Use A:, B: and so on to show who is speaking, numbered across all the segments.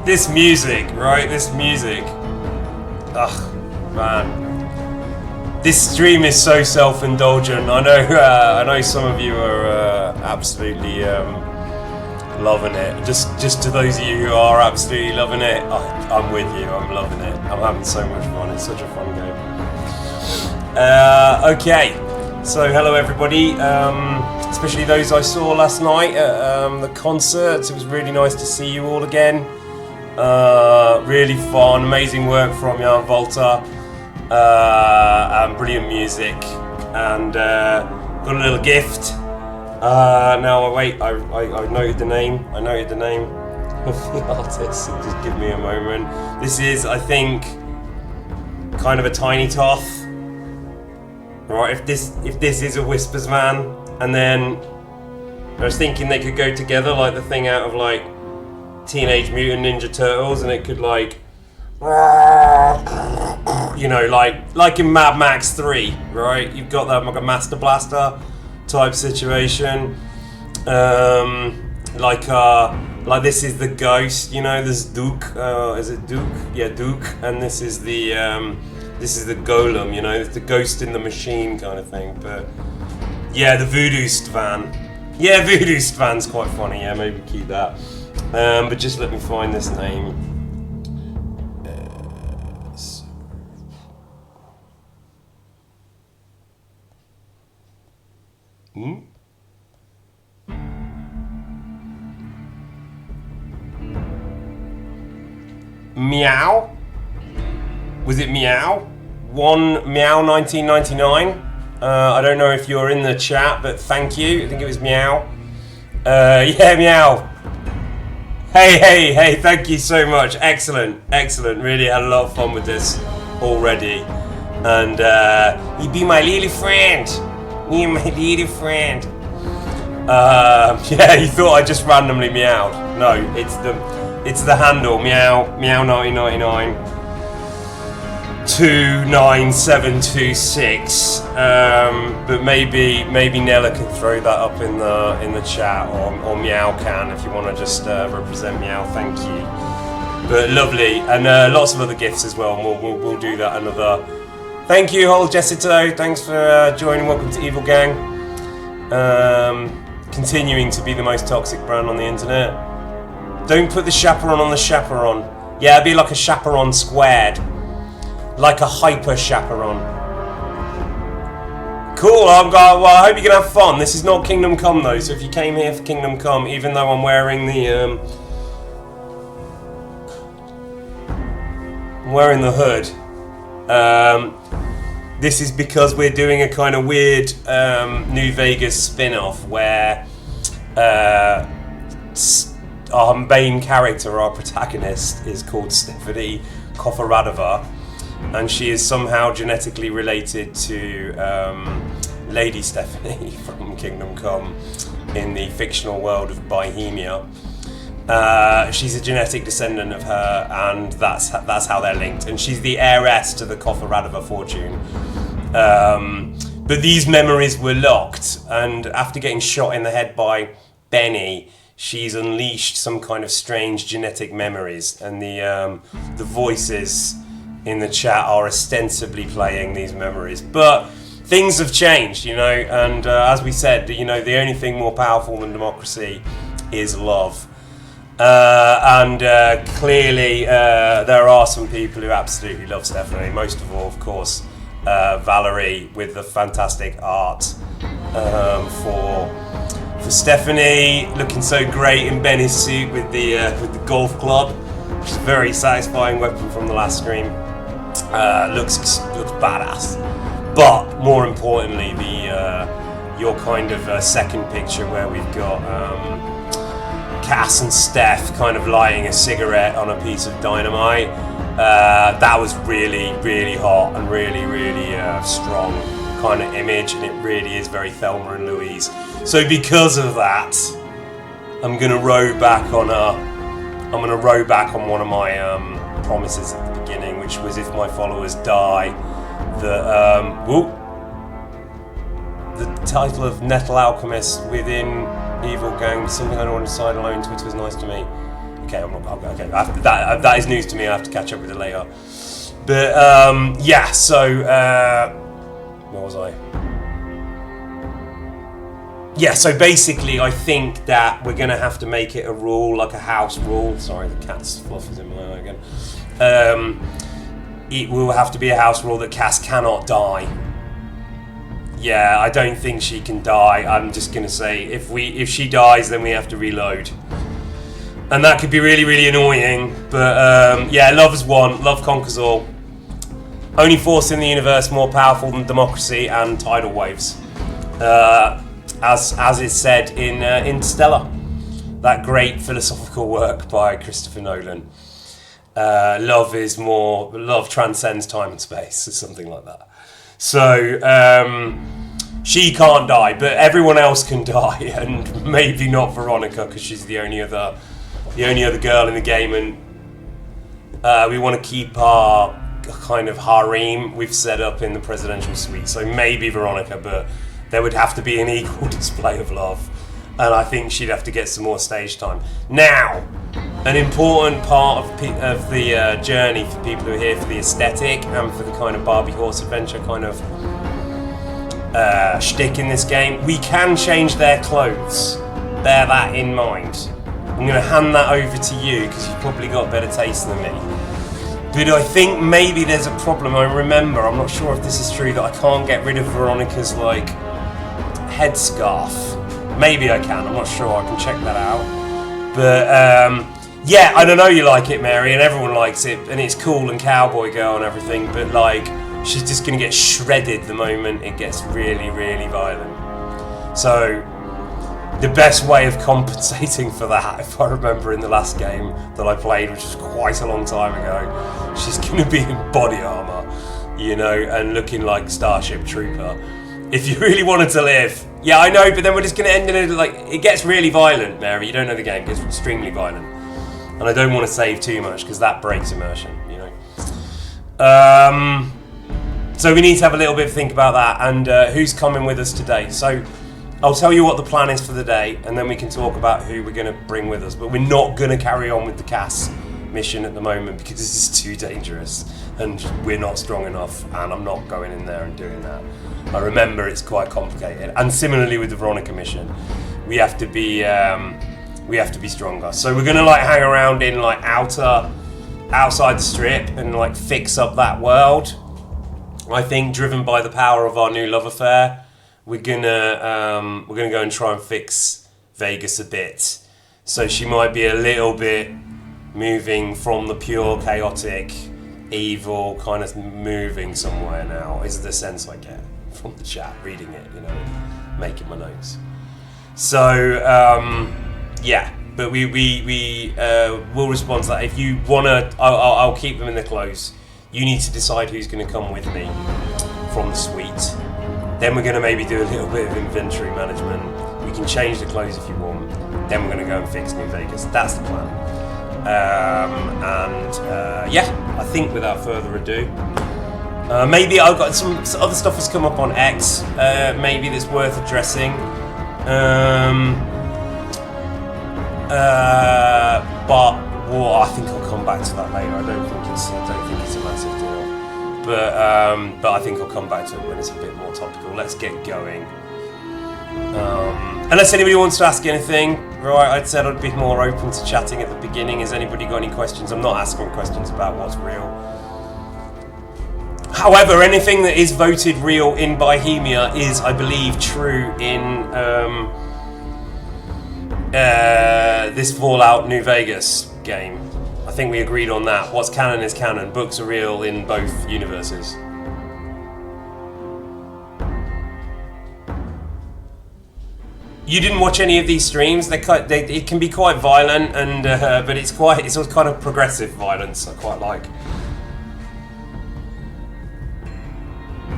A: This music, right? This music. Ugh, man. This stream is so self-indulgent. I know some of you are absolutely loving it. Just to those of you who are absolutely loving it, I'm with you. I'm loving it. I'm having so much fun. It's such a fun game. Okay, so hello everybody. Especially those I saw last night at the concerts. It was really nice to see you all again. Really fun, amazing work from Jan Volta. And brilliant music, and got a little gift. Now wait, I noted the name. I noted the name of the artist. So just give me a moment. This is, I think, kind of a tiny toff. Right, if this is a Whispers Man, and then I was thinking they could go together like the thing out of like Teenage Mutant Ninja Turtles, and it could like, you know, like in Mad Max 3, right? You've got that like a Master Blaster type situation. Like this is the ghost, you know. There's Duke. Is it Duke? Yeah, Duke. And this is the golem, you know. It's the ghost in the machine kind of thing. But yeah, the Voodoo Stvan. Yeah, Voodoo Stvan's quite funny. Yeah, maybe keep that. But just let me find this name. Meow? Was it Meow? Meow 1999. I don't know if you're in the chat, but thank you. I think it was Meow. Yeah, Meow. Hey, thank you so much. Excellent. Really had a lot of fun with this already. And you be my little friend. You my little friend. Yeah, you thought I just randomly meowed. No, it's the handle, meow 1999 29726. But maybe Nella can throw that up in the chat, or Meow can, if you want to just represent Meow. Thank you. But lovely, and lots of other gifts as well. And we'll do that another. Thank you, Hol Jessito. Thanks for joining. Welcome to Evil Gang. Continuing to be the most toxic brand on the internet. Don't put the chaperone on the chaperone. Yeah, it'd be like a chaperone squared. Like a hyper chaperone. Cool, well, I hope you can have fun. This is not Kingdom Come though, so if you came here for Kingdom Come, even though I'm wearing the hood, this is because we're doing a kind of weird New Vegas spin-off where our main character, our protagonist, is called Stefanie Koforadova, and she is somehow genetically related to Lady Stephanie from Kingdom Come in the fictional world of Bohemia. She's a genetic descendant of her, and that's how they're linked. And she's the heiress to the Koforadova fortune. But these memories were locked, and after getting shot in the head by Benny, she's unleashed some kind of strange genetic memories, and the voices in the chat are ostensibly playing these memories. But things have changed, you know, and as we said, you know, the only thing more powerful than democracy is love. And clearly there are some people who absolutely love Stefanie, most of all, of course, Valerie, with the fantastic art for Stefanie, looking so great in Benny's suit with the golf club, which is a very satisfying weapon from the last stream. Looks badass. But more importantly, your kind of second picture where we've got Cass and Steph kind of lighting a cigarette on a piece of dynamite. That was really, really hot and really, really strong kind of image, and it really is very Thelma and Louise. So because of that, I'm gonna row back on one of my promises at the beginning, which was if my followers die, the title of Nettle Alchemist within Evil Gang was something I don't want to decide alone. Twitter was nice to me. Okay, I'm not. Okay, that is news to me. I have to catch up with it later. But yeah. So where was I? Yeah. So basically, I think that we're gonna have to make it a rule, like a house rule. Sorry, the cat's fluff is in my eye again. It will have to be a house rule that Cass cannot die. Yeah, I don't think she can die. I'm just gonna say if she dies, then we have to reload, and that could be really, really annoying. But yeah, love has won. Love conquers all. Only force in the universe more powerful than democracy and tidal waves, as is said in Interstellar, that great philosophical work by Christopher Nolan. Love transcends time and space, or something like that. So she can't die, but everyone else can die, and maybe not Veronica because she's the only other girl in the game, and we want to keep our kind of harem we've set up in the presidential suite. So maybe Veronica, but there would have to be an equal display of love, and I think she'd have to get some more stage time. Now, an important part of the journey for people who are here for the aesthetic and for the kind of Barbie horse adventure kind of shtick in this game, we can change their clothes. Bear that in mind. I'm going to hand that over to you because you've probably got better taste than me. But I think maybe there's a problem. I'm not sure if this is true, that I can't get rid of Veronica's like headscarf. Maybe I can, I'm not sure, I can check that out. But yeah, I don't know, you like it, Mary, and everyone likes it, and it's cool and cowboy girl and everything, but like, she's just gonna get shredded the moment it gets really, really violent. So, the best way of compensating for that, if I remember in the last game that I played, which was quite a long time ago, she's gonna be in body armor, you know, and looking like Starship Trooper. If you really wanted to live. Yeah, I know, but then we're just gonna end in it, like, it gets really violent, Mary, you don't know the game, it gets extremely violent. And I don't want to save too much because that breaks immersion, you know. So we need to have a little bit of think about that, and who's coming with us today. So I'll tell you what the plan is for the day, and then we can talk about who we're going to bring with us. But we're not going to carry on with the Cass mission at the moment because this is too dangerous, and we're not strong enough, and I'm not going in there and doing that. I remember it's quite complicated, and similarly with the Veronica mission, we have to be stronger. So we're gonna like hang around in like outside the strip and like fix up that world. I think, driven by the power of our new love affair, we're gonna go and try and fix Vegas a bit. So she might be a little bit moving from the pure chaotic evil kind of moving somewhere now, is the sense I get from the chat, reading it, you know, making my notes. So yeah, but we will respond to that. If you wanna, I'll keep them in the clothes. You need to decide who's going to come with me from the suite. Then we're going to maybe do a little bit of inventory management. We can change the clothes if you want. Then we're going to go and fix New Vegas. That's the plan. Yeah, I think without further ado, maybe I've got some other stuff that's come up on X. Maybe that's worth addressing. But well, I think I'll come back to that later. I don't think it's a massive deal. But I think I'll come back to it when it's a bit more topical. Let's get going. Unless anybody wants to ask anything, right? I'd said I'd be more open to chatting at the beginning. Has anybody got any questions? I'm not asking questions about what's real. However, anything that is voted real in Bohemia is, I believe, true in this Fallout New Vegas game. I think we agreed on that. What's canon is canon. Books are real in both universes. You didn't watch any of these streams. It can be quite violent, and but it's all kind of progressive violence. I quite like.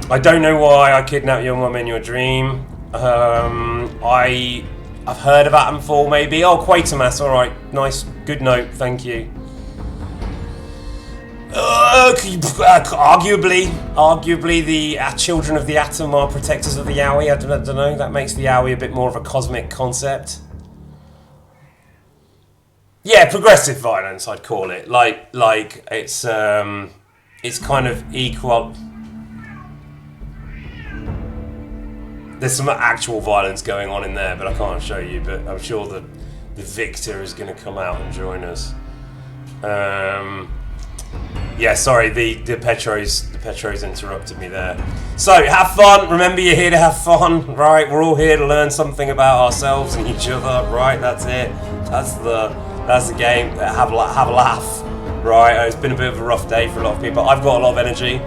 A: I don't know why I kidnapped your mum in your dream. I've heard of Atomfall, maybe. Oh, Quatermass, alright. Nice, good note, thank you. Arguably the children of the atom are protectors of the Yowie. I don't know, that makes the Yowie a bit more of a cosmic concept. Yeah, progressive violence, I'd call it. Like it's kind of equal. There's some actual violence going on in there, but I can't show you. But I'm sure that the victor is going to come out and join us. Yeah, sorry, the Petros interrupted me there. So have fun. Remember, you're here to have fun, right? We're all here to learn something about ourselves and each other, right? That's it. That's the game. Have a laugh, right? It's been a bit of a rough day for a lot of people. I've got a lot of energy.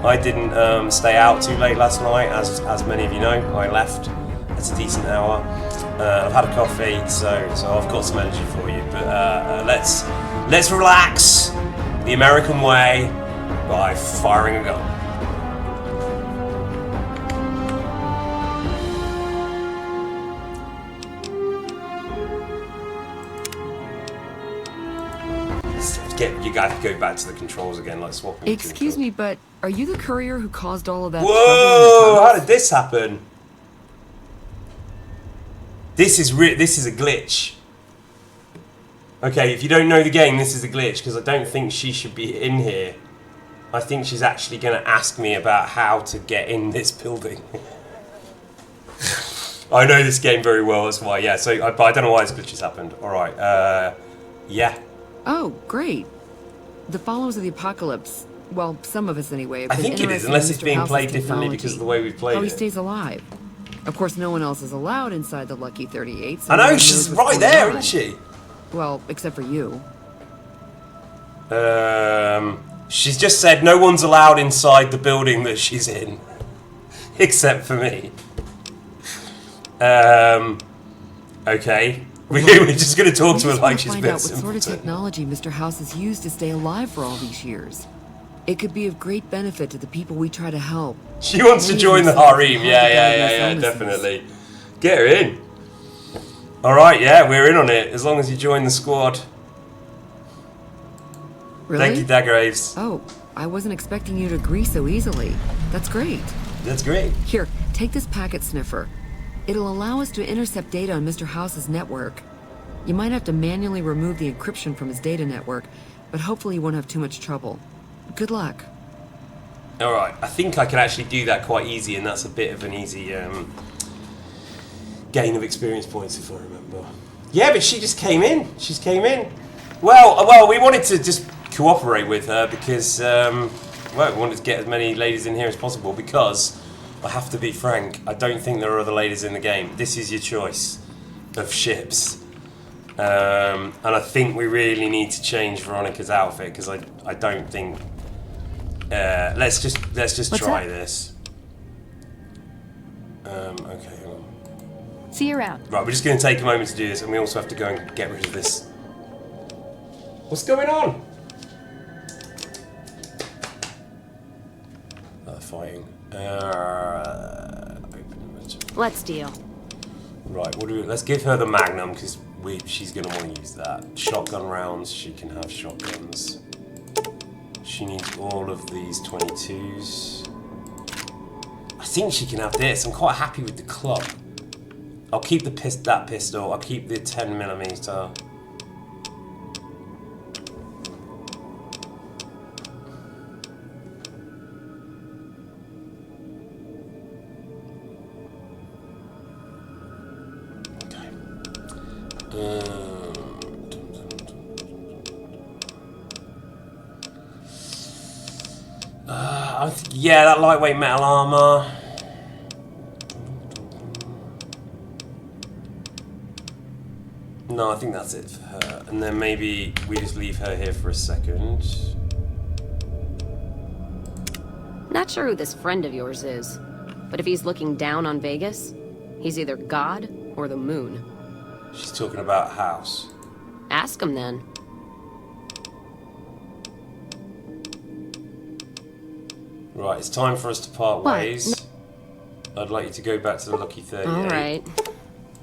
A: I didn't stay out too late last night, as many of you know. I left at a decent hour. I've had a coffee, so I've got some energy for you. But let's relax the American way by firing a gun. You got to go back to the controls again, like swapping.
B: Excuse me, but are you the courier who caused all of that
A: trouble?
B: Whoa!
A: How did this happen? This is a glitch. Okay, if you don't know the game, this is a glitch, because I don't think she should be in here. I think she's actually going to ask me about how to get in this building. I know this game very well, that's why, yeah. So, but I don't know why this glitch has happened. Alright, yeah.
B: Oh, great. The followers of the apocalypse, well, some of us anyway,
A: I think it is, unless it's being played differently because of the way we've played it.
B: How he stays alive. Of course, no one else is allowed inside the Lucky 38. So
A: I know, she's right there, isn't she?
B: Well, except for you.
A: She's just said no one's allowed inside the building that she's in. Except for me. Okay. We're just going to talk to her like she's been
B: what sort of technology Mr. House has used to stay alive for all these years. It could be of great benefit to the people we try to help.
A: She wants to join the harem. Yeah, definitely. Get her in. Alright, yeah, we're in on it, as long as you join the squad.
B: Really?
A: Thank you, Daggraves.
B: Oh, I wasn't expecting you to agree so easily. That's great.
A: That's great.
B: Here, take this packet sniffer. It'll allow us to intercept data on Mr. House's network. You might have to manually remove the encryption from his data network, but hopefully you won't have too much trouble. Good luck.
A: Alright, I think I can actually do that quite easy, and that's a bit of an easy gain of experience points, if I remember. Yeah, but she just came in. She's came in. Well, we wanted to just cooperate with her because, well, we wanted to get as many ladies in here as possible because, I have to be frank, I don't think there are other ladies in the game. This is your choice of ships. And I think we really need to change Veronica's outfit because I don't think... let's just try this. Okay, hang on.
C: See you around.
A: Right, we're just going to take a moment to do this, and we also have to go and get rid of this. What's going on? Fighting.
C: Let's deal.
A: Right, what do we? Let's give her the Magnum because she's going to want to use that. Shotgun rounds. She can have shotguns. She needs all of these 22s. I think she can have this. I'm quite happy with the club. I'll keep that pistol. I'll keep the 10mm. Yeah, that lightweight metal armor. No, I think that's it for her. And then maybe we just leave her here for a second.
C: Not sure who this friend of yours is, but if he's looking down on Vegas, he's either God or the moon.
A: She's talking about House.
C: Ask him then.
A: Right, it's time for us to part ways. I'd like you to go back to the Lucky 38.
C: Alright.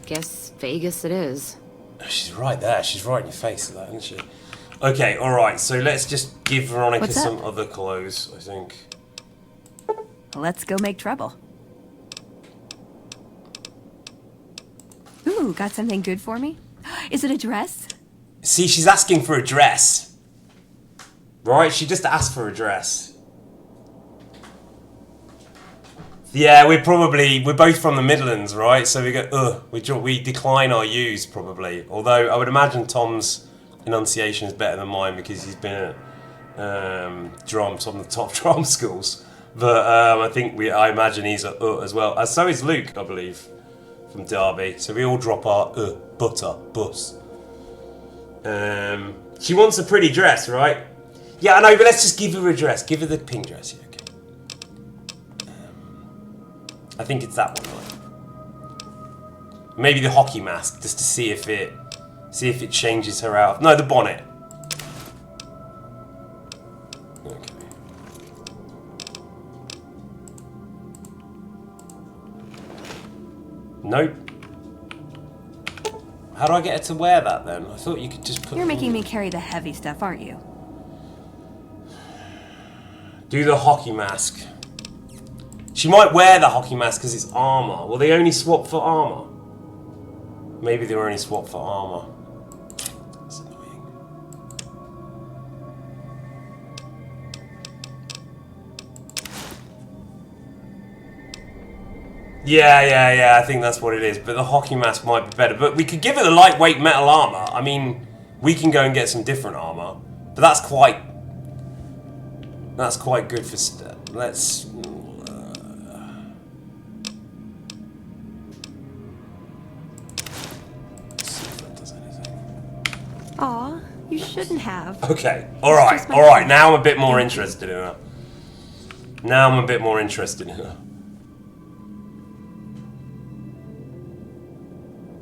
C: Guess Vegas it is.
A: She's right there. She's right in your face with that, isn't she? Okay, alright, so let's just give Veronica some other clothes, I think.
D: Let's go make trouble. Ooh, got something good for me? Is it a dress?
A: See, she's asking for a dress. Right? She just asked for a dress. Yeah, we're both from the Midlands, right? So we go, we decline our U's probably. Although I would imagine Tom's enunciation is better than mine because he's been at drums on the top drum schools. But I imagine he's at as well. So is Luke, I believe, from Derby. So we all drop our butter, bus. She wants a pretty dress, right? Yeah, I know, but let's just give her a dress. Give her the pink dress, yeah, okay. I think it's that one, right? Maybe the hockey mask, just to see if it changes her out. No, the bonnet. Okay. Nope. How do I get her to wear that then? I thought you could just put.
D: You're making me carry the heavy stuff, aren't you?
A: Do the hockey mask. She might wear the hockey mask because it's armor. Will they only swap for armor? Maybe they'll only swap for armor. That's annoying. Yeah. I think that's what it is. But the hockey mask might be better. But we could give her the lightweight metal armor. I mean, we can go and get some different armor. But that's quite good for. Let's.
D: Aw, you shouldn't have.
A: Okay, alright, now I'm a bit more interested in her.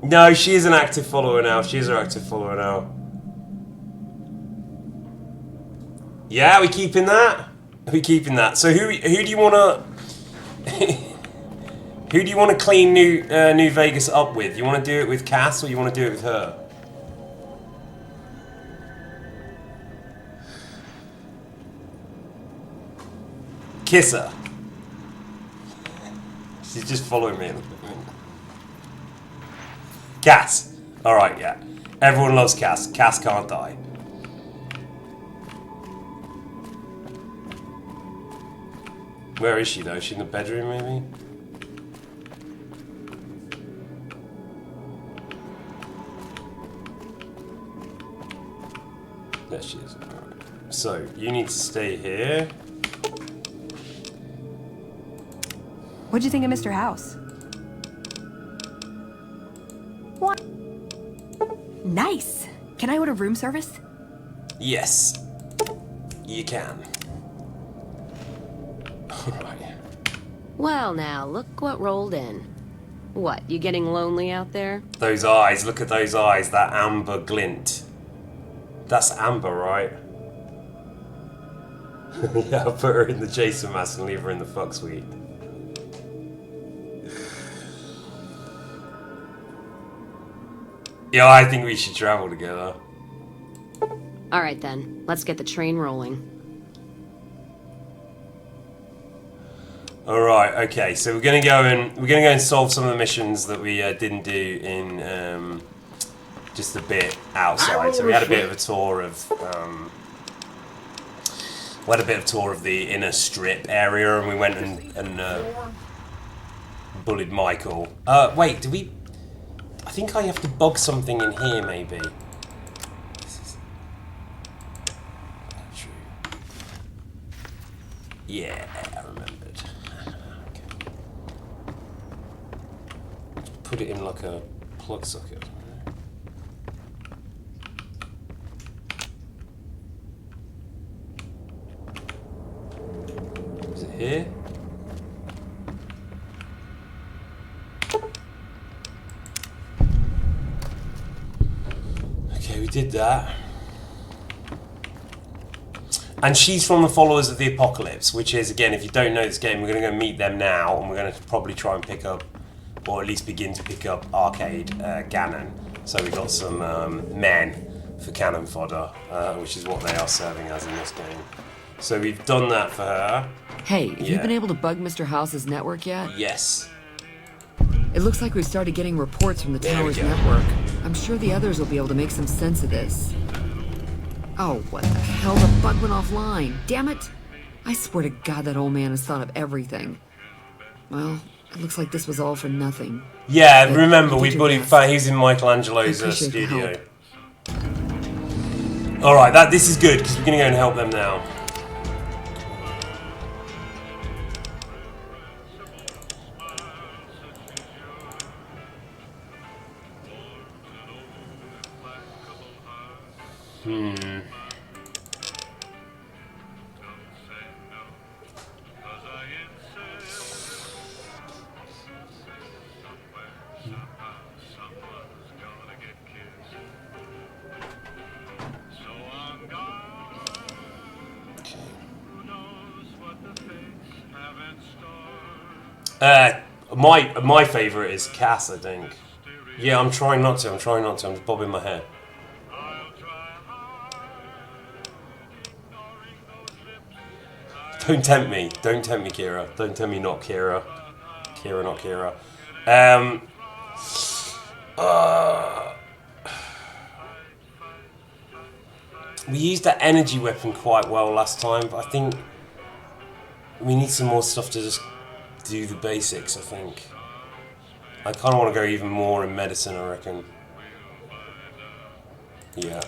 A: No, she is an active follower now. Yeah, we keeping that? So who do you wanna who do you wanna clean New Vegas up with? You wanna do it with Cass or you wanna do it with her? Kiss her. She's just following me. Cass. Alright, yeah. Everyone loves Cass. Cass can't die. Where is she though? Is she in the bedroom maybe? There she is. Alright. So, you need to stay here.
D: What'd you think of Mr. House? What? Nice! Can I order room service?
A: Yes. You can. Alright.
C: Well now, look what rolled in. What, you getting lonely out there?
A: Those eyes, look at those eyes, that amber glint. That's amber, right? Yeah, I'll put her in the Jason mask and leave her in the fuck suite. Yeah, I think we should travel together.
C: Alright then, let's get the train rolling.
A: Alright, okay, so we're gonna go and solve some of the missions that we didn't do in just a bit outside. So we had a bit of a tour of the inner strip area, and we went and bullied Michael. Wait, do we? I think I have to bug something in here, maybe. This is not true. Yeah, I remembered. Okay. Put it in like a plug socket. Is it here? Okay, we did that. And she's from the Followers of the Apocalypse, which is, again, if you don't know this game, we're going to go meet them now, and we're going to probably try and pick up, or at least begin to pick up Arcade Gannon. So we got some men for cannon fodder, which is what they are serving as in this game. So we've done that for her.
B: Hey, have you been able to bug Mr. House's network yet?
A: Yes.
B: It looks like we've started getting reports from the tower's network. I'm sure the others will be able to make some sense of this. Oh, what the hell? The bug went offline. Damn it! I swear to God that old man has thought of everything. Well, it looks like this was all for nothing.
A: Yeah,
B: But
A: remember,
B: you
A: we
B: did your
A: bullied
B: best.
A: fat. He's in Michelangelo's
B: I appreciate the
A: studio.
B: help.
A: Alright, this is good, because we're going to go and help them now. My favourite is Cass, I think. Yeah, I'm trying not to. I'm just bobbing my head. Don't tempt me, Kira. Don't tell me not Kira. Kira, not Kira. We used that energy weapon quite well last time, but I think we need some more stuff to just do the basics, I think. I kind of want to go even more in medicine, I reckon. Yeah.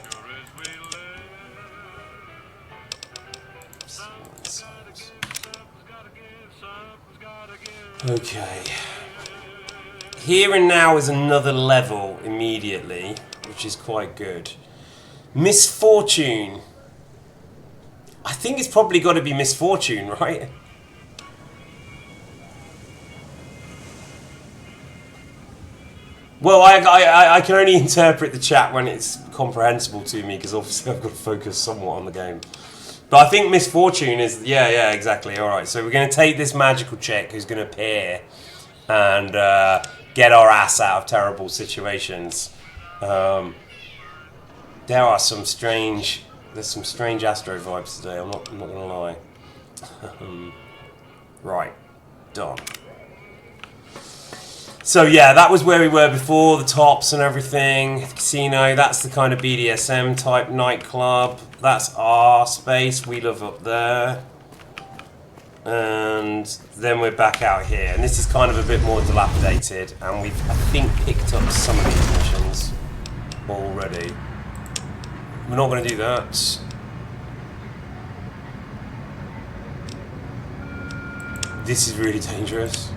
A: Okay. Here and now is another level immediately, which is quite good. Misfortune. I think it's probably got to be misfortune, right? Well, I can only interpret the chat when it's comprehensible to me, because obviously I've got to focus somewhat on the game. But I think misfortune is... Yeah, exactly. Alright, so we're going to take this magical chick who's going to appear and get our ass out of terrible situations. There are some strange... There's some strange Astro vibes today, I'm not going to lie. Right, done. So yeah, that was where we were before, the tops and everything, the casino, that's the kind of BDSM type nightclub. That's our space, we live up there. And then we're back out here, and this is kind of a bit more dilapidated, and we've, I think, picked up some of these missions already. We're not going to do that. This is really dangerous.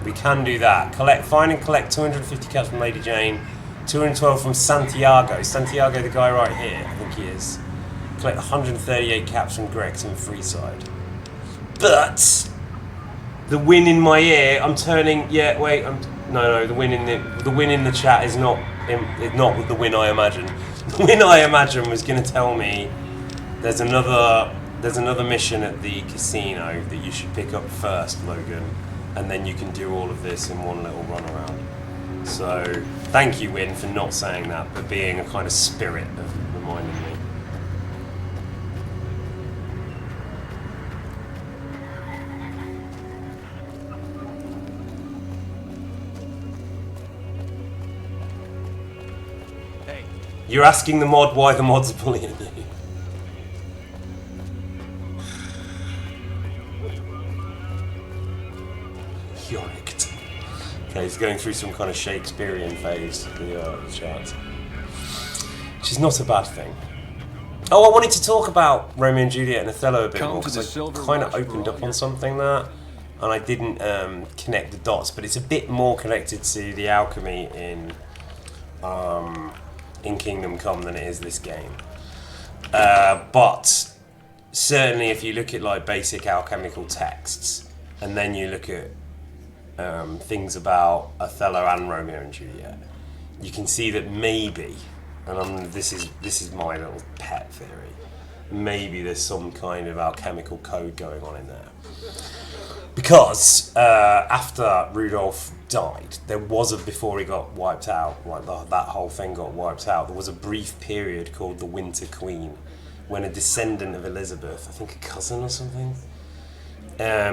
A: We can do that. Find and collect 250 caps from Lady Jane, 212 from Santiago. Santiago, the guy right here, I think he is. Collect 138 caps from Grex in Freeside. But the win in my ear, I'm turning. Yeah, wait. No. The win in the chat is not the win I imagine. The win I imagine was going to tell me there's another mission at the casino that you should pick up first, Logan, and then you can do all of this in one little run around. So thank you, Win, for not saying that, but being a kind of spirit of reminding me.
E: Hey.
A: You're asking the mod why the mod's bullying you. Okay, he's going through some kind of Shakespearean phase, the chat. Which is not a bad thing. Oh, I wanted to talk about Romeo and Juliet and Othello a bit more, because I kind of opened up on something there, and I didn't connect the dots, but it's a bit more connected to the alchemy in Kingdom Come than it is this game. But certainly if you look at like basic alchemical texts, and then you look at things about Othello and Romeo and Juliet, you can see that maybe, and this is my little pet theory, maybe there's some kind of alchemical code going on in there. Because after Rudolph died, there was before he got wiped out, like that whole thing got wiped out, there was a brief period called the Winter Queen, when a descendant of Elizabeth, I think a cousin or something,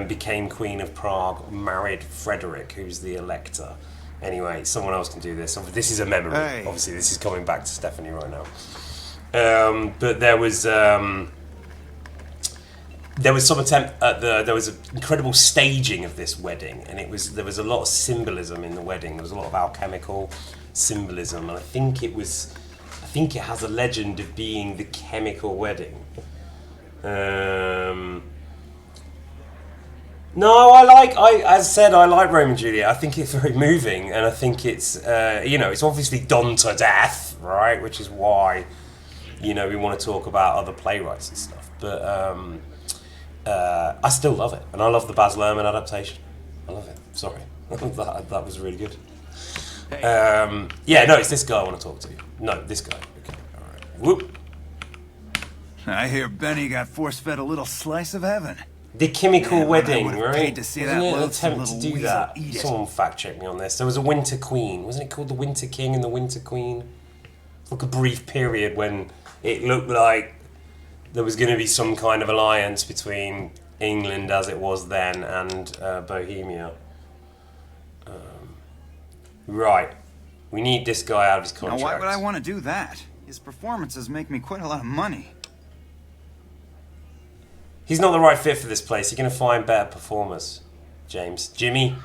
A: became Queen of Prague, married Frederick, who's the Elector. Anyway, someone else can do this. This is a memory.
E: Hey.
A: Obviously, this is coming back to Stefanie right now. But there was some attempt at there was an incredible staging of this wedding, and there was a lot of symbolism in the wedding. There was a lot of alchemical symbolism, and I think it has a legend of being the chemical wedding. No, as I said, I like Romeo and Juliet. I think it's very moving, and I think it's, it's obviously done to death, right? Which is why, we want to talk about other playwrights and stuff. But I still love it, and I love the Baz Luhrmann adaptation. I love it. Sorry, that was really good. It's this guy I want to talk to. No, this guy. Okay, all right. Whoop.
E: I hear Benny got force-fed a little slice of heaven.
A: The chemical wedding,
E: right?
A: right?
E: To see
A: Wasn't
E: that
A: it an attempt to do that? Someone fact-check me on this. There was a Winter Queen. Wasn't it called the Winter King and the Winter Queen? It's like a brief period when it looked like there was going to be some kind of alliance between England as it was then and Bohemia. Right. We need this guy out of his contract.
E: Now, why would I want to do that? His performances make me quite a lot of money.
A: He's not the right fit for this place. You're going to find better performers, James. Jimmy?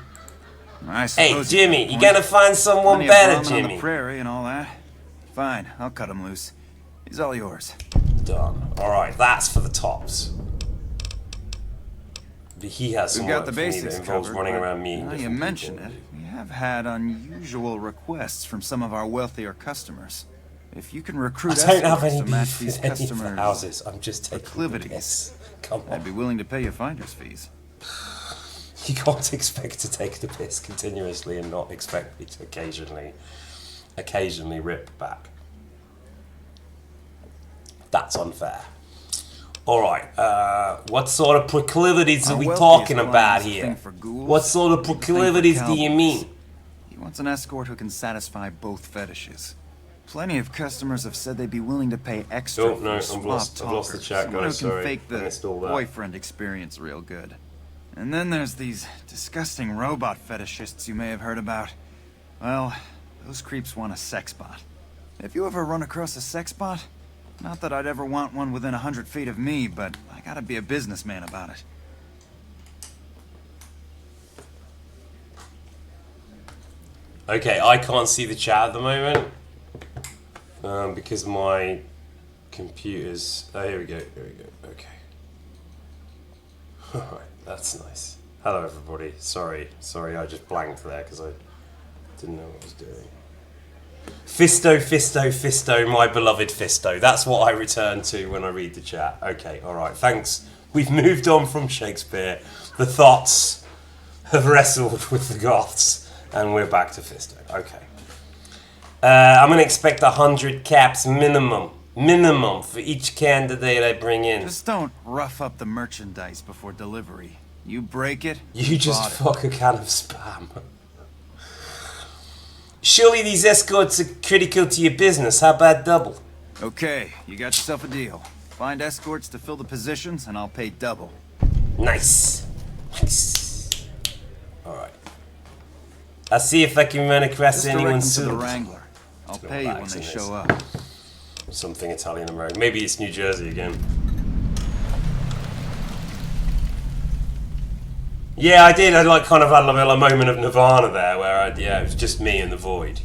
A: Hey, Jimmy, you're going to find someone better, Jimmy.
E: On the prairie and all that. Fine, I'll cut him loose. He's all yours.
A: Done. Alright, that's for the tops. But he has some work for me that involves running around meeting different people.
E: Now you mention it, we have had unusual requests from some of our wealthier customers. If you can recruit
A: I don't have any
E: to match
A: beef
E: these
A: with any
E: customers'
A: houses. I'm just taking
E: proclivities,
A: Come on.
E: I'd be willing to pay you finder's fees.
A: You can't expect to take the piss continuously and not expect me to occasionally rip back. That's unfair. Alright, what sort of proclivities are we talking about here? What sort of proclivities do you mean?
E: He wants an escort who can satisfy both fetishes. Plenty of customers have said they'd be willing to pay extra
A: Oh, no,
E: for
A: I've lost the chat,
E: someone
A: guys,
E: who can
A: sorry.
E: fake the boyfriend experience real good. And then there's these disgusting robot fetishists you may have heard about. Well, those creeps want a sex bot. If you ever run across a sex bot, not that I'd ever want one within 100 feet of me, but I gotta be a businessman about it.
A: Okay, I can't see the chat at the moment because my computer's... Oh, here we go. Okay. Alright, that's nice. Hello, everybody. Sorry, I just blanked there because I didn't know what I was doing. Fisto, my beloved Fisto. That's what I return to when I read the chat. Okay, alright, thanks. We've moved on from Shakespeare. The thoughts have wrestled with the Goths, and we're back to Fisto. Okay. I'm going to expect 100 caps minimum for each candidate I bring in.
E: Just don't rough up the merchandise before delivery. You break it,
A: you just fuck a can of Spam. Surely these escorts are critical to your business. How about double?
E: Okay, you got yourself a deal. Find escorts to fill the positions, and I'll pay double.
A: Nice. Alright. I'll see if I can run across anyone soon.
E: The Wrangler. I'll pay you when they show up.
A: Something Italian American. Maybe it's New Jersey again. Yeah, I did. I kind of had a moment of Nirvana there, where it was just me and the void,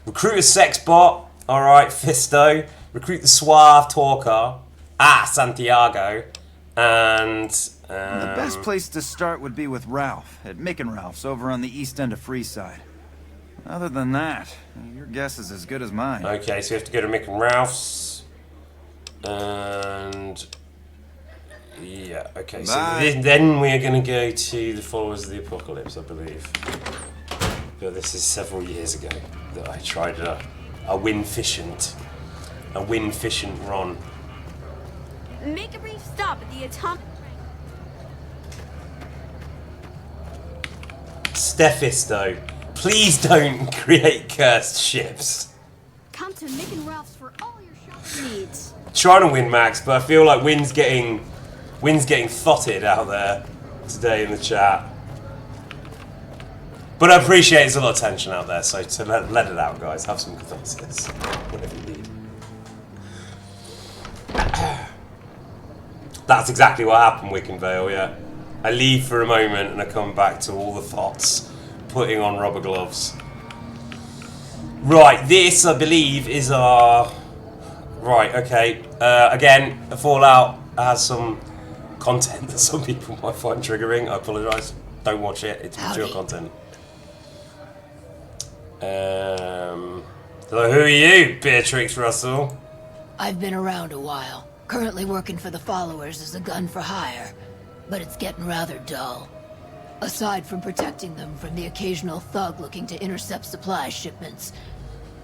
A: Recruit a sex bot. All right, Fisto. Recruit the suave talker. Santiago. And
E: the best place to start would be with Ralph at Mick and Ralph's over on the east end of Freeside. Other than that, your guess is as good as mine.
A: Okay, so you have to go to Mick and Ralph's. And... yeah, okay, so then we're going to go to the Followers of the Apocalypse, I believe. But this is several years ago that I tried a wind-efficient run.
F: Make a brief stop at the atomic...
A: Stephisto, please don't create cursed ships.
F: Come to Mick and Ralph's for all your shopping needs.
A: Trying to win, Max, but I feel like Wynn's getting thotted out there today in the chat. But I appreciate there's a lot of tension out there, so to let it out, guys. Have some catharsis. Whatever you need. That's exactly what happened, Wickenvale, yeah. I leave for a moment and I come back to all the thoughts. Putting on rubber gloves. Right, this, I believe, is our... Right, okay. Again, Fallout has some content that some people might find triggering. I apologise. Don't watch it. It's mature content. So who are you, Beatrix Russell?
G: I've been around a while. Currently working for the Followers as a gun for hire. But it's getting rather dull. Aside from protecting them from the occasional thug looking to intercept supply shipments,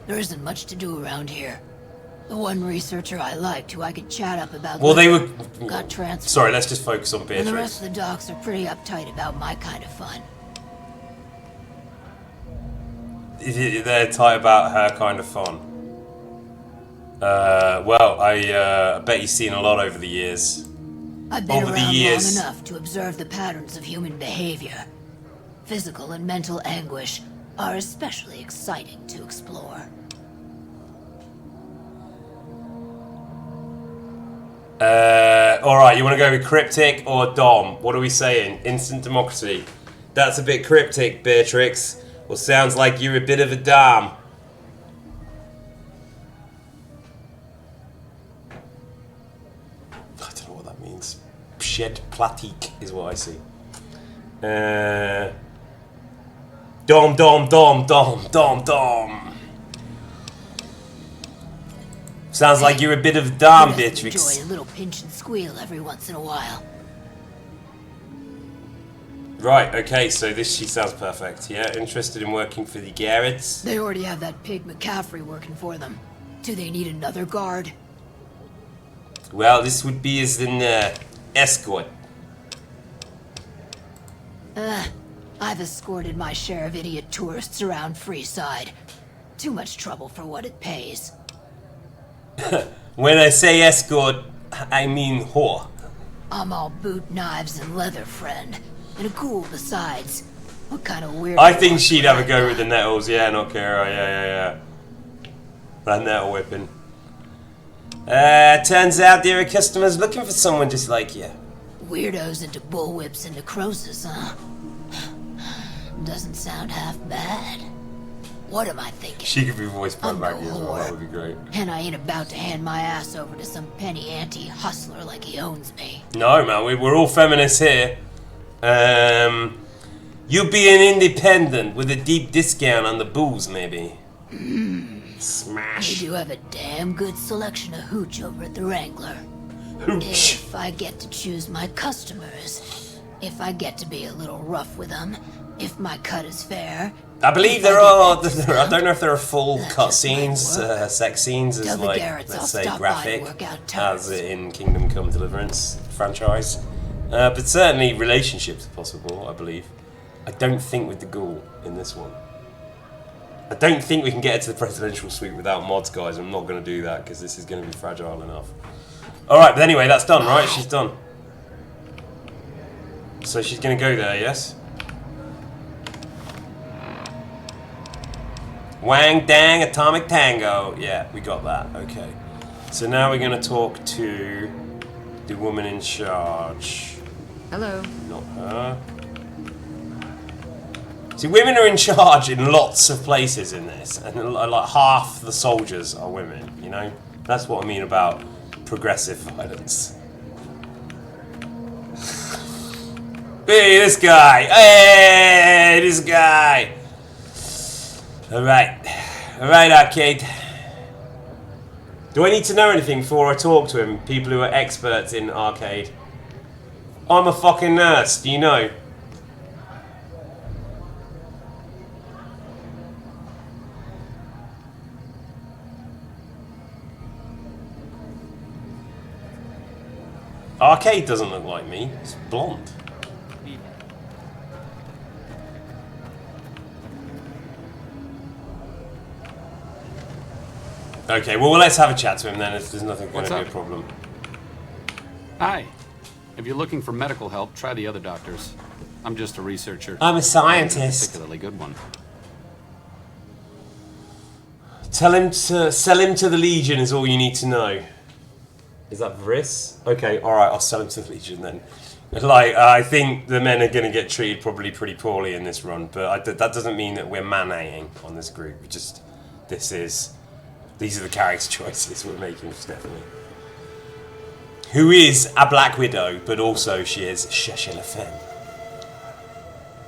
G: there isn't much to do around here. The one researcher I liked, who I could chat up about,
A: well, they were
G: got transferred.
A: Sorry, let's just focus on Beatrix.
G: And the rest of the docs are pretty uptight about my kind of fun.
A: They're tight about her kind of fun. Well, I bet you've seen a lot over the years.
G: I've been around long enough to observe the patterns of human behavior. Physical and mental anguish are especially exciting to explore.
A: Alright, you want to go with cryptic or Dom? What are we saying? Instant democracy. That's a bit cryptic, Beatrix. Well, sounds like you're a bit of a Dom. I don't know what that means. Shed platique is what I see. Dom. Sounds like you're a bit of a Dom, Beatrix.
G: Enjoy a little pinch and squeal every once in a while.
A: Right, okay, so she sounds perfect. Yeah, interested in working for the Garretts?
G: They already have that pig McCaffrey working for them. Do they need another guard?
A: Well, this would be as an escort.
G: I've escorted my share of idiot tourists around Freeside. Too much trouble for what it pays.
A: When I say escort, I mean whore.
G: I'm all boot, knives, and leather, friend. And a ghoul besides. What kind of weird...
A: I think she'd have a go with the nettles, yeah, not Kara, yeah. That nettle whipping. Turns out there are customers looking for someone just like you.
G: Weirdos into bullwhips and necrosis, huh? Doesn't sound half bad. What am I thinking?
A: She could be voiced by
G: I'm
A: Maggie
G: no
A: as well,
G: whore.
A: that would be great.
G: And I ain't about to hand my ass over to some penny ante hustler like he owns me.
A: No, man, we're all feminists here. You be an independent with a deep discount on the booze, maybe. Smash.
G: We do have a damn good selection of hooch over at the Wrangler.
A: Hooch.
G: If I get to choose my customers, if I get to be a little rough with them, if my cut is fair.
A: I believe there are. I don't know if there are full cut scenes, sex scenes, as like, let's say, graphic, as in Kingdom Come Deliverance franchise. But certainly relationships are possible, I believe. I don't think with the ghoul in this one. I don't think we can get to the presidential suite without mods, guys. I'm not going to do that because this is going to be fragile enough. Alright, but anyway, that's done, right? She's done. So she's going to go there, yes? Wang Dang Atomic Tango. Yeah, we got that. Okay. So now we're going to talk to the woman in charge.
B: Hello.
A: Not her. See, women are in charge in lots of places in this, and like half the soldiers are women, you know? That's what I mean about progressive violence. Hey, this guy! Hey, this guy! Alright. Alright, Arcade. Do I need to know anything before I talk to him? People who are experts in Arcade. I'm a fucking nurse, do you know? Arcade doesn't look like me. It's blonde. Okay, well, let's have a chat to him then if there's nothing going to be a problem.
H: Hi. If you're looking for medical help, try the other doctors. I'm just a researcher.
A: I'm a
H: A
A: scientist.
H: particularly good one.
A: Tell him to sell him to the Legion is all you need to know. Is that Vriss? Okay, alright, I'll sell him to the Legion then. Like, I think the men are going to get treated probably pretty poorly in this run, but that doesn't mean that we're man-hating on this group. Just, these are the character choices we're making for Stefanie. Who is a Black Widow, but also she is Cherchez la Femme.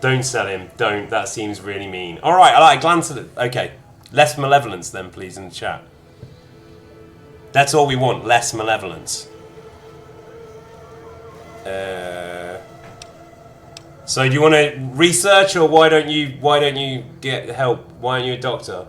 A: Don't sell him, don't, that seems really mean. Alright, I like glance at it. Okay, less malevolence then, please, in the chat. That's all we want, less malevolence. So do you want to research, or why don't you get help? Why aren't you a doctor?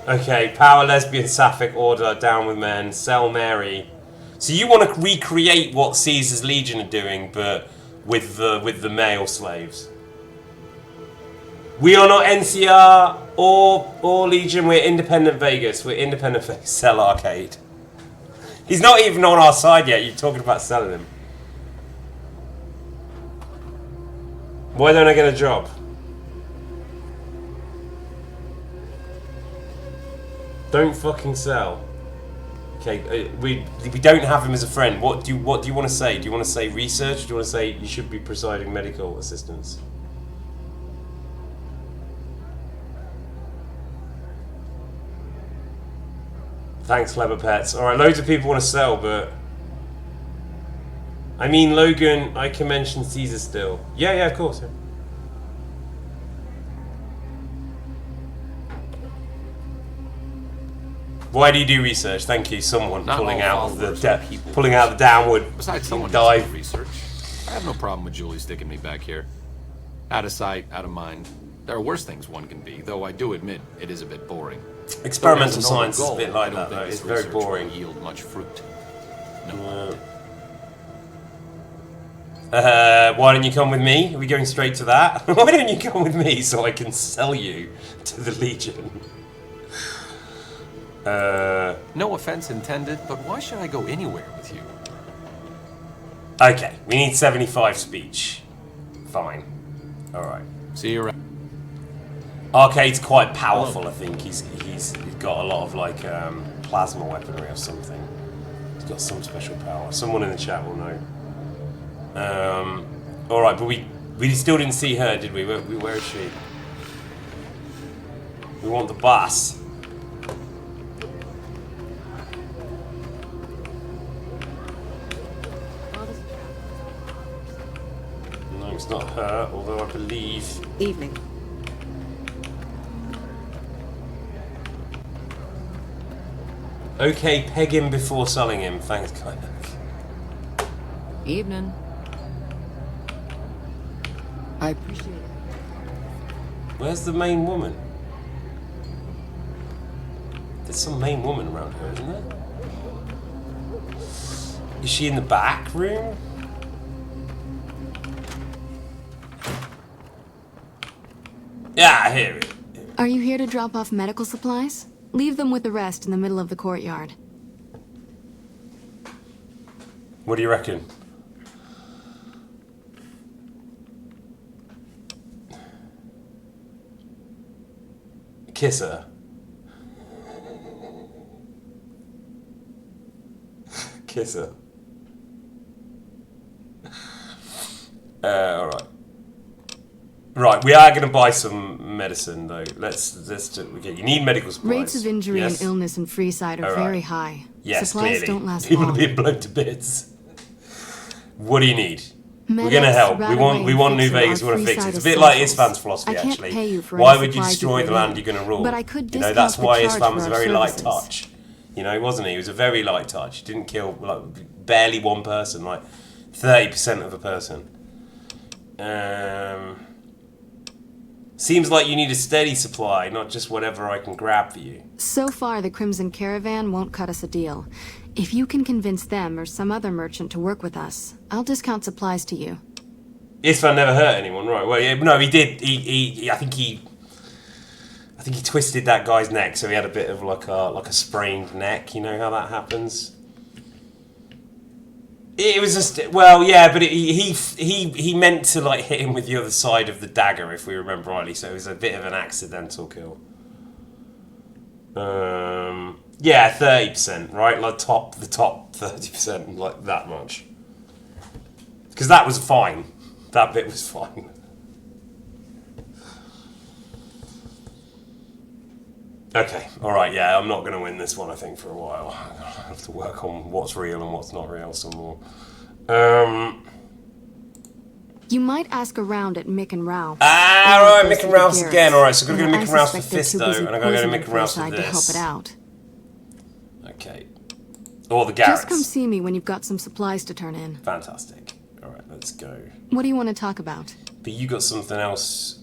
A: Okay, power, lesbian, sapphic, order, down with men, sell Mary. So you want to recreate what Caesar's Legion are doing, but with the male slaves. We are not NCR or Legion. We're independent Vegas. We're independent Vegas. Sell Arcade. He's not even on our side yet. You're talking about selling him. Why don't I get a job? Don't fucking sell. Okay, we don't have him as a friend. What do you want to say? Do you want to say research? Or do you want to say you should be presiding medical assistance? Thanks, clever pets. Alright, loads of people want to sell, but... I mean, Logan, I can mention Caesar still. Yeah, of course. Yeah. Why do you do research? Thank you, someone pulling out the downward
H: Besides, someone
A: dive.
H: does research. I have no problem with Julie sticking me back here. Out of sight, out of mind. There are worse things one can be, though I do admit it is a bit boring.
A: Experimental science is a bit like that, though. It's very boring.
H: Yield much fruit.
A: No. Why don't you come with me? Are we going straight to that? Why don't you come with me so I can sell you to the Legion?
H: No offense intended, but why should I go anywhere with you?
A: Okay, we need 75 speech. Fine. Alright.
H: See you around.
A: Arcade's quite powerful, I think. He's got a lot of, like, plasma weaponry or something. He's got some special power. Someone in the chat will know. Alright, but we still didn't see her, did we? Where is she? We want the boss. No, it's not her, although I believe...
I: Evening.
A: Okay, peg him before selling him. Thanks, kind of.
B: Evening. I appreciate it.
A: Where's the main woman? There's some main woman around her, isn't there? Is she in the back room? Yeah, here it.
F: Are you here to drop off medical supplies? Leave them with the rest in the middle of the courtyard.
A: What do you reckon? Kiss her. Kiss her. Alright. Right, we are going to buy some medicine, though. Let's do, okay, you need medical supplies.
F: Rates of injury
A: yes?
F: and illness in Freeside are very high.
A: Yes,
F: Supplies
A: clearly.
F: don't last
A: People
F: long.
A: are being blown to bits. What do you need? We're
F: Medics
A: going to help.
F: right
A: We
F: away
A: want New
F: fixing
A: Vegas. We
F: our
A: want to fix it.
F: Freeside
A: It's a bit like
F: essentials.
A: Isfan's philosophy,
F: I can't
A: actually.
F: pay you for
A: Why
F: any
A: would you
F: supplies
A: destroy
F: you
A: the
F: bring
A: land
F: in,
A: you're going to rule?
F: but I could
A: You know,
F: discount
A: that's
F: the
A: why
F: charge
A: Isfan
F: for
A: was a
F: our
A: very light
F: services.
A: touch. You know, wasn't he? He was a very light touch. He didn't kill like barely one person, like 30% of a person. Seems like you need a steady supply, not just whatever I can grab for you.
F: So far, the Crimson Caravan won't cut us a deal. If you can convince them or some other merchant to work with us, I'll discount supplies to you.
A: Isfan never hurt anyone, right? Well, yeah, no, he did. I think he twisted that guy's neck, so he had a bit of like a sprained neck. You know how that happens. It was just, well, yeah, but he meant to like hit him with the other side of the dagger, if we remember rightly. So it was a bit of an accidental kill. Yeah, 30%, right? Like the top 30%, like that much. Because that was fine. That bit was fine. Okay, alright, yeah, I'm not going to win this one, I think, for a while. I have to work on what's real and what's not real some more.
F: You might ask around at Mick and Ralph's.
A: Right, Mick and Ralph's again. Alright, so I'm going to go to Mick and Ralph's for
F: suspect they're
A: this,
F: too
A: though,
F: busy
A: and I'm going to go to
F: poisoning
A: Mick and Ralph's for
F: Freeside to help
A: this.
F: it out.
A: Okay. Or the Garrett's.
F: Just come see me when you've got some supplies to turn in.
A: Fantastic. Alright, let's go.
F: What do you want to talk about?
A: But you got something else.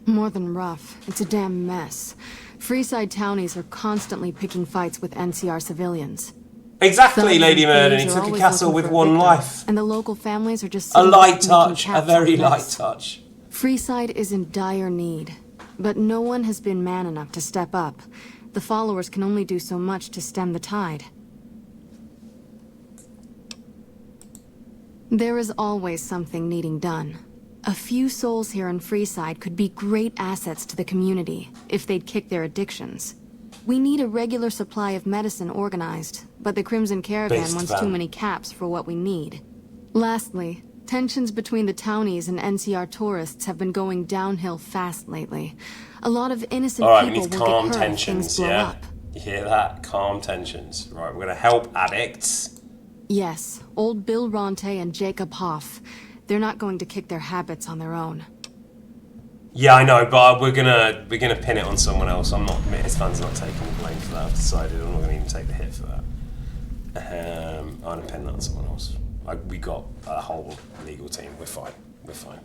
F: More than rough. It's a damn mess. Freeside townies are constantly picking fights with NCR civilians.
A: Exactly,
F: Thugs
A: Lady
F: and
A: Murden.
F: thieves
A: He
F: are
A: took a
F: always
A: castle
F: looking
A: with
F: for a
A: one
F: victim,
A: life.
F: and the local families are just
A: A
F: sitting
A: light
F: back making
A: touch. A
F: caps
A: very
F: on the
A: light
F: mess.
A: touch.
F: Freeside is in dire need, but no one has been man enough to step up. The followers can only do so much to stem the tide. There is always something needing done. A few souls here in Freeside could be great assets to the community if they'd kick their addictions. We need a regular supply of medicine organized, but the Crimson Caravan
A: Based
F: wants
A: van.
F: too many caps for what we need. Lastly, tensions between the townies and NCR tourists have been going downhill fast lately. A lot of innocent
A: Alright, we
F: people
A: need
F: will
A: calm
F: get hurt if things
A: tensions,
F: blow
A: yeah?
F: up.
A: You hear that? Calm tensions. Right, we're going to help addicts.
F: Yes, old Bill Ronte and Jacob Hoff. They're not going to kick their habits on their own.
A: Yeah, I know, but we're gonna pin it on someone else. I'm not. His fans not taking the blame for that. I've decided I'm not gonna even take the hit for that. I'm gonna pin that on someone else. We got a whole legal team. We're fine. We're fine.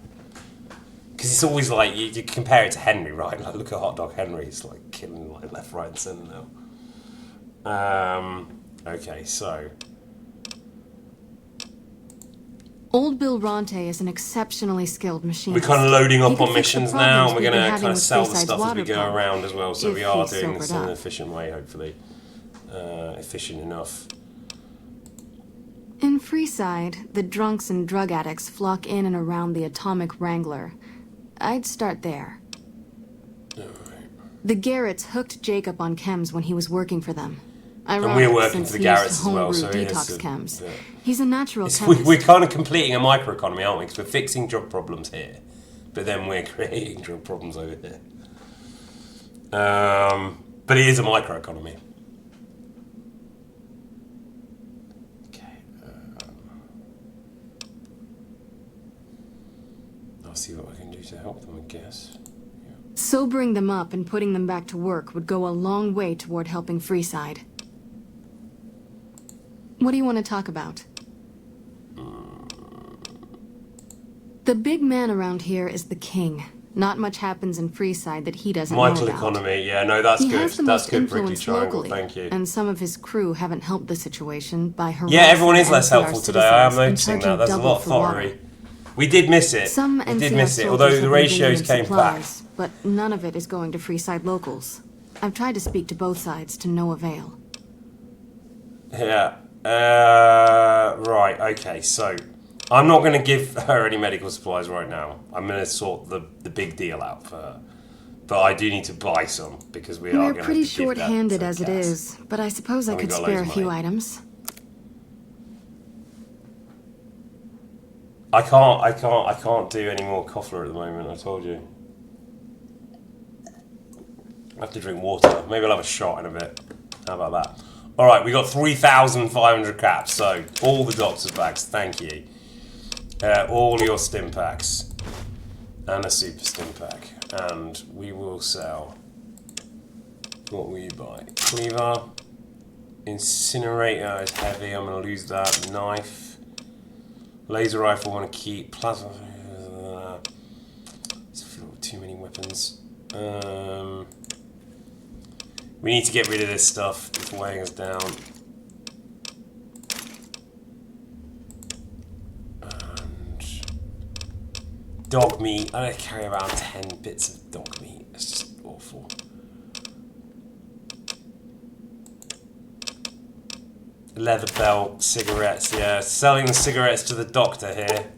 A: Because it's always like you compare it to Henry, right? Like look at Hot Dog Henry. He's like killing like left, right, and centre now. Okay, so.
F: Old Bill Ronte is an exceptionally skilled machinist.
A: We're kind of loading
F: He
A: up
F: could
A: on
F: fix the
A: missions now,
F: problems
A: and we're
F: we've
A: going
F: been
A: to
F: having
A: kind of
F: with
A: sell the
F: Freeside's
A: stuff as we
F: water
A: go
F: pump,
A: around as well. So
F: if
A: we are
F: he's
A: doing this in
F: sobered
A: an
F: up.
A: efficient way, hopefully. Efficient enough.
F: In Freeside, the drunks and drug addicts flock in and around the Atomic Wrangler. I'd start there. The Garretts hooked Jacob on chems when he was working for them. Ironic,
A: we're working
F: since
A: for the
F: he used
A: Garretts as well,
F: homebrew
A: so he has
F: detox
A: to-
F: chems.
A: yeah.
F: He's a natural chemist.
A: We're kind of completing a microeconomy, aren't we? Because we're fixing drug problems here, but then we're creating drug problems over here. But it is a microeconomy. Okay. I'll see what I can do to help them, I guess.
F: Sobering them up and putting them back to work would go a long way toward helping Freeside. What do you want to talk about? The big man around here is the king. Not much happens in Freeside that he doesn't know about.
A: Microeconomy, yeah, no, that's
F: He
A: good.
F: has the
A: That's
F: most
A: good, Brickley
F: influence
A: Triangle,
F: locally,
A: thank you.
F: and some of his crew haven't helped the situation by harassing
A: Yeah, everyone is less
F: NCR
A: helpful today. I am
F: citizens and
A: noticing that.
F: charging
A: There's a
F: double
A: lot of
F: for water.
A: thottery. We did miss it.
F: Some
A: We
F: NCR
A: did miss it,
F: soldiers
A: although
F: have
A: the
F: been
A: ratios
F: bringing in
A: came back.
F: supplies, but none of it is going to Freeside locals. I've tried to speak to both sides to no avail.
A: Yeah. Right, okay, so I'm not going to give her any medical supplies right now. I'm going to sort the big deal out for her. But I do need to buy some, because we are going
F: We're
A: to
F: pretty
A: have to give that
F: short-handed
A: to
F: as it
A: Cass.
F: is, but I suppose I
A: And we
F: could
A: got
F: spare a
A: loads of
F: few
A: money.
F: items.
A: I can't do any more Koffler at the moment, I told you. I have to drink water. Maybe I'll have a shot in a bit. How about that? Alright, we got 3,500 caps, so all the doctor's bags, thank you. All your stim packs. And a super stim pack. And we will sell. What will you buy? Cleaver. Incinerator is heavy, I'm going to lose that. Knife. Laser rifle, I want to keep. Plasma. Too many weapons. We need to get rid of this stuff. It's weighing us down. And dog meat. I don't carry around 10 bits of dog meat. It's just awful. Leather belt, cigarettes, yeah. Selling the cigarettes to the doctor here.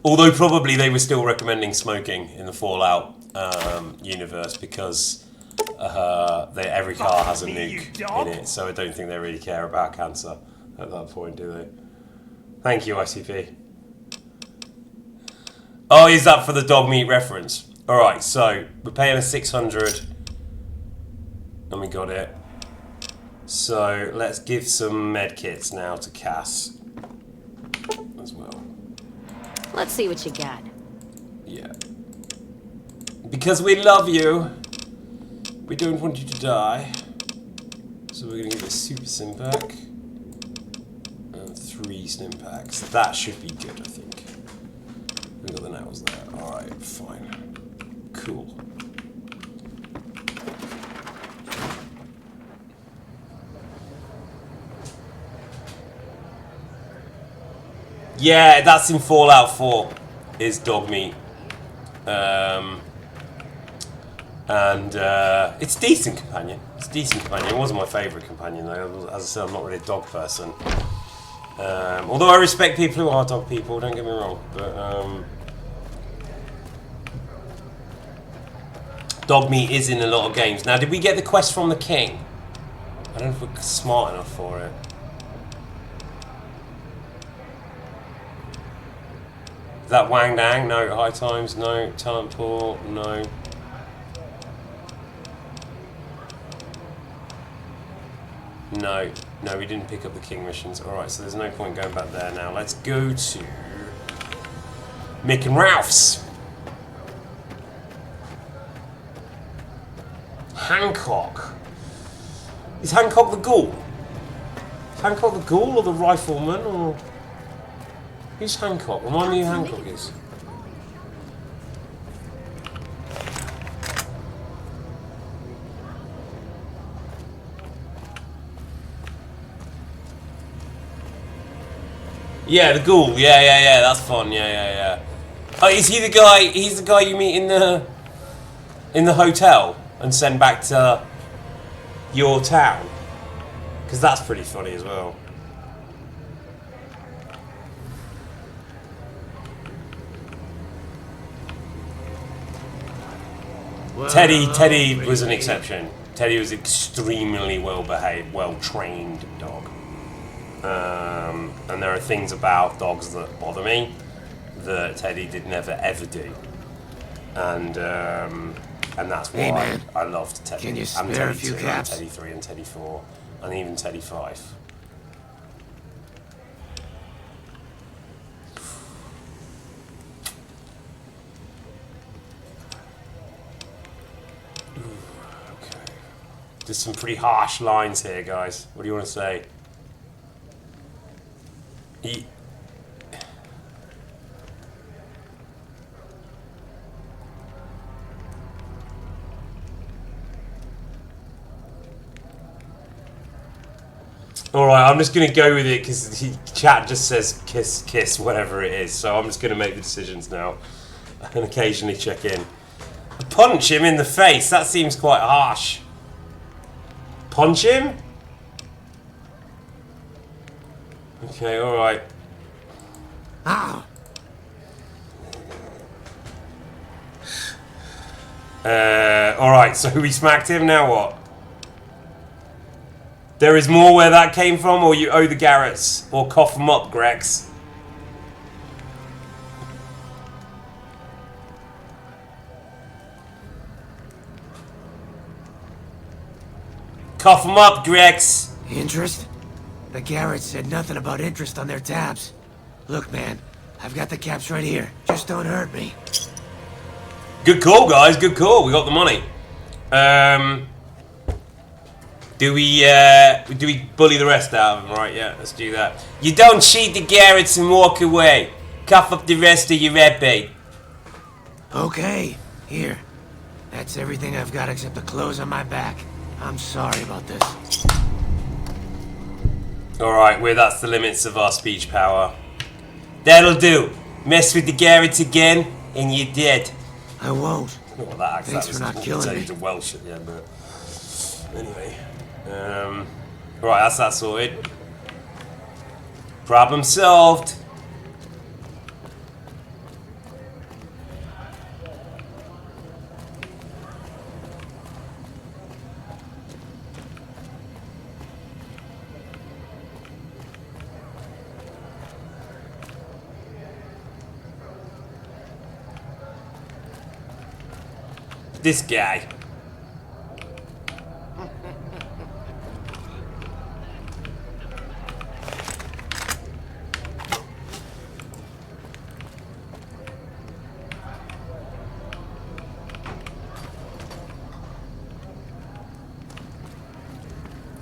A: Although probably they were still recommending smoking in the Fallout universe because every car has a nuke in it, so I don't think they really care about cancer at that point, do they? Thank you, ICP. Oh, is that for the dog meat reference? Alright, so we're paying a 600 and we got it. So let's give some med kits now to Cass as well.
C: Let's see what you got.
A: Yeah. Because we love you. We don't want you to die. So we're going to give a super sim pack. And 3 stim packs. That should be good, I think. We got the nails there. Alright, fine. Cool. Yeah, that's in Fallout 4, is dog meat. It's decent companion. It's decent companion. It wasn't my favourite companion though. As I said, I'm not really a dog person. Although I respect people who are dog people, don't get me wrong. But dog meat is in a lot of games. Now, did we get the quest from the king? I don't know if we're smart enough for it. Is that Wang Dang? No. High Times? No. Talent Pool? No. No. No, we didn't pick up the king missions. Alright, so there's no point going back there now. Let's go to Mick and Ralph's. Hancock. Is Hancock the ghoul? Is Hancock the ghoul or the rifleman or... Who's Hancock? Remind me who Hancock is. Yeah, the ghoul. Yeah. That's fun. Yeah. Oh, is he the guy? He's the guy you meet in the hotel and send back to your town. Because that's pretty funny as well. Teddy was an exception. Teddy was extremely well behaved, well trained dog. And there are things about dogs that bother me that Teddy did never ever do. And that's why I loved Teddy.
I: Can you spare a few caps?
A: And Teddy 3 and Teddy 4 and even Teddy 5. There's some pretty harsh lines here, guys. What do you want to say? Alright, I'm just going to go with it because chat just says kiss, whatever it is. So I'm just going to make the decisions now and occasionally check in. Punch him in the face, that seems quite harsh. Punch him? Okay, alright.
I: Ow.
A: Alright, so we smacked him, now what? There is more where that came from, or you owe the Garretts, or cough them up, Grex. Cough them up, Grex.
I: Interest? The Garretts said nothing about interest on their tabs. Look, man, I've got the caps right here. Just don't hurt me.
A: Good call, guys. Good call. We got the money. Do we bully the rest out of them? Right, yeah, let's do that. You don't cheat the Garretts and walk away. Cough up the rest of your rebate.
I: Okay, here. That's everything I've got except the clothes on my back. I'm sorry about this.
A: Alright, well, that's the limits of our speech power. That'll do. Mess with the Garretts again, and you're dead.
I: I won't.
A: I don't know what that accent
I: Thanks for not killing me.
A: Welsh at the end, but anyway. Right, that's that sorted. Problem solved. This guy.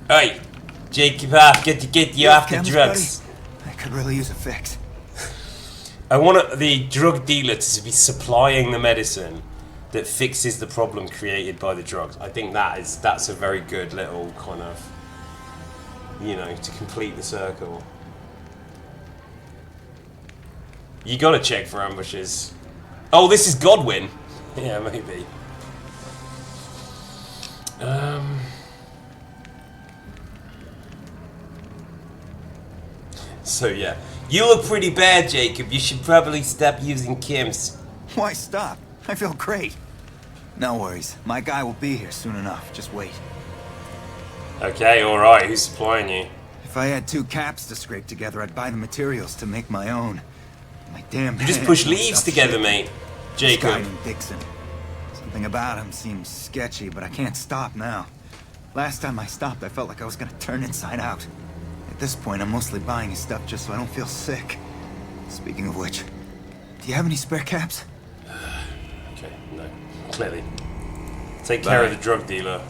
A: Hey, Jacob, get you off the drugs.
E: Buddy? I could really use a fix.
A: I want the drug dealer to be supplying the medicine that fixes the problem created by the drugs. I think that's a very good little kind of, you know, to complete the circle. You gotta check for ambushes. Oh, this is Godwin. Yeah, maybe. So yeah, you look pretty bad, Jacob. You should probably stop using chems.
E: Why stop? I feel great. No worries. My guy will be here soon enough. Just wait.
A: Okay, alright. Who's supplying you?
E: If I had 2 caps to scrape together, I'd buy the materials to make my own. My damn
A: You just
E: hand
A: push
E: won't
A: leaves
E: stop
A: together,
E: shaking.
A: mate.
E: This guy
A: Jacob.
E: named Dixon. Something about him seems sketchy, but I can't stop now. Last time I stopped, I felt like I was gonna turn inside out. At this point, I'm mostly buying his stuff just so I don't feel sick. Speaking of which, do you have any spare caps?
A: Okay, no. Clearly. Take care of the drug dealer.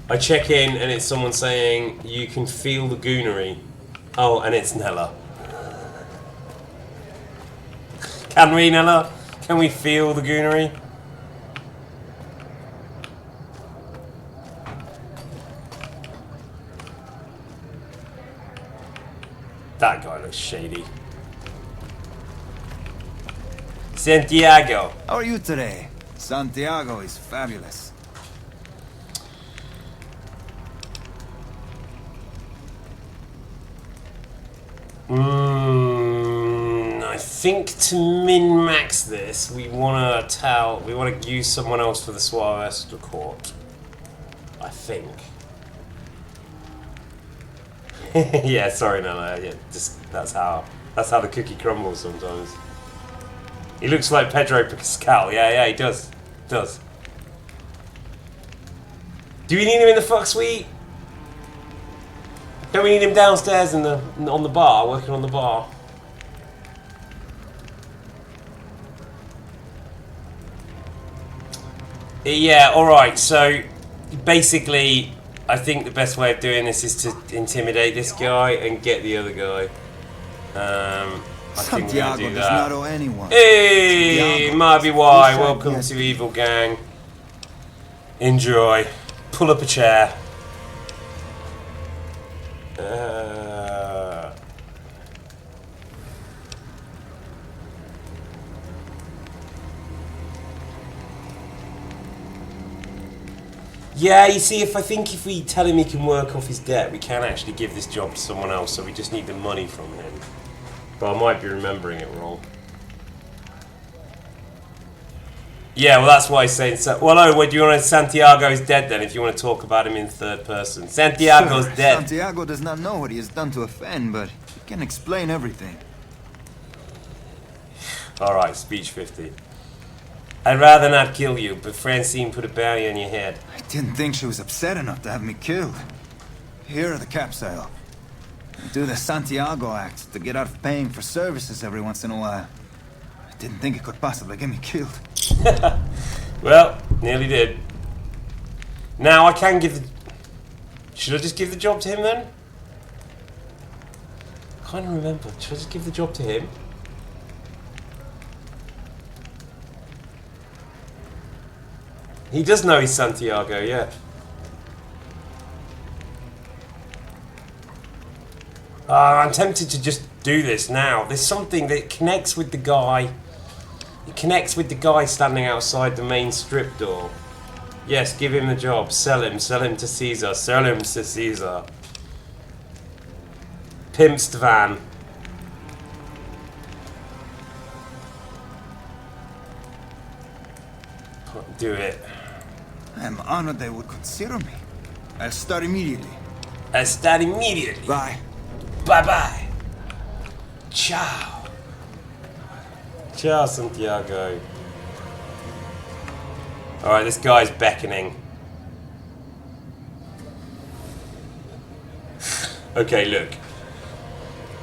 A: I check in and it's someone saying you can feel the goonery. Oh, and it's Nella. Can we, Nella? Can we feel the goonery? That guy looks shady. Santiago.
E: How are you today? Santiago is fabulous.
A: I think to min-max this, we want to use someone else for the Suarez court. I think. Yeah, sorry, Nella. Yeah, just that's how the cookie crumbles sometimes. He looks like Pedro Pascal. Yeah, he does. Does. Do we need him in the fuck suite? Don't we need him downstairs on the bar, working on the bar? Yeah, alright, so basically I think the best way of doing this is to intimidate this guy and get the other guy. I think we're gonna
E: Santiago
A: do
E: does
A: that.
E: not owe anyone.
A: Hey,
E: Santiago
A: Marby
E: is
A: Y,
E: full-time
A: welcome
E: yes.
A: to Evil Gang. Enjoy. Pull up a chair. Yeah, you see, I think if we tell him he can work off his debt, we can actually give this job to someone else, so we just need the money from him. But I might be remembering it wrong. Yeah, well, that's why he's saying so. Well, oh, what do you want to? Santiago's dead then, if you want to talk about him in third person. Santiago's
E: Sure,
A: dead.
E: Santiago does not know what he has done to offend, but he can explain everything.
A: Alright, speech 50. I'd rather not kill you, but Francine put a bounty on your head.
E: I didn't think she was upset enough to have me killed. Here are the caps I owe. I do the Santiago act to get out of paying for services every once in a while. I didn't think it could possibly get me killed.
A: Well, nearly did. Now I can give the... Should I just give the job to him then? I can't remember. Should I just give the job to him? He does know he's Santiago, yeah. I'm tempted to just do this now. There's something that connects with the guy. It connects with the guy standing outside the main strip door. Yes, give him the job. Sell him to Caesar. Sell him to Caesar. Pimp Stefan. Do it.
E: I'm honored they would consider me. I'll start immediately.
A: Bye. Bye-bye. Ciao. Ciao, Santiago. Alright, this guy's beckoning. Okay, look.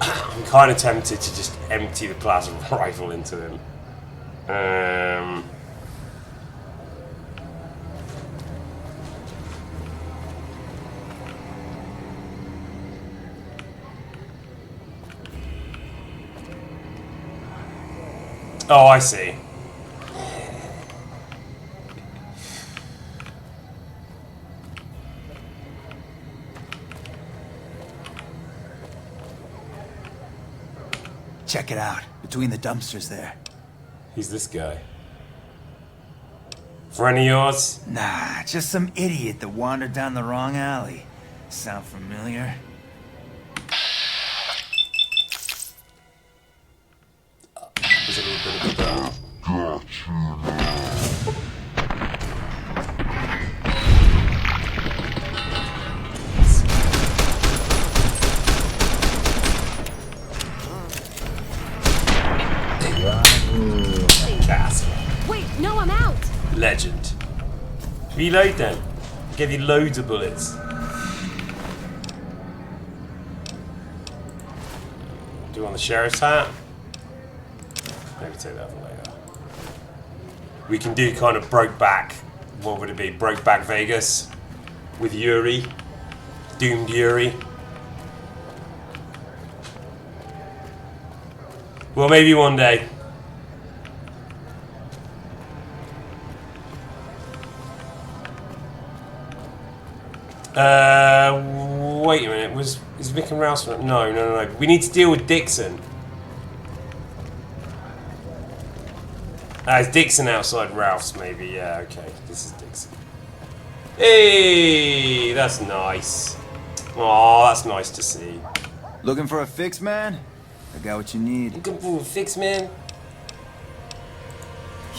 A: I'm kind of tempted to just empty the plasma rifle into him. Oh, I see.
E: Check it out, between the dumpsters there.
A: Who's this guy? Friend of yours?
E: Nah, just some idiot that wandered down the wrong alley. Sound familiar?
A: There's a little bit of a bell.
C: Wait, no, I'm out!
A: Legend. Reload then. Give you loads of bullets. Do you want the sheriff's hat? Maybe take that for later. We can do kind of Brokeback. What would it be? Brokeback Vegas with Yuri. Doomed Yuri. Well, maybe one day. Wait a minute. Is Vic and Rouse? No. We need to deal with Dixon. It's Dixon outside Ralph's, maybe. Yeah, okay. This is Dixon. Hey, that's nice. Oh, that's nice to see.
E: Looking for a fix, man? I got what you need.
A: Looking for a fix, man?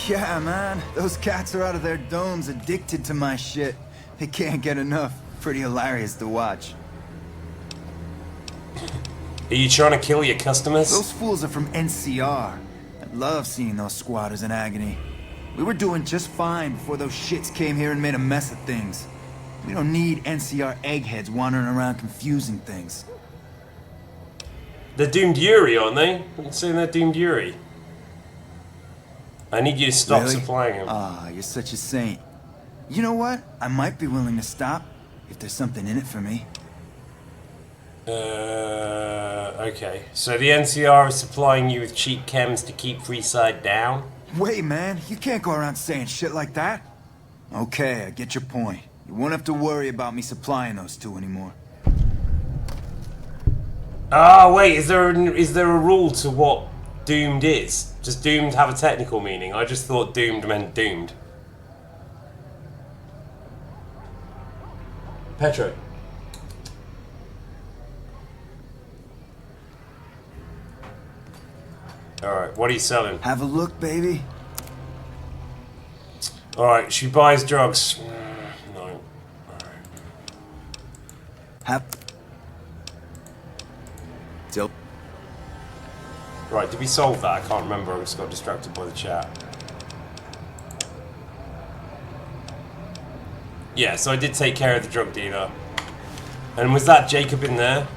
E: Yeah, man. Those cats are out of their domes addicted to my shit. They can't get enough. Pretty hilarious to watch.
A: Are you trying to kill your customers?
E: Those fools are from NCR. I love seeing those squatters in agony. We were doing just fine before those shits came here and made a mess of things. We don't need NCR eggheads wandering around confusing things.
A: They're doomed Yuri, aren't they? You're saying they're doomed Yuri. I need you to stop
E: Really?
A: supplying them.
E: Ah, you're such a saint. You know what? I might be willing to stop if there's something in it for me.
A: Okay. So the NCR is supplying you with cheap chems to keep Freeside down?
E: Wait, man, you can't go around saying shit like that. Okay, I get your point. You won't have to worry about me supplying those two anymore.
A: Ah, wait, is there a rule to what doomed is? Does doomed have a technical meaning? I just thought doomed meant doomed. Petro. Alright, what are you selling?
E: Have a look, baby.
A: Alright, she buys drugs. No. Alright.
E: Have... Still...
A: Right, did we solve that? I can't remember, I just got distracted by the chat. Yeah, so I did take care of the drug dealer. And was that Jacob in there?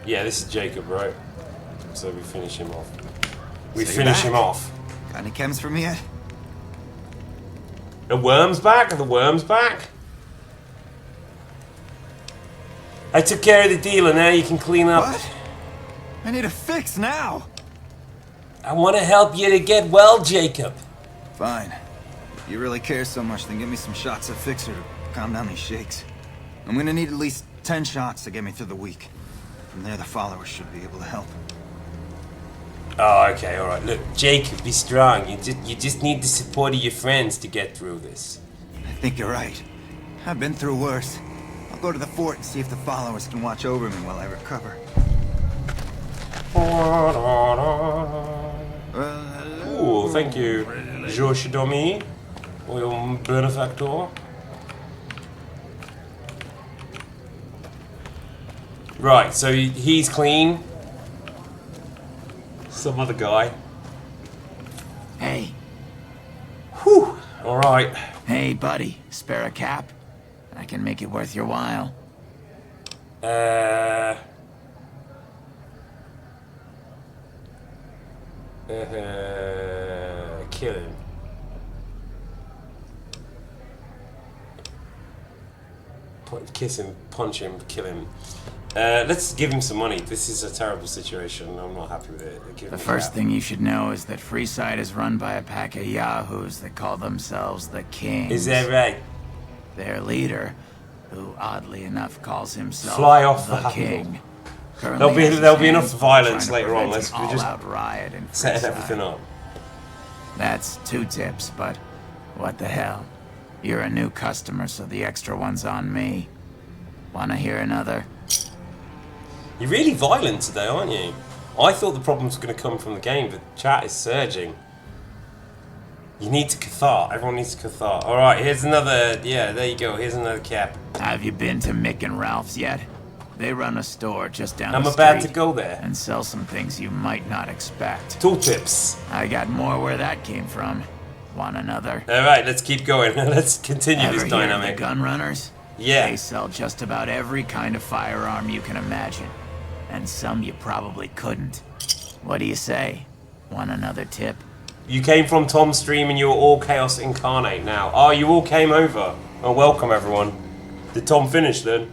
A: Yeah, this is Jacob, right? So we finish him off. We
E: So
A: finish
E: you're
A: him
E: back.
A: off.
E: Got any chems for me yet?
A: The worm's back? Are the worms back? I took care of the dealer, now you can clean up.
E: What? I need a fix now!
A: I want to help you to get well, Jacob.
E: Fine. If you really care so much, then give me some shots of Fixer to calm down these shakes. I'm gonna need at least 10 shots to get me through the week. From there, the followers should be able to help.
A: Oh, okay, alright. Look, Jacob, be strong. You just need the support of your friends to get through this.
E: I think you're right. I've been through worse. I'll go to the fort and see if the followers can watch over me while I recover.
A: Ooh, thank you, George Domi, or your benefactor. Right, so he's clean. Some other guy.
I: Hey.
A: Whew. Alright.
I: Hey, buddy. Spare a cap? I can make it worth your while.
A: Kill him. Kiss him, punch him, kill him. Let's give him some money. This is a terrible situation. I'm not happy with it.
I: The first thing you should know is that Freeside is run by a pack of yahoos that call themselves the Kings.
A: Is that right?
I: Their leader, who oddly enough calls himself
A: Fly off
I: the
A: the
I: King.
A: There'll be enough violence later on. Let's just
I: riot in
A: set everything up.
I: That's 2 tips, but what the hell? You're a new customer, so the extra one's on me. Wanna hear another?
A: You're really violent today, aren't you? I thought the problems were going to come from the game, but chat is surging. You need to cathart. Everyone needs to cathart. Alright, here's another... Yeah, there you go. Here's another cap.
I: Have you been to Mick and Ralph's yet? They run a store just down the
A: street. I'm about to go there.
I: And sell some things you might not expect.
A: Tooltips.
I: I got more where that came from. Want another?
A: Alright, let's keep going. Let's continue this dynamic.
I: Hear of the gun runners?
A: Yeah.
I: They sell just about every kind of firearm you can imagine. And some you probably couldn't. What do you say? Want another tip?
A: You came from Tom's stream and you were all Chaos Incarnate now. Oh, you all came over. Oh, welcome everyone. Did Tom finish then?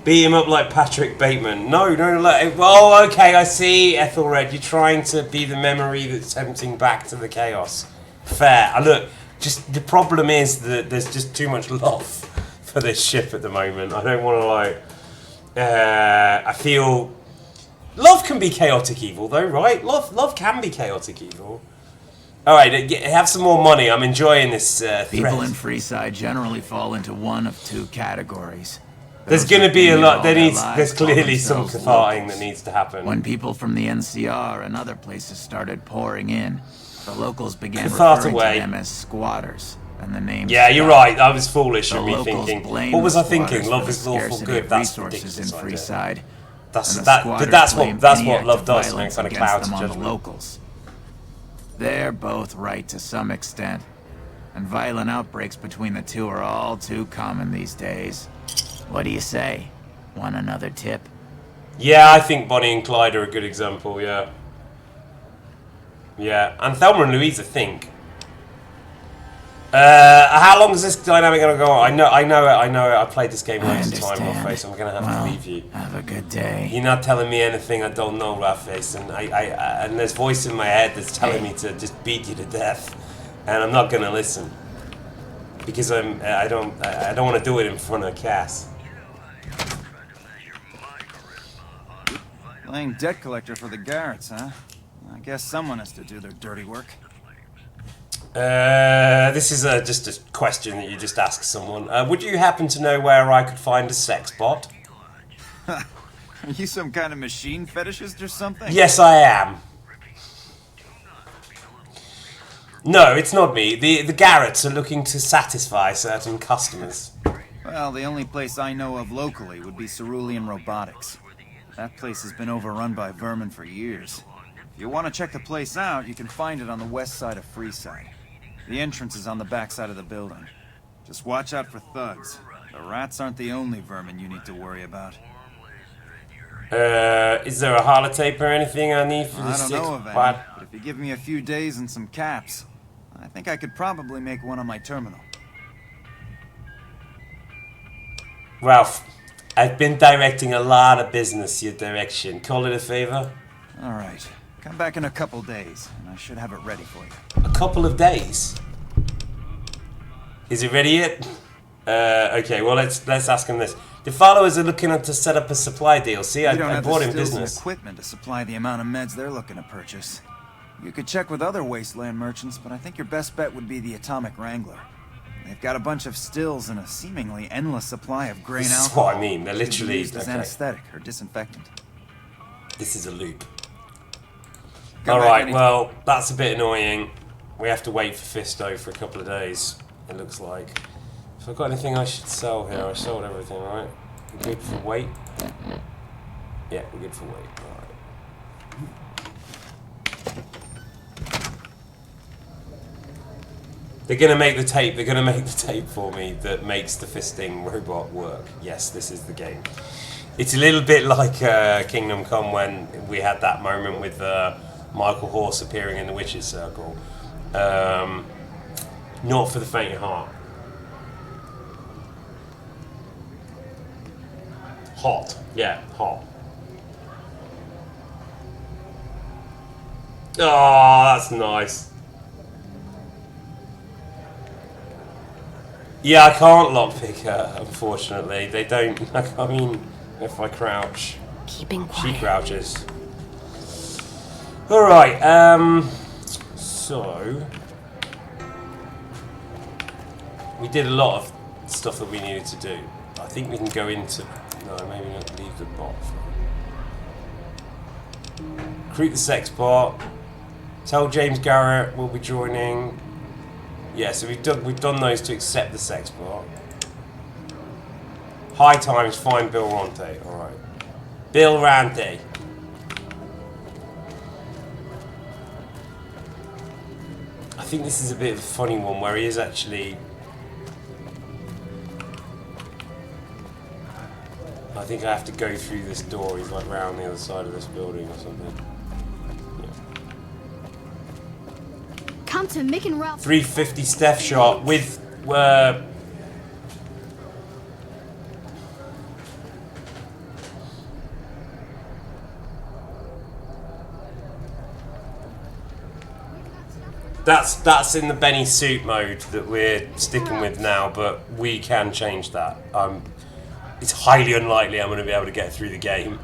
A: Beat him up like Patrick Bateman. No. Oh, okay, I see, Ethelred. You're trying to be the memory that's tempting back to the chaos. Fair. Look, just the problem is that there's just too much love for this ship at the moment. I don't want to like... I feel... Love can be chaotic evil though, right? Love can be chaotic evil. Alright, have some more money. I'm enjoying this
I: People in Freeside generally fall into one of 2 categories.
A: There's going to be a lot. There's clearly some catharting that needs to happen.
I: When people from the NCR and other places started pouring in, the locals began referring to them as squatters. And the name.
A: Yeah, you're right. I was foolish in me thinking. What was I thinking? Love is lawful good. That's ridiculous.
I: In Freeside.
A: That's what love does. Man, kind of clouds judgment.
I: Locals. They're both right to some extent, and violent outbreaks between the 2 are all too common these days. What do you say? Want another tip?
A: Yeah, I think Bonnie and Clyde are a good example. Yeah. Yeah, and Thelma and Louise, I think. How long is this dynamic going to go on? I know it. I played this game loads of time, Rough-Face. I'm going to have to leave you.
I: Have a good day.
A: You're not telling me anything I don't know, Rough-Face, and and there's a voice in my head that's telling me to just beat you to death, and I'm not going to listen because I don't want to do it in front of Cass.
E: Playing debt collector for the Garretts, huh? I guess someone has to do their dirty work.
A: This is just a question that you just ask someone. Would you happen to know where I could find a sex bot?
E: Are you some kind of machine fetishist or something?
A: Yes, I am. No, it's not me. The Garretts are looking to satisfy certain customers.
E: Well, the only place I know of locally would be Cerulean Robotics. That place has been overrun by vermin for years. If you want to check the place out, you can find it on the west side of Freeside. The entrance is on the back side of the building. Just watch out for thugs. The rats aren't the only vermin you need to worry about.
A: Is there a holotape or anything I need for the
E: I don't know of any, but if you give me a few days and some caps, I think I could probably make one on my terminal.
A: Ralph, I've been directing a lot of business your direction. Call it a favor?
E: All right. Come back in a couple days, and I should have it ready for you.
A: A couple of days? Is it ready yet? Okay, well let's ask him this. The followers are looking to set up a supply deal. See, I bought him business.
E: Equipment to supply the amount of meds they're looking to purchase. You could check with other wasteland merchants, but I think your best bet would be the Atomic Wrangler. They've got a bunch of stills and a seemingly endless supply of grain
A: This is
E: alcohol.
A: what I mean. They're
E: Could be
A: literally
E: used as
A: okay.
E: anesthetic or disinfectant.
A: This is a loop.
E: Come
A: All
E: back
A: right,
E: any-
A: well that's a bit annoying. We have to wait for Fisto for a couple of days. It looks like. If I've got anything I should sell here, I sold everything, right? We're good for weight. Yeah, we're good for weight. All right. They're gonna make the tape. They're gonna make the tape for me that makes the fisting robot work. Yes, this is the game. It's a little bit like Kingdom Come when we had that moment with Michael Horse appearing in the Witch's Circle. Not for the faint of heart. Hot. Yeah, hot. Oh, that's nice. Yeah, I can't lockpick her, unfortunately. They don't. I mean, if I crouch,
C: Keeping
A: she
C: quiet.
A: crouches. Alright, so. We did a lot of stuff that we needed to do. I think we can go into. No, maybe not leave the bot. Recruit the sex bot. Tell James Garrett we'll be joining. Yeah, so we've done those to accept the sex bot. High times, find Bill Ronte. Alright. Bill Ronte. I think this is a bit of a funny one where he is actually. I think I have to go through this door. He's like round the other side of this building or something.
J: Come to Mick and Ralph.
A: 350 Steph shot with that's in the Benny suit mode that we're sticking with now, but we can change that. It's highly unlikely I'm going to be able to get through the game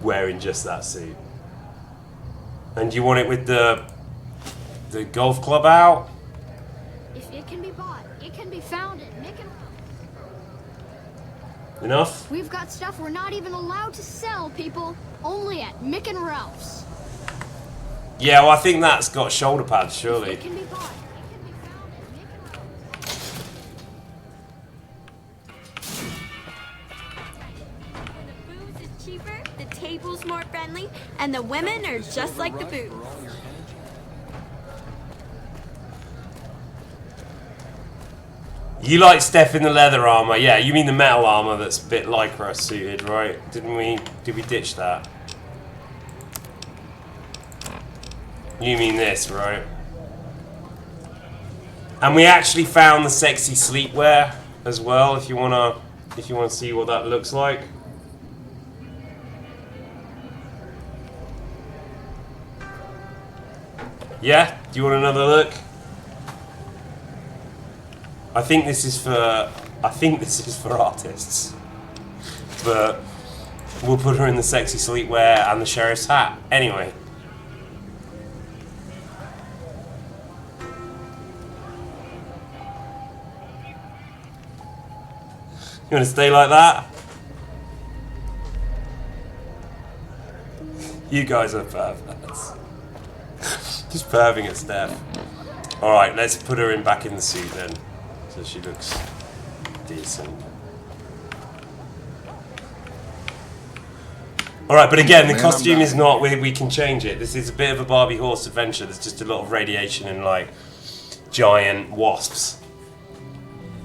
A: wearing just that suit. And you want it with the golf club out?
J: If it can be bought, it can be found at Mick and Ralph.
A: Enough?
J: We've got stuff we're not even allowed to sell, people. Only at Mick and Ralph's.
A: Yeah, well I think that's got shoulder pads, surely.
J: It can be bought, it can be found at Mick and Ralph's.
K: The booze is cheaper, the table's more friendly, and the women are just like the booze.
A: You like Steph in the leather armor, yeah? You mean the metal armor that's a bit lycra suited, right? Did we ditch that? You mean this, right? And we actually found the sexy sleepwear as well. If you wanna see what that looks like. Yeah? Do you want another look? I think this is for artists. But we'll put her in the sexy sleepwear and the sheriff's hat. Anyway. You want to stay like that? You guys are perverts. Just perving at Steph. Alright, let's put her back in the suit then. So she looks decent. Alright, but again, the costume is not, we can change it. This is a bit of a Barbie horse adventure. There's just a lot of radiation and like giant wasps.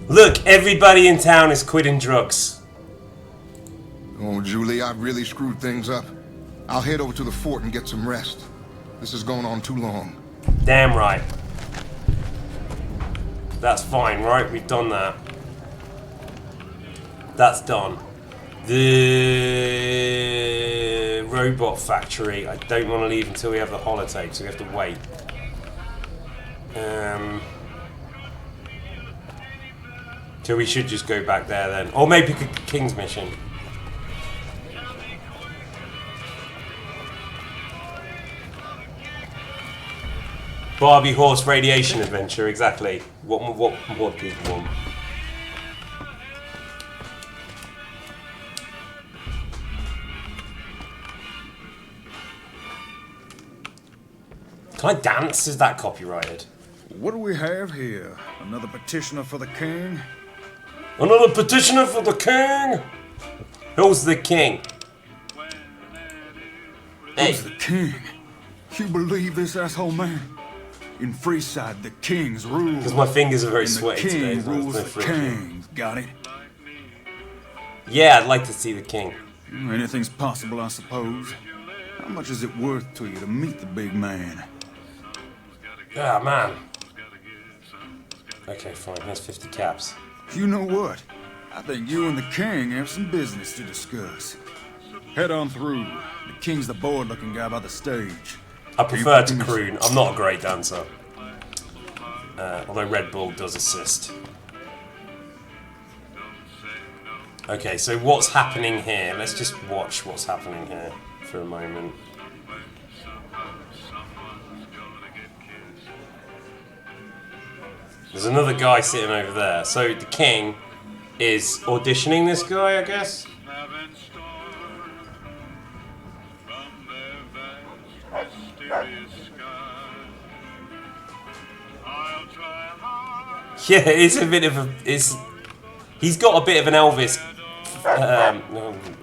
A: Look, everybody in town is quitting drugs.
L: Oh, Julie, I've really screwed things up. I'll head over to the fort and get some rest. This has gone on too long.
A: Damn right. That's fine, right? We've done that. That's done. The robot factory, I don't want to leave until we have the holotape, so we have to wait. So we should just go back there then. Or maybe King's mission. Barbie horse radiation adventure, exactly. What people want. Can I dance? Is that copyrighted?
M: What do we have here? Another petitioner for the king?
A: Another petitioner for the king? Who's the king?
M: Who's the king? You believe this asshole man? In Freeside, the kings rule.
A: Because my fingers are very sweaty today.
M: The king rules the kings. Got it?
A: Yeah, I'd like to see the king.
M: Anything's possible, I suppose. How much is it worth to you to meet the big man?
A: Ah, man. Okay, fine. Here's 50 caps.
M: You know what? I think you and the king have some business to discuss. Head on through. The king's the bored-looking guy by the stage.
A: I prefer to croon. I'm not a great dancer. Although Red Bull does assist. Okay, so what's happening here? Let's just watch what's happening here for a moment. There's another guy sitting over there. So the king is auditioning this guy, I guess? Yeah, it's a bit of a... he's got a bit of an Elvis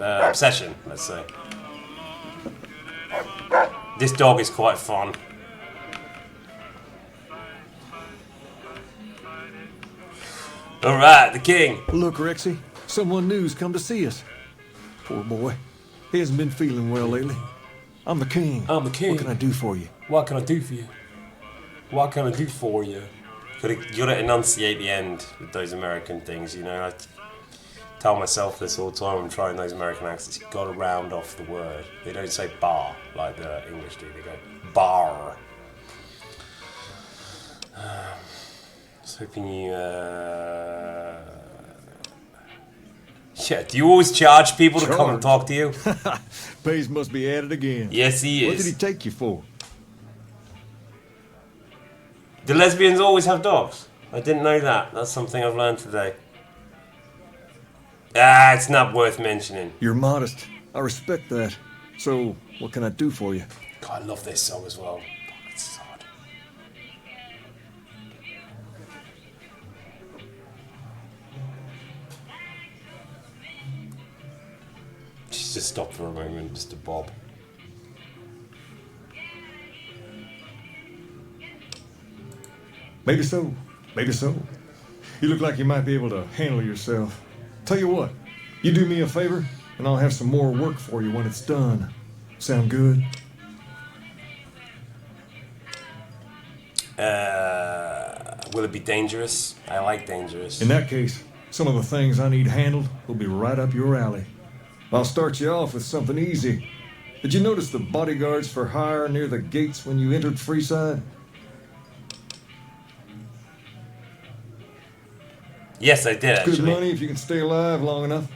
A: obsession, let's say. This dog is quite fun. Alright, the king.
N: Look, Rexy, someone new's come to see us. Poor boy. He hasn't been feeling well lately. I'm the king.
A: I'm the king.
N: What can I do for you?
A: What can I do for you? What can I do for you? You gotta enunciate the end with those American things, you know. I tell myself this all the time. I'm trying those American accents. You've got to round off the word. They don't say bar like the English do. They go bar. I was hoping you. Yeah. Do you always charge people to come and talk to you?
N: Pays must be at it again.
A: Yes, he is.
N: What did he take you for?
A: Do lesbians always have dogs? I didn't know that. That's something I've learned today. Ah, it's not worth mentioning.
N: You're modest. I respect that. So, what can I do for you?
A: God, I love this song as well. It's hard. Just stop for a moment, Mr. Bob.
N: Maybe so. Maybe so. You look like you might be able to handle yourself. Tell you what, you do me a favor, and I'll have some more work for you when it's done. Sound good?
A: Will it be dangerous? I like dangerous.
N: In that case, some of the things I need handled will be right up your alley. I'll start you off with something easy. Did you notice the bodyguards for hire near the gates when you entered Freeside?
A: Yes, I did, actually.
N: Good money if you can stay alive long enough.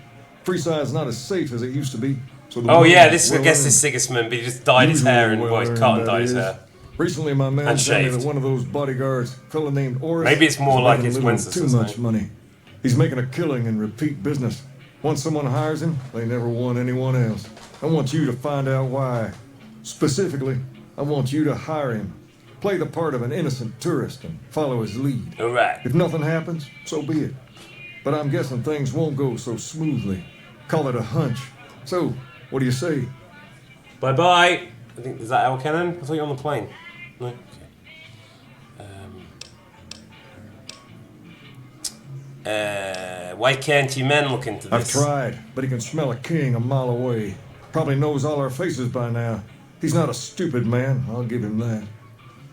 N: Freeside's not as safe as it used to be. So
A: oh yeah, this I guess is Sigismund, but he just dyed his hair and well, he's cut and dyed his hair.
N: Recently, my man told me that one of those bodyguards, a fella named Oris,
A: maybe it's more like it's
N: Wenceslas. Too much money. He's making a killing in repeat business. Once someone hires him, they never want anyone else. I want you to find out why. Specifically, I want you to hire him. Play the part of an innocent tourist and follow his lead.
A: All right.
N: If nothing happens, so be it. But I'm guessing things won't go so smoothly. Call it a hunch. So, what do you say?
A: Bye-bye. I think, is that El Cannon? I thought you were on the plane. No? Okay. Why can't you men look into this?
N: I've tried, but he can smell a king a mile away. Probably knows all our faces by now. He's not a stupid man, I'll give him that.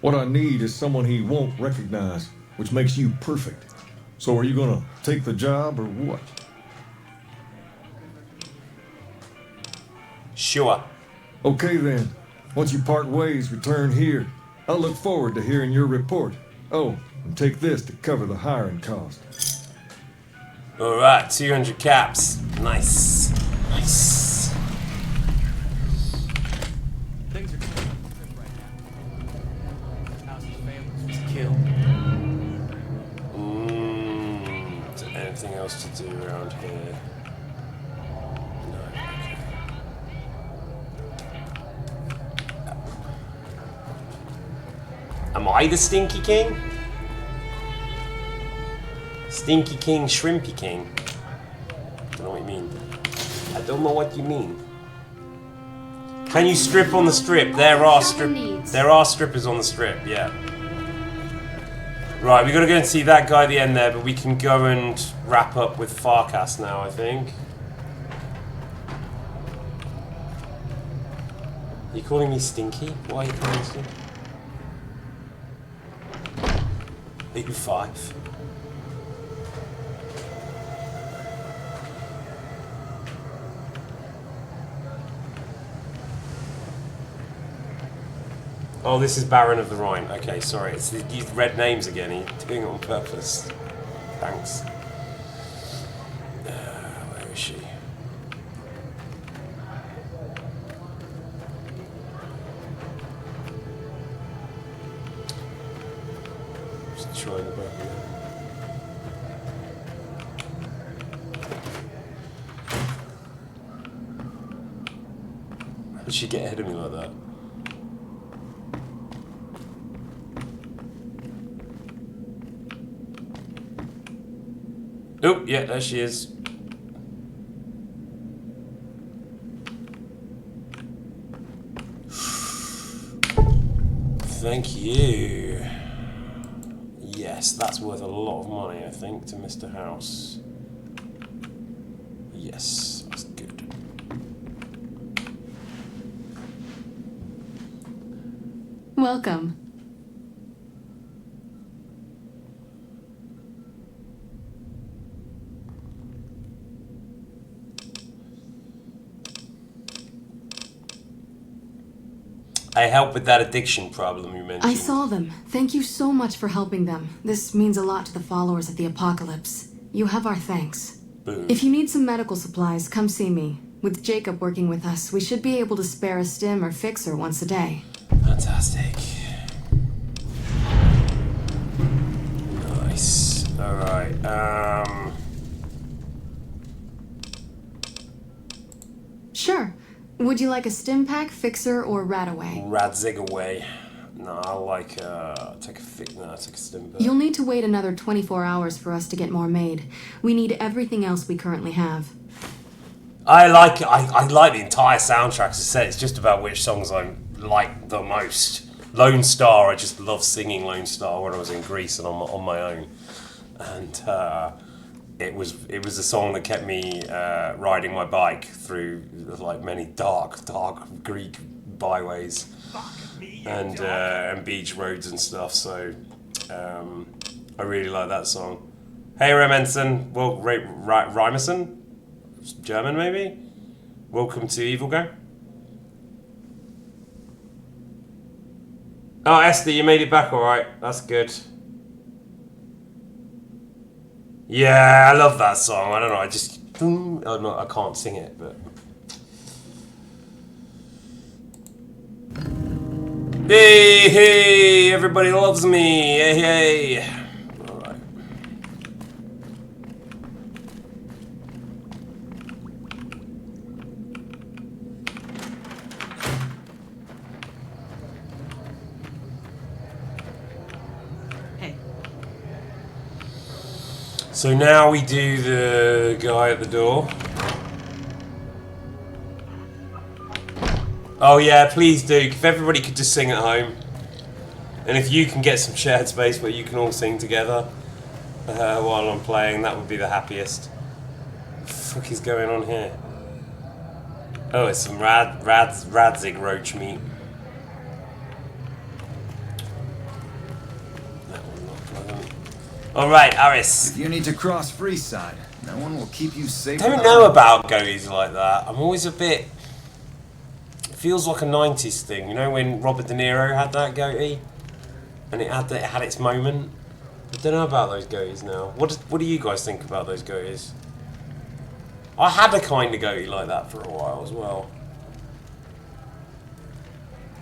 N: What I need is someone he won't recognize, which makes you perfect. So are you gonna take the job or what?
A: Sure.
N: Okay then. Once you part ways, return here. I'll look forward to hearing your report. Oh, and take this to cover the hiring cost.
A: Alright, 200 caps. Nice. Nice.
O: Things are good right now. House's family was killed.
A: Is there anything else to do around here? No, okay. Am I the Stinky King? Stinky King, Shrimpy King. I don't know what you mean. I don't know what you mean. Can you strip on the strip? There are strippers on the strip, yeah. Right, we gotta go and see that guy at the end there, but we can go and wrap up with Farkas now, I think. Are you calling me Stinky? Why are you calling me Stinky? 85. Oh, this is Baron of the Rhine. Okay, sorry. It's these red names again. He's doing it on purpose. Thanks. Where is she? Just trying the button. How did she get ahead of me like that? Oh, yeah, there she is. Thank you. Yes, that's worth a lot of money, I think, to Mr. House. Yes, that's good.
F: Welcome.
A: I help with that addiction problem you mentioned.
F: I saw them. Thank you so much for helping them. This means a lot to the followers of the Apocalypse. You have our thanks.
A: Boom.
F: If you need some medical supplies, come see me. With Jacob working with us, we should be able to spare a stim or fixer once a day.
A: Fantastic. Nice. Alright,
F: Sure. Would you like a stim pack, fixer, or Radaway?
A: Radzigaway. No, I'll take a stim pack.
F: You'll need to wait another 24 hours for us to get more made. We need everything else we currently have.
A: I like the entire soundtrack. As I said, it's just about which songs I like the most. Lone Star, I just love singing Lone Star when I was in Greece and on my own. And it was a song that kept me riding my bike through like many dark Greek byways and beach roads and stuff. So I really like that song. Hey Remenson, well Rymerson, German maybe. Welcome to Evil Go. Oh Esther, you made it back all right. That's good. Yeah, I love that song. I don't know. I can't sing it, but. Hey, everybody loves me. Hey. All right.
O: Hey.
A: So now we do the guy at the door. Oh yeah, please do. If everybody could just sing at home. And if you can get some shared space where you can all sing together while I'm playing, that would be the happiest. What the fuck is going on here? Oh, it's some Radzig roach meat. Alright, Aris.
E: If you need to cross Freeside, no one will keep you safe.
A: I don't know about goatees like that. I'm always a bit... It feels like a 90s thing. You know when Robert De Niro had that goatee? And it had its moment? I don't know about those goatees now. What do you guys think about those goatees? I had a kind of goatee like that for a while as well.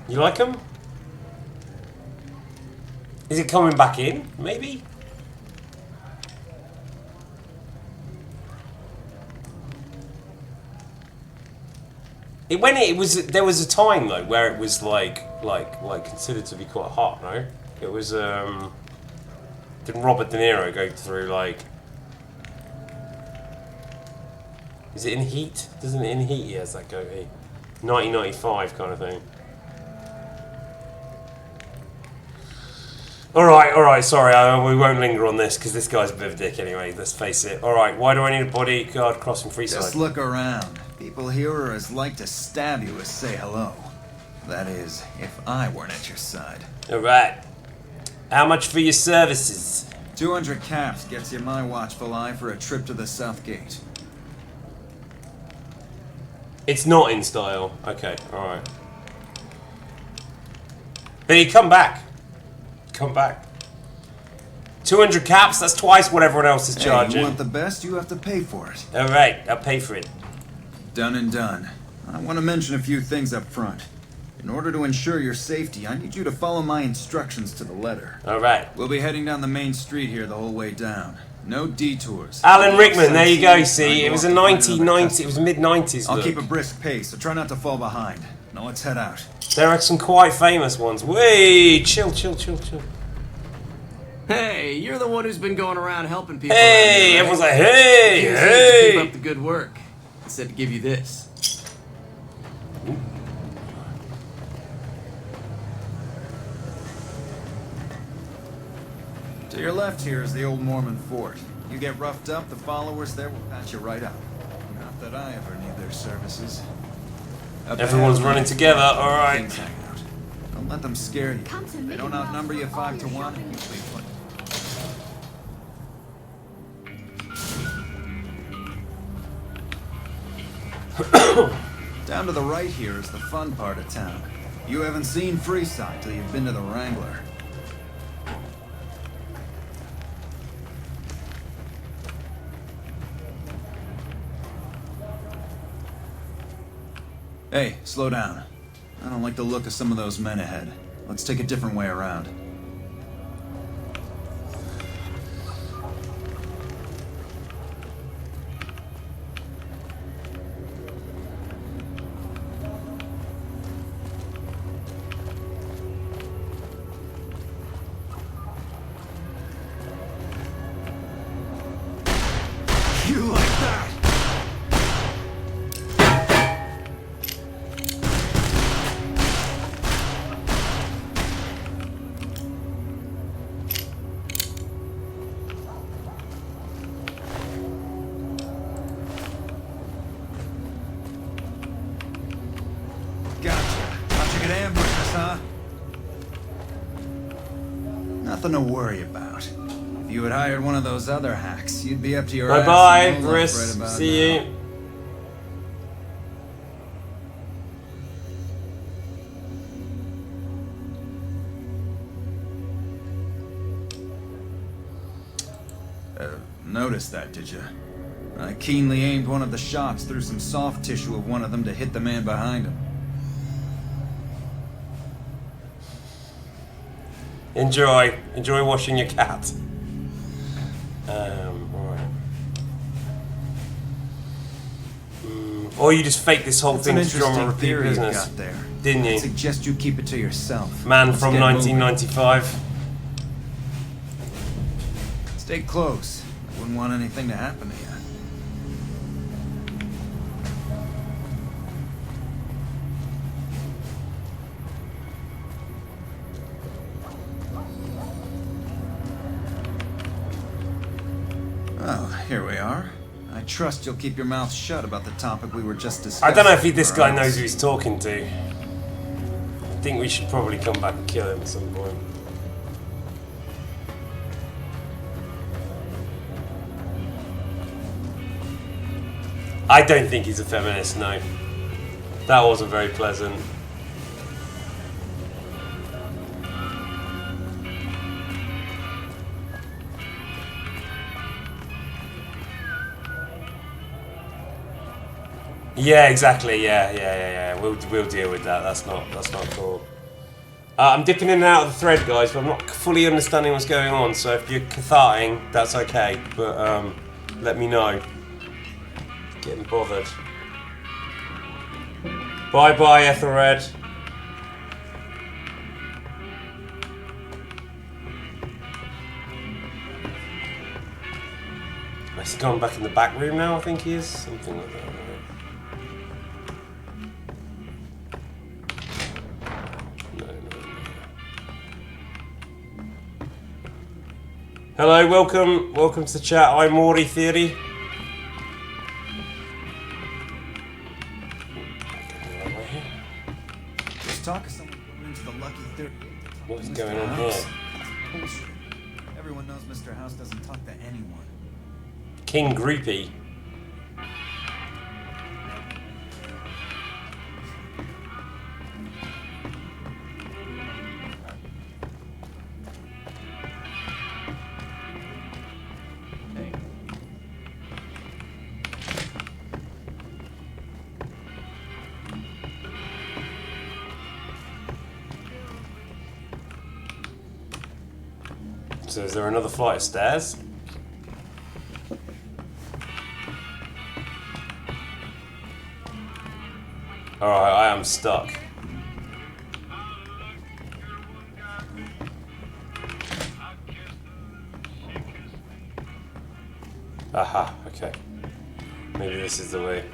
A: You like them? Is it coming back in? Maybe? There was a time though where it was like considered to be quite hot, no? It was didn't Robert De Niro go through like, is it in Heat? Doesn't it in Heat he has that goatee? 1995 kind of thing. Alright, sorry, we won't linger on this because this guy's a bit of a dick anyway, let's face it. Alright, why do I need a bodyguard crossing Freeside?
E: Just look around. People here are as like to stab you as say hello. That is, if I weren't at your side.
A: Alright. How much for your services?
E: 200 caps gets you my watchful eye for a trip to the South Gate.
A: It's not in style. Okay, alright. But you come back. Come back. 200 caps, that's twice what everyone else is charging.
E: You want the best, you have to pay for it.
A: Alright, I'll pay for it.
E: Done and done. I want to mention a few things up front. In order to ensure your safety, I need you to follow my instructions to the letter.
A: Alright.
E: We'll be heading down the main street here the whole way down. No detours.
A: Alan Rickman, there you go, see? It was a 1990, it was a mid-90s
E: I'll
A: look.
E: keep a brisk pace, so try not to fall behind. Now let's head out.
A: There are some quite famous ones. Wait, chill.
O: Hey, you're the one who's been going around helping people.
A: Hey,
O: around here, right?
A: everyone's like, hey.
O: Keep up the good work. I said to give you this.
E: To your left here is the old Mormon fort. You get roughed up, the followers there will patch you right up. Not that I ever need their services.
A: Everyone's running together, alright.
E: Don't let them scare you. They don't outnumber you 5 to 1. You sleep like. Down to the right here is the fun part of town. You haven't seen Freeside till you've been to the Wrangler. Hey, slow down. I don't like the look of some of those men ahead. Let's take a different way around. You like that? Nothing to worry about. If you had hired one of those other hacks, you'd be up to your ass.
A: Bye-bye, Briss. See you.
E: Noticed that, did you? I keenly aimed one of the shots through some soft tissue of one of them to hit the man behind him.
A: Enjoy washing your cat. Alright. Or you just fake this whole thing to drama repeat business, didn't you?
E: I suggest you keep it to yourself.
A: Man from 1995.
E: Stay close. I wouldn't want anything to happen to you. Well, here we are. I trust you'll keep your mouth shut about the topic we were just discussing.
A: I don't know if this guy knows who he's talking to. I think we should probably come back and kill him at some point. I don't think he's a feminist, no. That wasn't very pleasant. Yeah, exactly. Yeah. We'll deal with that. That's not cool. I'm dipping in and out of the thread, guys, but I'm not fully understanding what's going on. So if you're catharting, that's okay. But let me know. Getting bothered. Bye, Ethelred. He's gone back in the back room now. I think he is something like that. Hello, welcome to the chat. I'm Maury Theory.
E: There's talk of someone going into the lucky 30.
A: What's going on here?
E: Bullshit. Everyone knows Mr. House doesn't talk to anyone.
A: King Groupie. So is there another flight of stairs? Alright, I am stuck. Aha, okay. Maybe this is the way.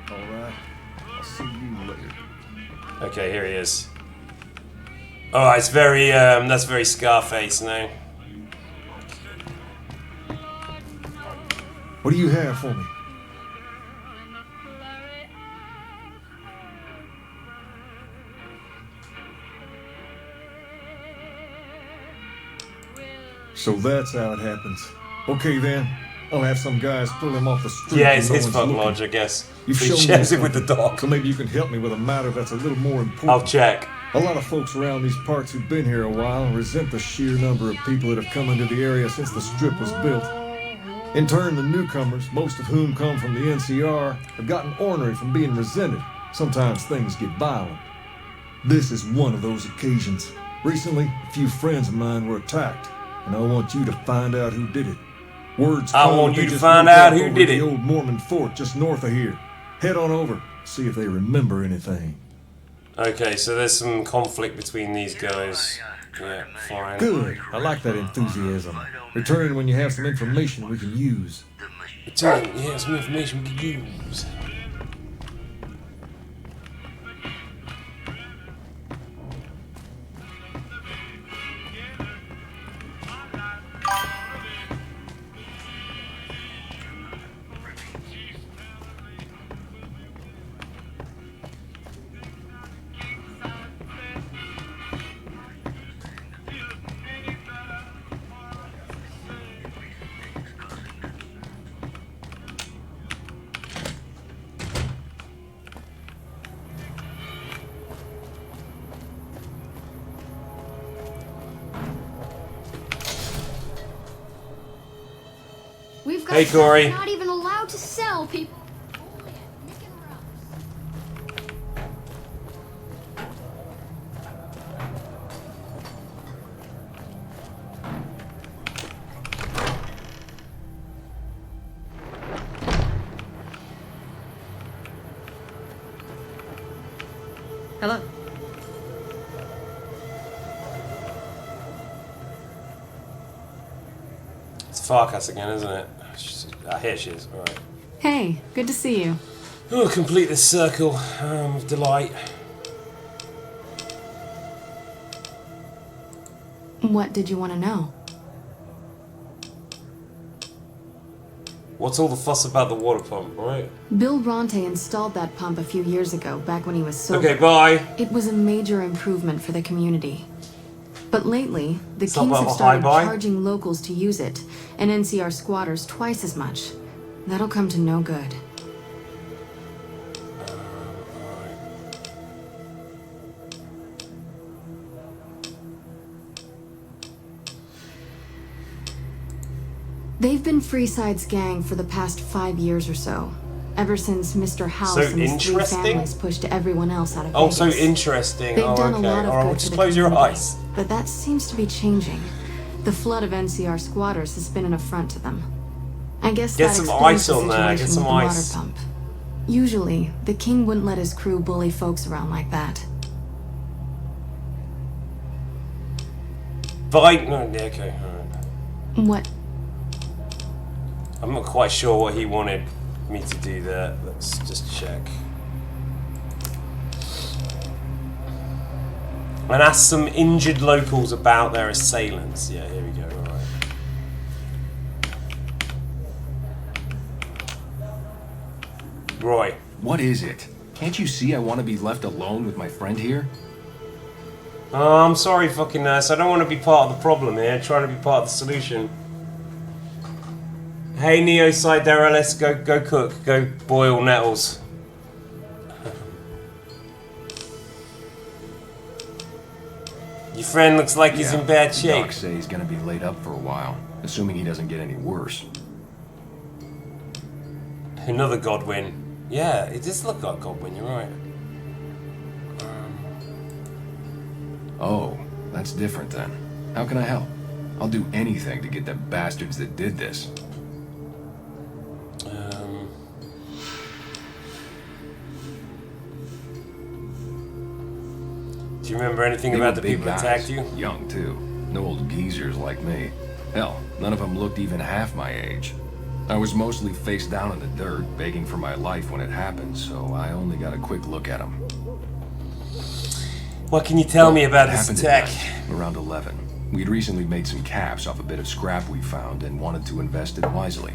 M: Alright, I'll see you later.
A: Okay, here he is. Oh, it's very, that's very Scarface now.
N: What do you have for me? So that's how it happens. Okay then, I'll have some guys pull him off the street.
A: Yeah, it's his fuck lodge, I guess.
N: You've
A: He
N: shown
A: shares
N: me
A: it with the dog.
N: So maybe you can help me with a matter that's a little more important.
A: I'll check.
N: A lot of folks around these parts who've been here a while resent the sheer number of people that have come into the area since the strip was built. In turn, the newcomers, most of whom come from the NCR, have gotten ornery from being resented. Sometimes things get violent. This is one of those occasions. Recently, a few friends of mine were attacked, and I want you to find out who did it. Words
A: I
N: come
A: want
N: that
A: you
N: they
A: to
N: just
A: find
N: woke
A: out
N: up
A: who
N: over
A: did
N: the
A: it.
N: old Mormon fort just north of here. Head on over, see if they remember anything.
A: Okay, so there's some conflict between these guys. Yeah, fine.
N: Good. I like that enthusiasm. Return when you have some information we can use.
A: Return, yeah, some information we can use.
J: We've got
A: Hey,
J: stuff
A: Corey.
J: we're not even allowed to sell, people.
C: Hello.
A: It's Farkas again, isn't it? Here she is. All right.
F: Hey, good to see you.
A: Oh, complete this circle of delight.
F: What did you want to know?
A: What's all the fuss about the water pump, right?
F: Bill Bronte installed that pump a few years ago, back when he was sober.
A: Okay, bye.
F: It was a major improvement for the community. But lately, the
A: It's not
F: Kings
A: about
F: have
A: a
F: started
A: hi-bye?
F: charging locals to use it, and NCR squatters twice as much. That'll come to no good. They've been Freeside's gang for the past 5 years or so. Ever since Mr. House
A: So
F: and his 3
A: interesting.
F: families pushed everyone else out of
A: Oh,
F: Vegas.
A: so interesting.
F: They've
A: Oh,
F: done
A: okay.
F: a lot of
A: All right,
F: good
A: well,
F: for
A: just
F: the
A: close your
F: community,
A: eyes.
F: but that seems to be changing. The flood of NCR squatters has been an affront to them. I guess
A: Get
F: that
A: some
F: explains
A: ice
F: the
A: on there,
F: situation
A: get some
F: with the water
A: ice.
F: pump. Usually, the king wouldn't let his crew bully folks around like that.
A: But no, yeah, okay. All right.
F: What?
A: I'm not quite sure what he wanted me to do there. Let's just check. And ask some injured locals about their assailants. Yeah, here we go. All right. Roy.
H: What is it? Can't you see I want to be left alone with my friend here?
A: Oh, I'm sorry, fucking nurse. I don't want to be part of the problem here. I'm trying to be part of the solution. Hey, Neo Sidera, let's go cook. Go boil nettles. Your friend looks like he's in bad shape.
H: Docs say he's gonna be laid up for a while, assuming he doesn't get any worse.
A: Another Godwin. Yeah, it does look like Godwin, you're right.
H: Oh, that's different then. How can I help? I'll do anything to get the bastards that did this.
A: Do you remember anything
H: They
A: about
H: were
A: the
H: big
A: people that
H: guys,
A: attacked you?
H: Young too. No old geezers like me. Hell, none of them looked even half my age. I was mostly face down in the dirt, begging for my life when it happened, so I only got a quick look at them.
A: What can you tell me about this
H: happened
A: attack?
H: at night, around 11. We'd recently made some caps off a bit of scrap we found and wanted to invest it wisely.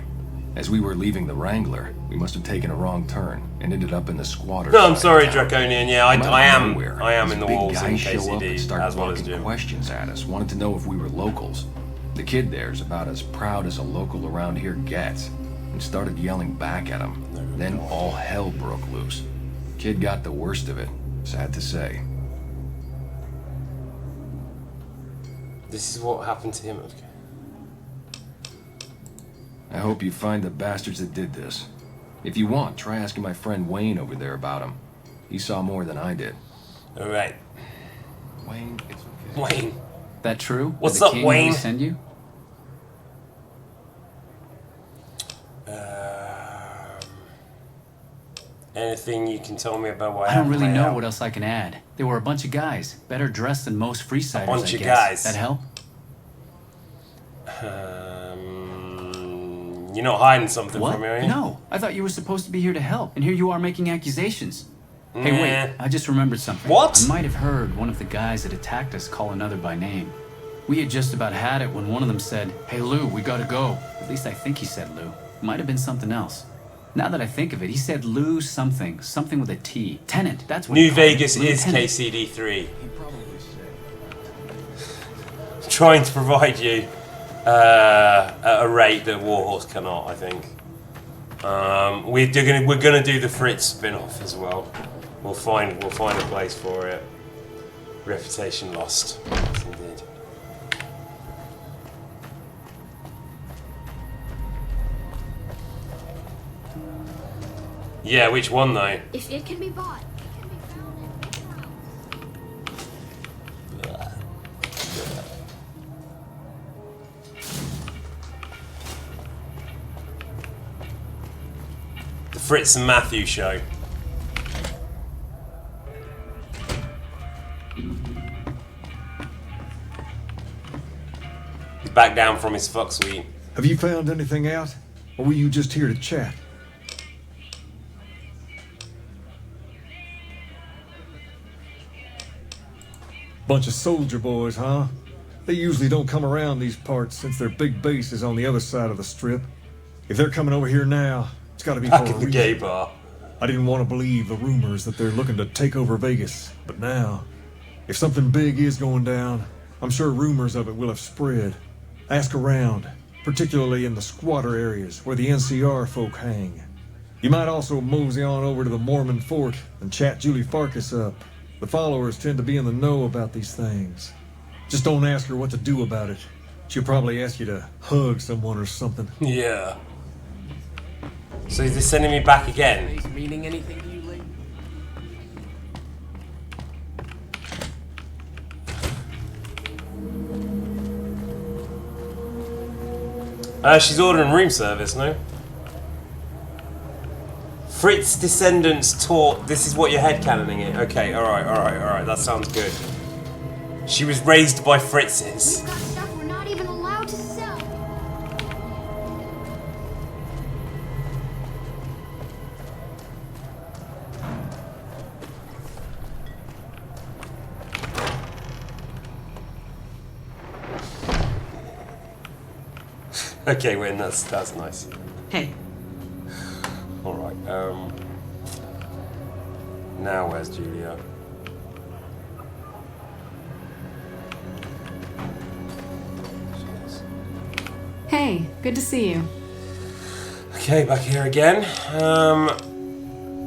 H: As we were leaving the Wrangler, we must have taken a wrong turn and ended up in the squatter.
A: No, I'm sorry, Draconian. Yeah, I am
H: This
A: in the
H: big
A: walls
H: guy
A: in
H: show up and
A: KCD,
H: start
A: as well as
H: barking
A: Jim.
H: questions at us. Wanted to know if we were locals. The kid there's about as proud as a local around here gets, and started yelling back at him. Then all hell broke loose. Kid got the worst of it. Sad to say.
A: This is what happened to him. Okay.
H: I hope you find the bastards that did this. If you want, try asking my friend Wayne over there about him. He saw more than I did.
A: All right.
H: Wayne, it's okay.
A: Wayne.
P: That true?
A: What's
P: Did the
A: up,
P: king
A: Wayne?
P: really send you?
A: Anything you can tell me about what
P: I don't
A: happened?
P: really know
A: out?
P: what else I can add. They were a bunch of guys, better dressed than most Freesiders,
A: Bunch
P: I
A: of
P: guess.
A: guys.
P: That help?
A: You're not hiding something
P: What?
A: from me, are you?
P: No, I thought you were supposed to be here to help, and here you are making accusations. Hey,
A: Nah.
P: wait, I just remembered something.
A: What?
P: I might have heard one of the guys that attacked us call another by name. We had just about had it when one of them said, "Hey Lou, we gotta go." At least I think he said Lou. Might have been something else. Now that I think of it, he said Lou something with a T. Tenant, that's what he
A: New
P: called it.
A: Vegas is
P: Lieutenant.
A: KCD3. Trying to provide you at a rate that Warhorse cannot, I think. We're gonna do the Fritz spin-off as well. We'll find a place for it. Reputation lost. Yes, indeed. Yeah, which one though?
J: If it can be bought,
A: The Fritz and Matthew show. He's back down from his fuck suite.
N: Have you found anything out? Or were you just here to chat? Bunch of soldier boys, huh? They usually don't come around these parts since their big base is on the other side of the strip. If they're coming over here now, it's gotta be
A: Back
N: for a
A: at the
N: reason.
A: gay bar.
N: I didn't want to believe the rumors that they're looking to take over Vegas, but now, if something big is going down, I'm sure rumors of it will have spread. Ask around, particularly in the squatter areas where the NCR folk hang. You might also mosey on over to the Mormon fort and chat Julie Farkas up. The followers tend to be in the know about these things. Just don't ask her what to do about it. She'll probably ask you to hug someone or something.
A: Yeah. So is this sending me back again?
O: Is meaning anything to you, lady?
A: She's ordering room service, no? Fritz descendants taught. This is what you're headcanoning it. Okay, alright, that sounds good. She was raised by Fritzes.
J: We've got stuff we're not even allowed to sell.
A: Okay, Win, that's nice.
Q: Hey.
A: Alright, now where's Julia?
F: Hey, good to see you.
A: Okay, back here again.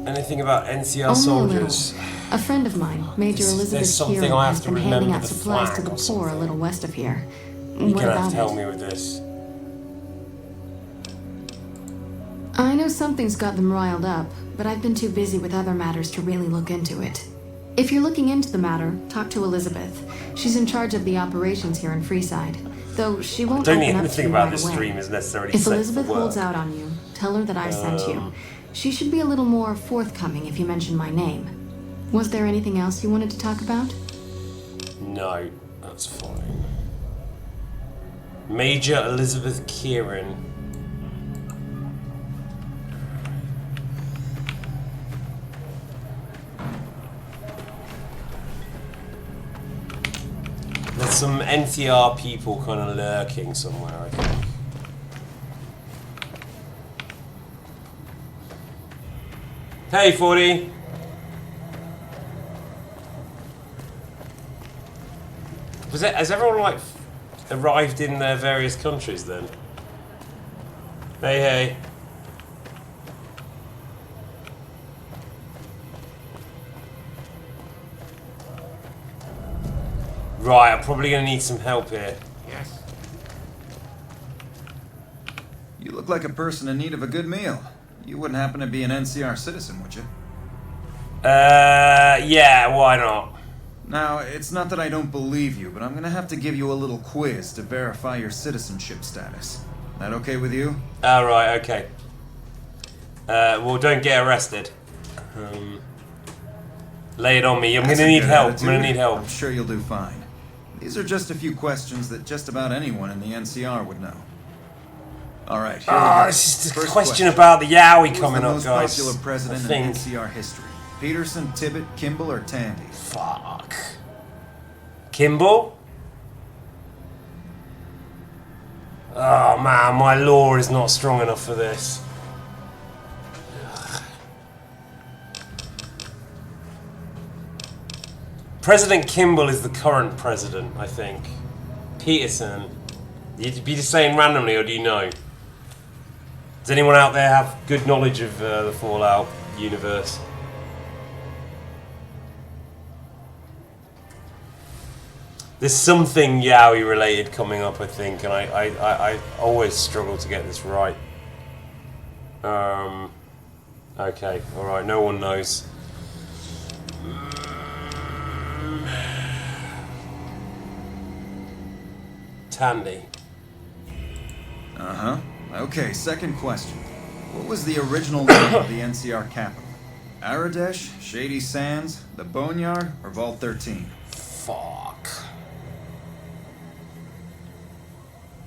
A: Anything about NCR
F: Only
A: soldiers?
F: a little. A friend of mine, Major
A: There's
F: Elizabeth
A: something
F: Kieran,
A: I have
F: has
A: to
F: been handing
A: remember
F: out
A: the
F: supplies to
A: flag
F: the
A: or
F: poor a
A: something.
F: little west of here.
A: You're
F: What
A: gonna have
F: about
A: to help
F: it?
A: me with this.
F: I know something's got them riled up, but I've been too busy with other matters to really look into it. If you're looking into the matter, talk to Elizabeth. She's in charge of the operations here in Freeside, though she won't
A: I don't
F: open
A: think
F: up to
A: anything
F: you
A: about
F: right
A: this
F: away.
A: stream is necessarily
F: If
A: safe
F: Elizabeth
A: for work.
F: holds out on you, tell her that I sent you. She should be a little more forthcoming if you mention my name. Was there anything else you wanted to talk about?
A: No, that's fine. Major Elizabeth Kieran. There's some NCR people kind of lurking somewhere, I think. Hey, 40. Has everyone like arrived in their various countries then? Hey. Right, I'm probably gonna need some help here.
O: Yes.
E: You look like a person in need of a good meal. You wouldn't happen to be an NCR citizen, would you?
A: Yeah, why not?
E: Now, it's not that I don't believe you, but I'm gonna have to give you a little quiz to verify your citizenship status. That okay with you?
A: Right, okay. Well, don't get arrested. Lay it on me. I'm
E: That's
A: gonna
E: a
A: need
E: good
A: help.
E: attitude.
A: I'm gonna need help.
E: I'm sure you'll do fine. These are just a few questions that just about anyone in the NCR would know. Alright, here we go.
A: It's just a
E: First
A: question about the Yowie
E: Who was
A: coming
E: the
A: up,
E: most
A: guys.
E: popular
A: I
E: president in
A: think.
E: NCR history? Peterson, Tibbet, Kimball, or Tandy?
A: Fuck. Kimball? Oh man, my lore is not strong enough for this. President Kimball is the current president, I think. Peterson. You'd be just saying randomly, or do you know? Does anyone out there have good knowledge of the Fallout universe? There's something Yowie related coming up, I think, and I always struggle to get this right. Okay, alright, no one knows. Tandy.
E: Uh-huh. Okay, second question. What was the original name of the NCR capital? Aradesh, Shady Sands, the Boneyard, or Vault 13?
A: Fuck.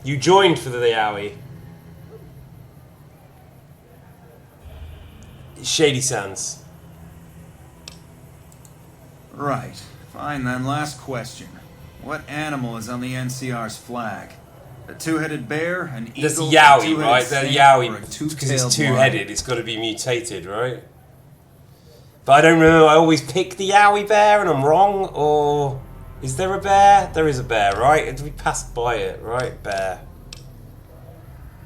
A: You joined for the Yowie. Shady Sands.
E: Right. Fine then, last question. What animal is on the NCR's flag? A two-headed bear, an eagle,
A: That's
E: a
A: Yowie,
E: two-headed
A: right? The
E: snake,
A: Yowie,
E: or a
A: because
E: two-tailed
A: it's two-headed,
E: lion?
A: it's got to be mutated, right? But I don't know, I always pick the Yowie bear and I'm wrong, or... Is there a bear? There is a bear, right? We passed by it, right? Bear.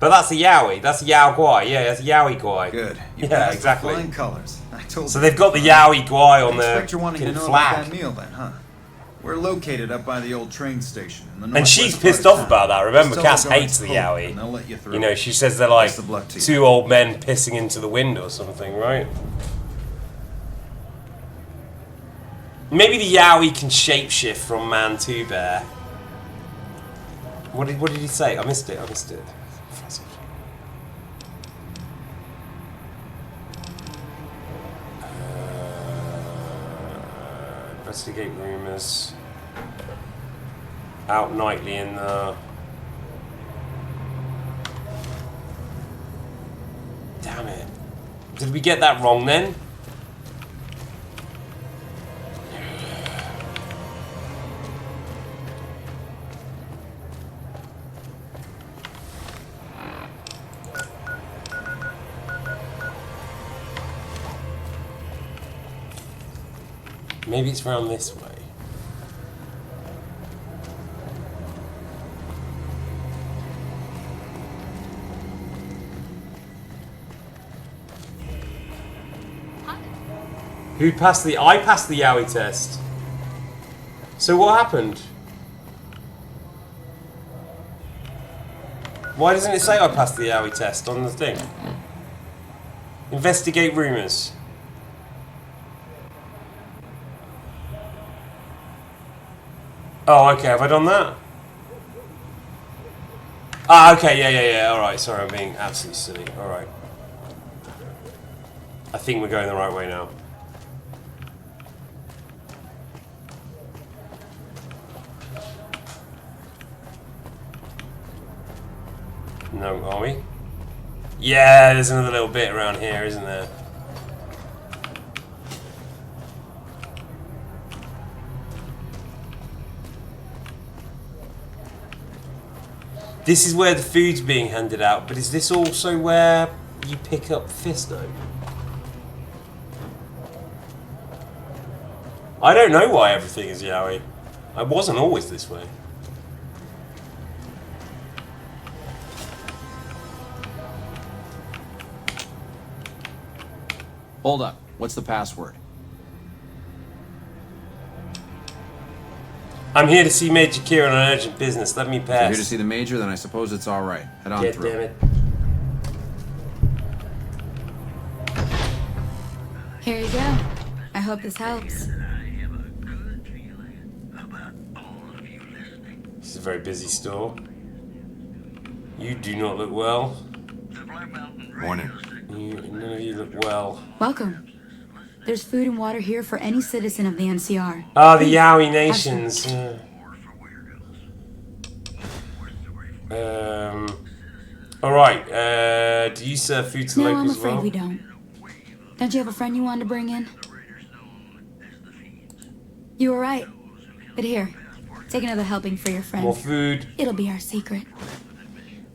A: But that's a Yowie, that's a Yao Guai, yeah, that's a Yowie Guai.
E: Good. You
A: Yeah,
E: passed with
A: exactly.
E: flying colors. I told
A: So
E: you.
A: they've got the Yowie Guai
E: I
A: on their
E: expect you're wanting to know
A: flag.
E: about that meal then, huh?
M: We're located up by the old train station. In the
A: And
M: northwest
A: she's
M: part
A: pissed
M: of
A: off
M: town.
A: about that. Remember,
M: Just tell
A: Cass
M: the guards
A: hates the
M: pull,
A: Yowie.
M: and they'll let you through.
A: You know, she says they're like
M: Best of luck to you.
A: two old men pissing into the wind or something, right? Maybe the Yowie can shapeshift from man to bear. What did he say? I missed it. Investigate rumors. Out nightly in the... Damn it. Did we get that wrong then? Maybe it's around this way. Who passed the... I passed the Yowie test. So what happened? Why doesn't it say I passed the Yowie test on the thing? Investigate rumors. Oh, okay. Have I done that? Ah, okay. Yeah. Alright. Sorry, I'm being absolutely silly. Alright. I think we're going the right way now. No, are we? Yeah, there's another little bit around here, isn't there? This is where the food's being handed out, but is this also where you pick up Fisto? I don't know why everything is Yowie. It wasn't always this way.
Q: Hold up. What's the password?
A: I'm here to see Major Kieran on urgent business. Let me
Q: If
A: pass.
Q: you're here to see the Major, then I suppose it's all right. Head on through.
A: Damn it.
R: Here you go. I hope this helps.
A: This is a very busy store. You do not look well.
Q: Morning.
A: None of you look well.
R: Welcome. There's food and water here for any citizen of the NCR.
A: Ah, the
R: Please,
A: Yowie
R: have
A: Nations.
R: some.
A: Alright, do you serve food to
R: No,
A: locals
R: I'm
A: as
R: afraid
A: well?
R: we don't. Don't you have a friend you wanted to bring in? You were right. But here, take another helping for your friend.
A: More food.
R: It'll be our secret.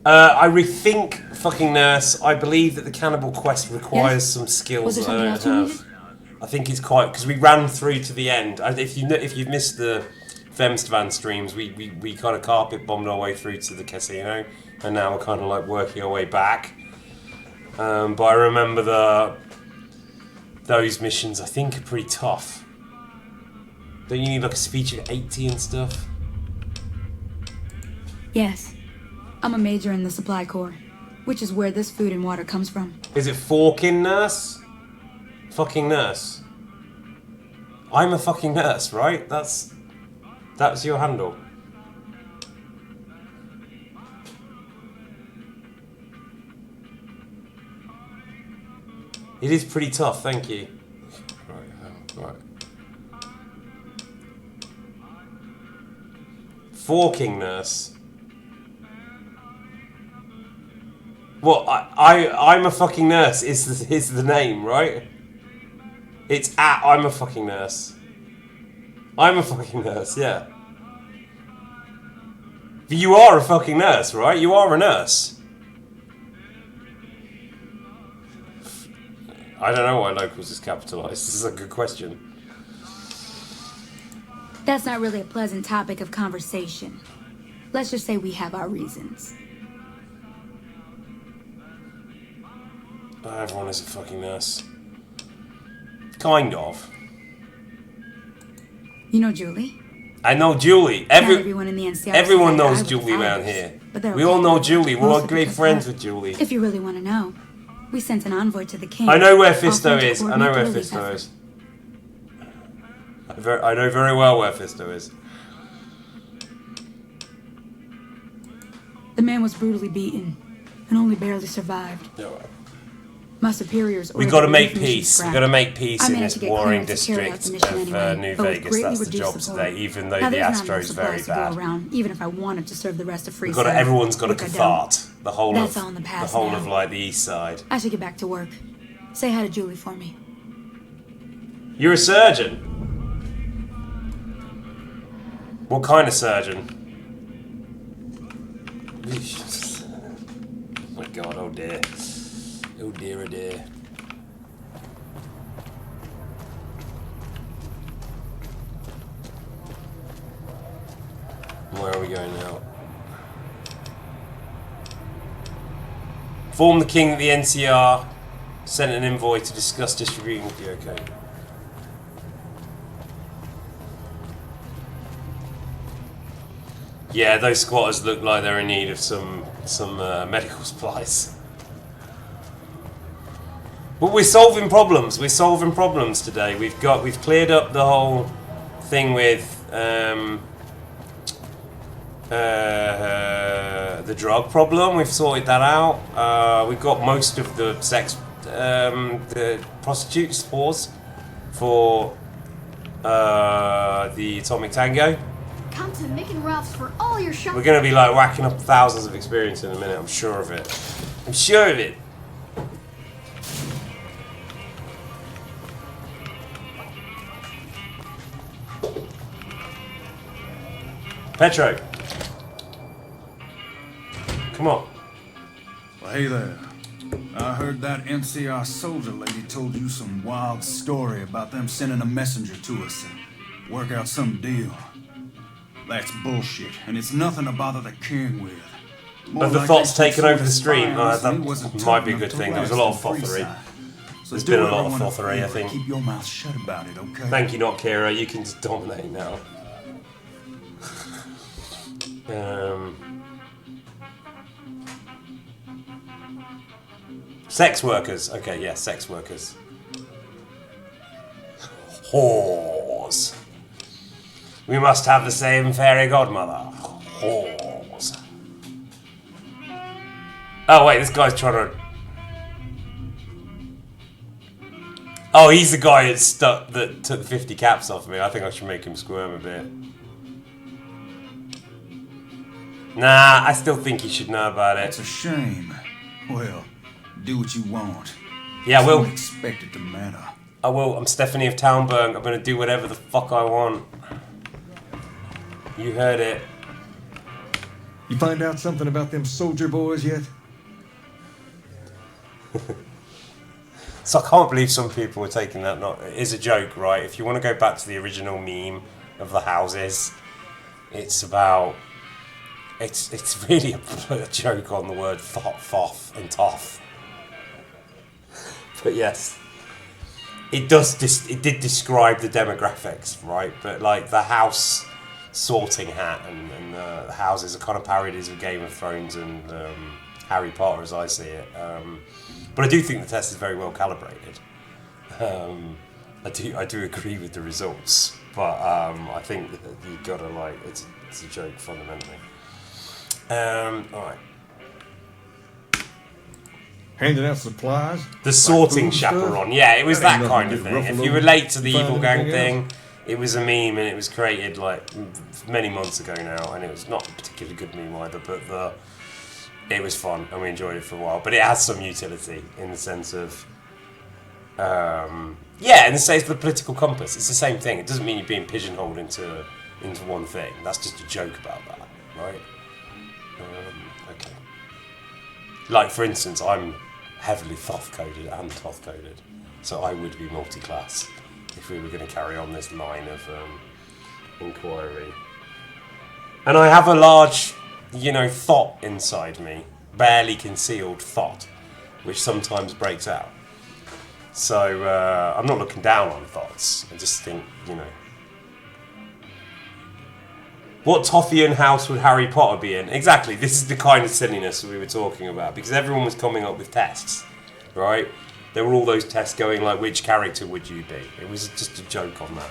A: I rethink, fucking nurse. I believe that the cannibal quest requires
R: Yes?
A: some skills
R: Was there
A: that I
R: something
A: don't
R: else you
A: have. I think it's quite because we ran through to the end. If you've missed the Femstvan streams, we kind of carpet bombed our way through to the casino, and now we're kind of like working our way back. But I remember those missions. I think are pretty tough. Don't you need like a speech of 80 and stuff?
R: Yes. I'm a major in the supply corps, which is where this food and water comes from.
A: Is it forking nurse? Fucking nurse. I'm a fucking nurse, right? That's your handle. It is pretty tough, thank you. Right. Forking nurse. Well, I'm a fucking nurse is the name, right? It's at I'm a fucking nurse. I'm a fucking nurse, yeah. But you are a fucking nurse, right? You are a nurse. I don't know why locals is capitalized. This is a good question.
R: That's not really a pleasant topic of conversation. Let's just say we have our reasons.
A: Everyone is a fucking nurse. Kind of.
R: You know Julie?
A: I know Julie.
R: Not everyone in the NCR
A: Everyone
R: says I
A: knows
R: with the
A: Julie around
R: followers,
A: here.
R: but they're
A: We all
R: okay
A: know
R: with it,
A: Julie. We're all
R: mostly
A: great
R: because
A: friends
R: of
A: with Julie.
R: If you really want to know, we sent an envoy to the king.
A: I know where Fisto
R: offering to
A: is. I know
R: coordinate
A: where
R: the relief
A: Fisto
R: effort.
A: is. I know very well where Fisto is.
R: The man was brutally beaten and only barely survived.
A: Yeah.
R: My superiors
A: We
R: ordered
A: got to
R: the
A: make
R: relief mission
A: peace. We
R: scrapped.
A: got to make peace
R: I
A: in
R: managed
A: this
R: to get
A: warring
R: clearance to carry out the
A: district
R: mission
A: of
R: anyway,
A: New
R: but with
A: Vegas.
R: greatly
A: That's the
R: reduced
A: job
R: support.
A: today, even though
R: Now,
A: the
R: there's not
A: Astro
R: enough
A: is very
R: supplies to go
A: bad.
R: around, even if I wanted to serve the rest of
A: We've got to,
R: Freeside,
A: everyone's got a
R: which I don't.
A: cafard. The whole
R: That's
A: of
R: all in the
A: the
R: past
A: whole
R: now.
A: of like the east side.
R: I should get back to work. Say hi to Julie for me.
A: You're a surgeon. What kind of surgeon? Oh my god, oh dear. Oh dear, oh dear. Where are we going now? Inform the king that the NCR sent an envoy to discuss distributing with you, okay. Yeah, those squatters look like they're in need of some medical supplies. But we're solving problems. We're solving problems today. We've cleared up the whole thing with the drug problem. We've sorted that out. We've got most of the the prostitute spores for the Atomic Tango.
J: Come to Mick and Ralph's for all your shopping.
A: We're going to be like whacking up thousands of experience in a minute. I'm sure of it. I'm sure of it. Petro. Come on.
M: Well, hey there. I heard that NCR soldier lady told you some wild story about them sending a messenger to us and work out some deal. That's bullshit, and it's nothing to bother the king with.
A: But the thought's taken over the stream. That might be a good thing. There was a lot of thothery. There's been a lot of thothery, I think.
M: Keep your mouth shut about it, okay?
A: Thank you, not Kira. You can just dominate now. Sex workers. Okay, yeah, sex workers. Whores. We must have the same fairy godmother. Whores. Oh wait, this guy's trying to... Oh, he's the guy that took 50 caps off me. I think I should make him squirm a bit. Nah, I still think he should know about it.
M: It's a shame. Well, do what you want.
A: Yeah, I will.
M: Don't expect it to matter.
A: I will. I'm Stefanie of Townburg. I'm gonna do whatever the fuck I want. You heard it.
N: You find out something about them soldier boys yet?
A: So I can't believe some people were taking that. It is a joke, right? If you want to go back to the original meme of the houses, it's about... It's really a joke on the word thoth and toff. But yes, it did describe the demographics, right? But like the house sorting hat and the houses are kind of parodies of Game of Thrones and Harry Potter, as I see it. But I do think the test is very well calibrated. I do agree with the results, but I think that you gotta like it's a joke fundamentally. Alright.
N: Handing out supplies?
A: The sorting
N: like
A: chaperone. Yeah, it was that kind of thing. If you relate to the
N: Find
A: Evil Gang
N: anything
A: thing, it was a meme and it was created like many months ago now, and it was not a particularly good meme either, but it was fun and we enjoyed it for a while. But it has some utility in the sense of yeah, in the sense of the political compass. It's the same thing. It doesn't mean you're being pigeonholed into one thing. That's just a joke about that, right? Okay. Like, for instance, I'm heavily thoth-coded and toth-coded, so I would be multi-class if we were going to carry on this line of inquiry. And I have a large, thought inside me, barely concealed thought, which sometimes breaks out. So I'm not looking down on thoughts. I just think, What Tothian house would Harry Potter be in? Exactly, this is the kind of silliness we were talking about, because everyone was coming up with tests, right? There were all those tests going like, which character would you be? It was just a joke on that.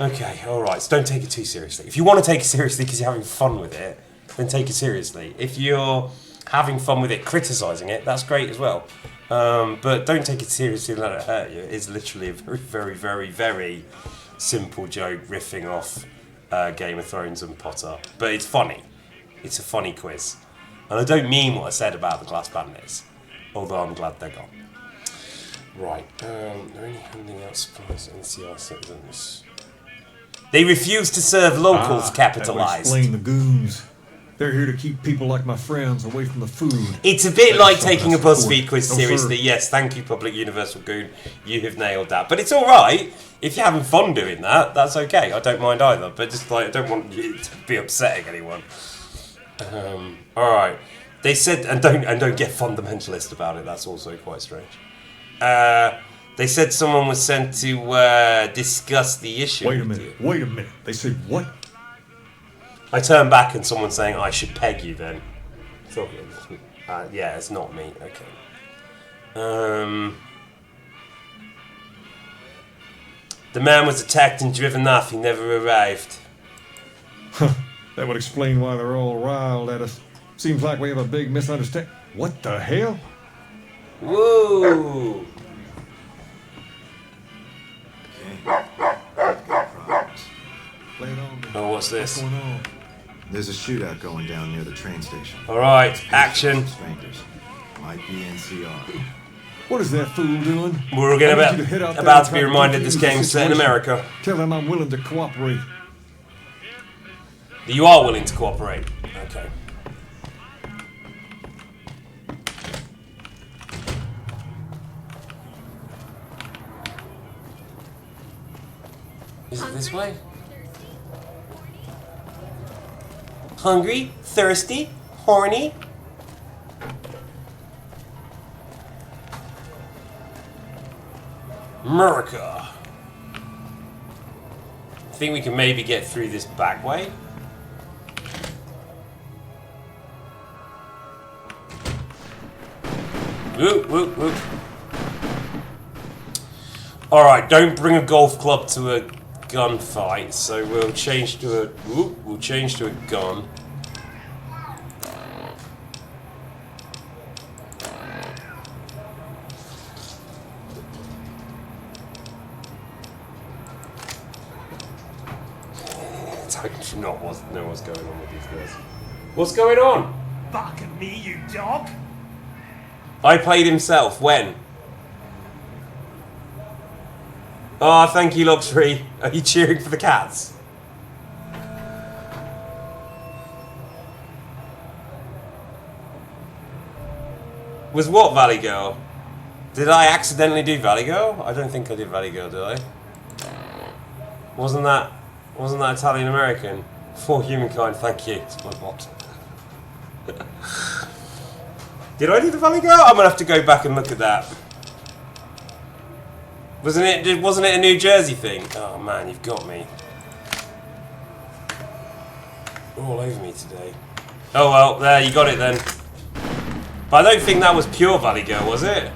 A: Okay, alright, so don't take it too seriously. If you want to take it seriously because you're having fun with it, then take it seriously. If you're having fun with it, criticising it, that's great as well. But don't take it seriously and let it hurt you. It's literally a very, very, very, very simple joke riffing off Game of Thrones and Potter. But it's funny. It's a funny quiz. And I don't mean what I said about the glass bandits, although I'm glad they're gone. Right, are any handing out supplies to NCR citizens? They refuse to serve locals, capitalised.
N: That would explain the goons. They're here to keep people like my friends away from the food.
A: It's a bit like taking a BuzzFeed quiz seriously. Yes, thank you, Public Universal Goon. You have nailed that. But it's alright. If you're having fun doing that, that's okay. I don't mind either. But just like, I don't want you to be upsetting anyone. Alright. They said, and don't get fundamentalist about it. That's also quite strange. They said someone was sent to discuss the issue.
N: Wait a minute. They said what?
A: I turn back and someone's saying, I should peg you then. So, yeah, it's not me. Okay. The man was attacked and driven off. He never arrived.
N: That would explain why they're all riled at us. Seems like we have a big misunderstanding. What the hell?
A: Whoa! Oh, what's this?
N: What's going on?
S: There's a shootout going down near the train station.
A: Alright, action.
S: Strangers. Might be NCR.
N: What is that fool doing?
A: We're about to be reminded this game's set in America.
N: Tell them I'm willing to cooperate.
A: You are willing to cooperate. Okay. Is it this way? Hungry, thirsty, horny. America. I think we can maybe get through this back way. Whoop, whoop, whoop. Alright, don't bring a golf club to a gunfight, so we'll change to a gun. I do not know what's going on with these guys. What's going on?
T: Fucking me, you dog!
A: I played himself. When? Oh, thank you, Luxury. Are you cheering for the cats? Was what Valley Girl? Did I accidentally do Valley Girl? I don't think I did Valley Girl, did I? Wasn't that Italian American? For humankind, thank you. It's my bot. Did I do the Valley Girl? I'm gonna have to go back and look at that. Wasn't it a New Jersey thing? Oh man, you've got me. You're all over me today. Oh well, there, you got it then. But I don't think that was pure Valley Girl, was it?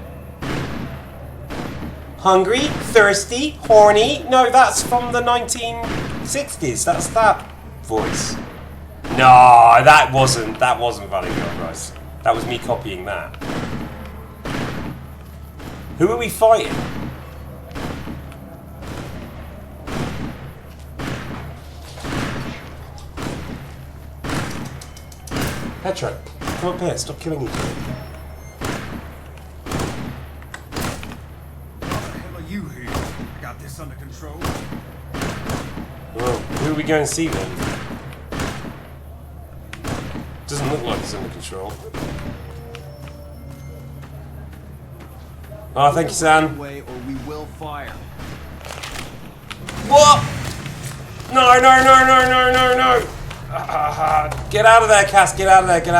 A: Hungry, thirsty, horny. No, that's from the 1960s. That's that voice. No, that wasn't Valley Girl, guys. That was me copying that. Who are we fighting? Petro, come up here, stop killing each other.
M: What the hell are you here? I got this under control.
A: Well, who are we going to see then? Doesn't look like it's under control. Oh, thank you, Sam.
Q: Or we will fire.
A: What? No! Get out of there, Cass, get out of there. Cass,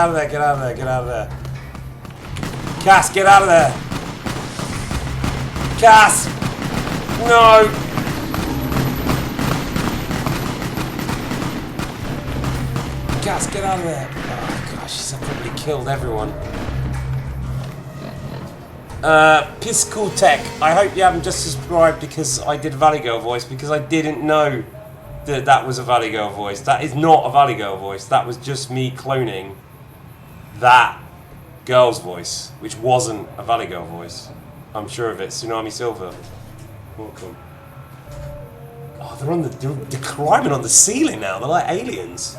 A: get out of there. Cass! No! Gas, get out of there. Oh gosh, she's probably killed everyone. Piscal Tech, I hope you haven't just subscribed because I did a Valley Girl voice, because I didn't know that that was a Valley Girl voice. That is not a Valley Girl voice. That was just me cloning that girl's voice, which wasn't a Valley Girl voice. I'm sure of it. Tsunami Silver. Welcome. Oh, they're climbing on the ceiling now. They're like aliens.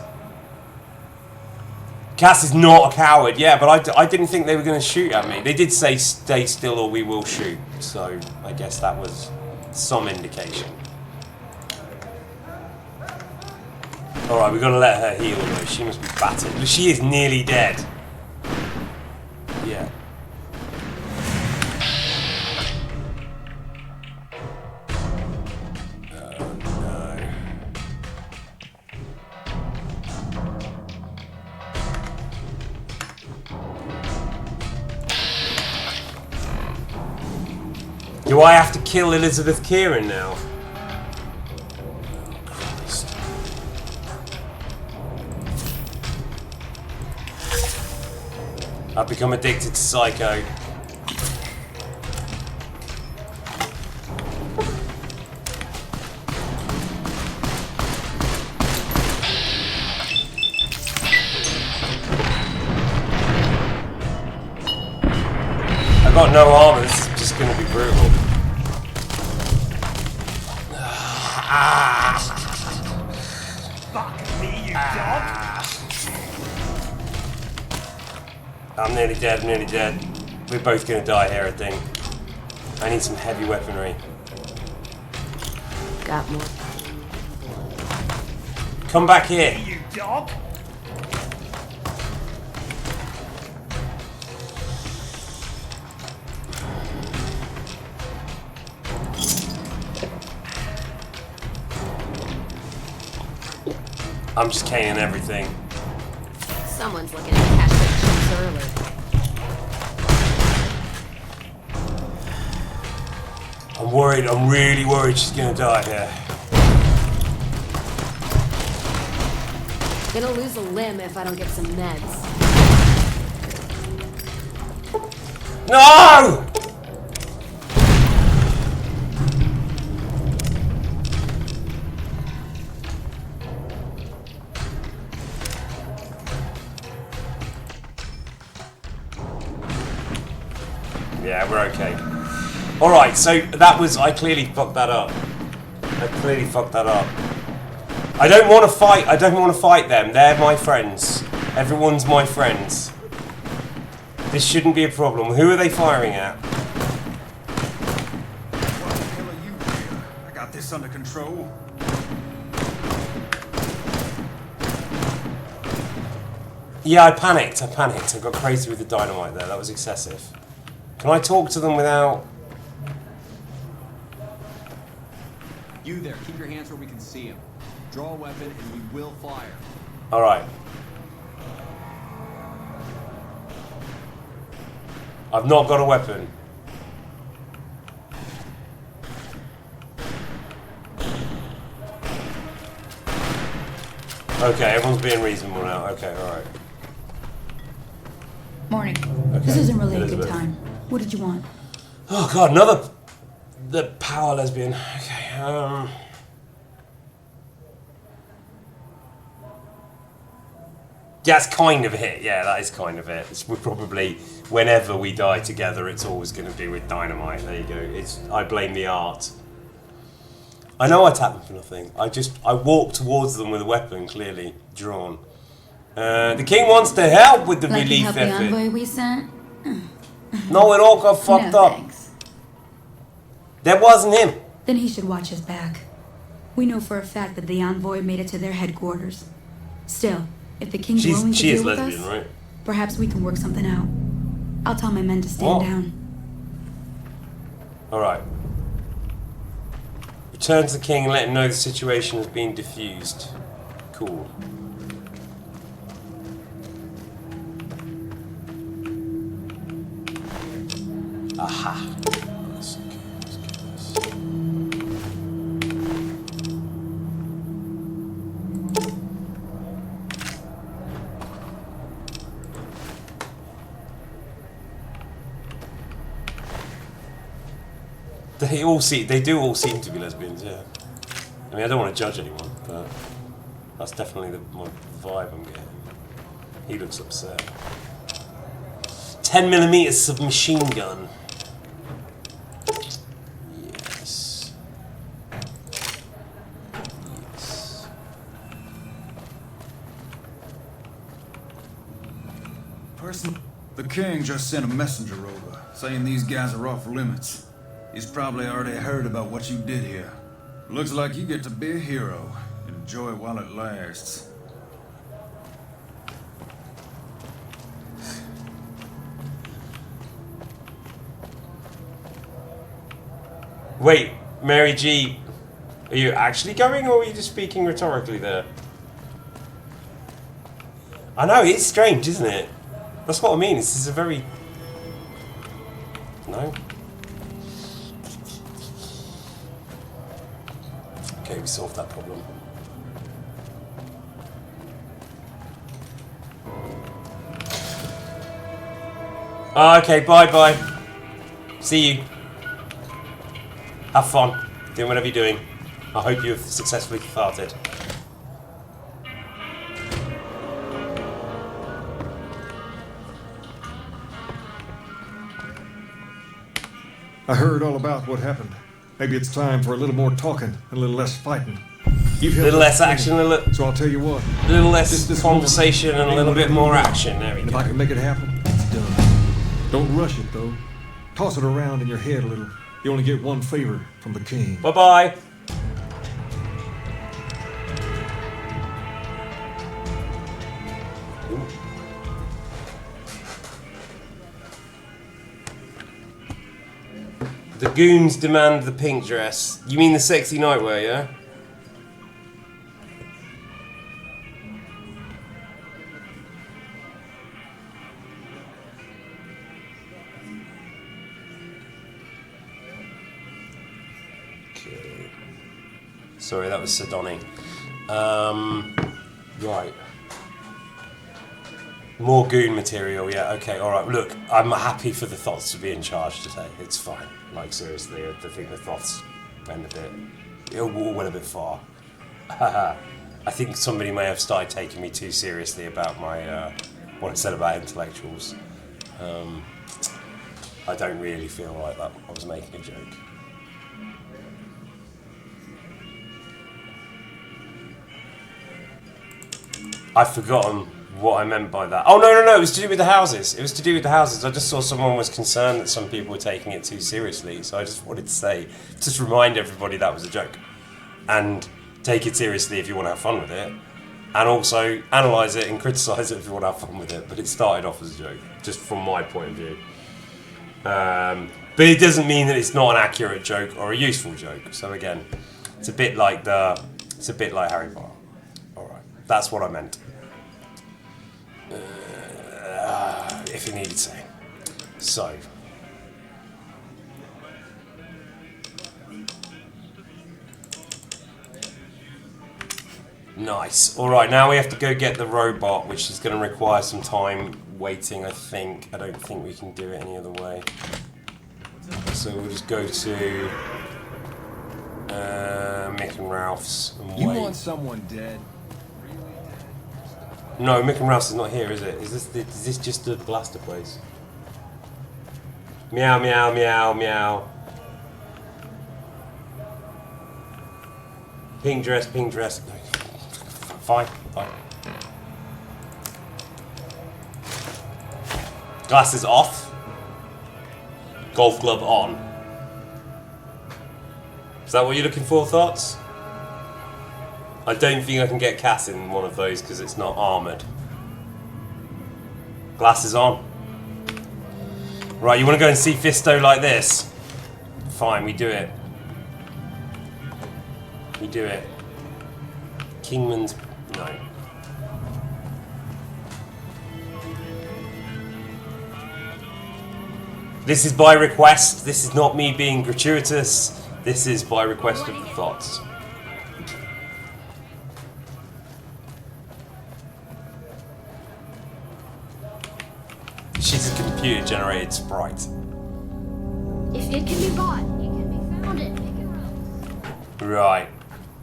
A: Cass is not a coward, yeah, but I didn't think they were going to shoot at me. They did say stay still or we will shoot, so I guess that was some indication. Alright, we've got to let her heal though. She must be battered. She is nearly dead. Yeah. Do I have to kill Elizabeth Kieran now? Oh, Christ. I've become addicted to Psycho. I've got no armor, this is just going to be brutal.
T: Fuck me, you dog!
A: I'm nearly dead, I'm nearly dead. We're both going to die here, I think. I need some heavy weaponry.
C: Got more.
A: Come back here.
T: You dog!
A: I'm just caning everything.
C: Someone's looking at cash chips early.
A: I'm worried, I'm really worried she's gonna die here.
C: Gonna lose a limb if I don't get some meds.
A: No! Yeah, we're okay. Alright, so that was... I clearly fucked that up. I clearly fucked that up. I don't want to fight. I don't want to fight them. They're my friends. Everyone's my friends. This shouldn't be a problem. Who are they firing at?
M: What the hell are you doing? I got this under control.
A: Yeah, I panicked. I got crazy with the dynamite there. That was excessive. Can I talk to them without...
Q: You there, keep your hands where we can see him. Draw a weapon and we will fire.
A: Alright. I've not got a weapon. Okay, everyone's being reasonable now. Okay, alright.
R: Morning.
A: Okay.
R: This isn't really
A: Elizabeth.
R: a good time. What did you want?
A: Oh god, another... The power lesbian. Okay, That's kind of it. Yeah, that is kind of it. We're probably, whenever we die together, it's always going to be with dynamite. There you go. I blame the art. I know I tap them for nothing. I walk towards them with a weapon, clearly drawn. The king wants to help with the
R: Like
A: relief
R: help the
A: effort.
R: envoy we sent?
A: No, it all got fucked
R: No,
A: up.
R: thanks.
A: That wasn't him.
R: Then he should watch his back. We know for a fact that the envoy made it to their headquarters. Still, if the king's willing to
A: She is
R: deal with
A: lesbian,
R: us,
A: right?
R: perhaps we can work something out. I'll tell my men to stand
A: What?
R: down.
A: Alright. Return to the king and let him know the situation has been diffused. Cool. Aha. Let's get this. they do all seem to be lesbians, yeah. I mean, I don't want to judge anyone, but that's definitely my vibe I'm getting. He looks upset. 10mm submachine gun. Yes. Yes.
M: Person, the king just sent a messenger over, saying these guys are off limits. He's probably already heard about what you did here. Looks like you get to be a hero. Enjoy it while it lasts.
A: Wait, Mary G, are you actually going, or are you just speaking rhetorically there? I know, it's strange, isn't it? That's what I mean, this is a very... No? Okay, we solved that problem. Okay, bye-bye. See you. Have fun. Doing whatever you're doing. I hope you've successfully farted.
N: I heard all about what happened. Maybe it's time for a little more talking and a little less fighting.
A: A little less action,
N: so I'll tell you what.
A: A little less conversation and a little bit more action. There we go.
N: If I can make it happen, it's done. Don't rush it, though. Toss it around in your head a little. You only get one favor from the king.
A: Bye-bye. The goons demand the pink dress. You mean the sexy nightwear, yeah? Okay. Sorry, that was Sidoni. Right. More goon material, yeah, okay, alright. Look, I'm happy for the Thoths to be in charge today. It's fine. Like, seriously, I think the Thoths went a bit far. I think somebody may have started taking me too seriously about my, what I said about intellectuals. I don't really feel like that I was making a joke. I've forgotten what I meant by that. Oh, no, it was to do with the houses. It was to do with the houses. I just saw someone was concerned that some people were taking it too seriously, so I just wanted to say, just remind everybody that was a joke. And take it seriously if you want to have fun with it. And also analyse it and criticise it if you want to have fun with it. But it started off as a joke, just from my point of view. But it doesn't mean that it's not an accurate joke or a useful joke. So again, it's a bit like Harry Potter. Alright, that's what I meant. If it needed saying. So. Nice. Alright, now we have to go get the robot, which is going to require some time waiting, I think. I don't think we can do it any other way. So we'll just go to Mick and Ralph's and wait.
H: You want someone dead?
A: No, Mick and Ralph's is not here, is it? Is this just the blaster place? Meow, meow, meow, meow. Pink dress, pink dress. Fine, fine. Glasses off. Golf glove on. Is that what you're looking for, Thoughts? I don't think I can get Cass in one of those because it's not armoured. Glasses on. Right, you want to go and see Fisto like this? Fine, we do it. We do it. Kingman's... no. This is by request. This is not me being gratuitous. This is by request of the Thoughts. She's a computer-generated sprite.
J: If it can be bought, it can be found. Found it.
A: Right.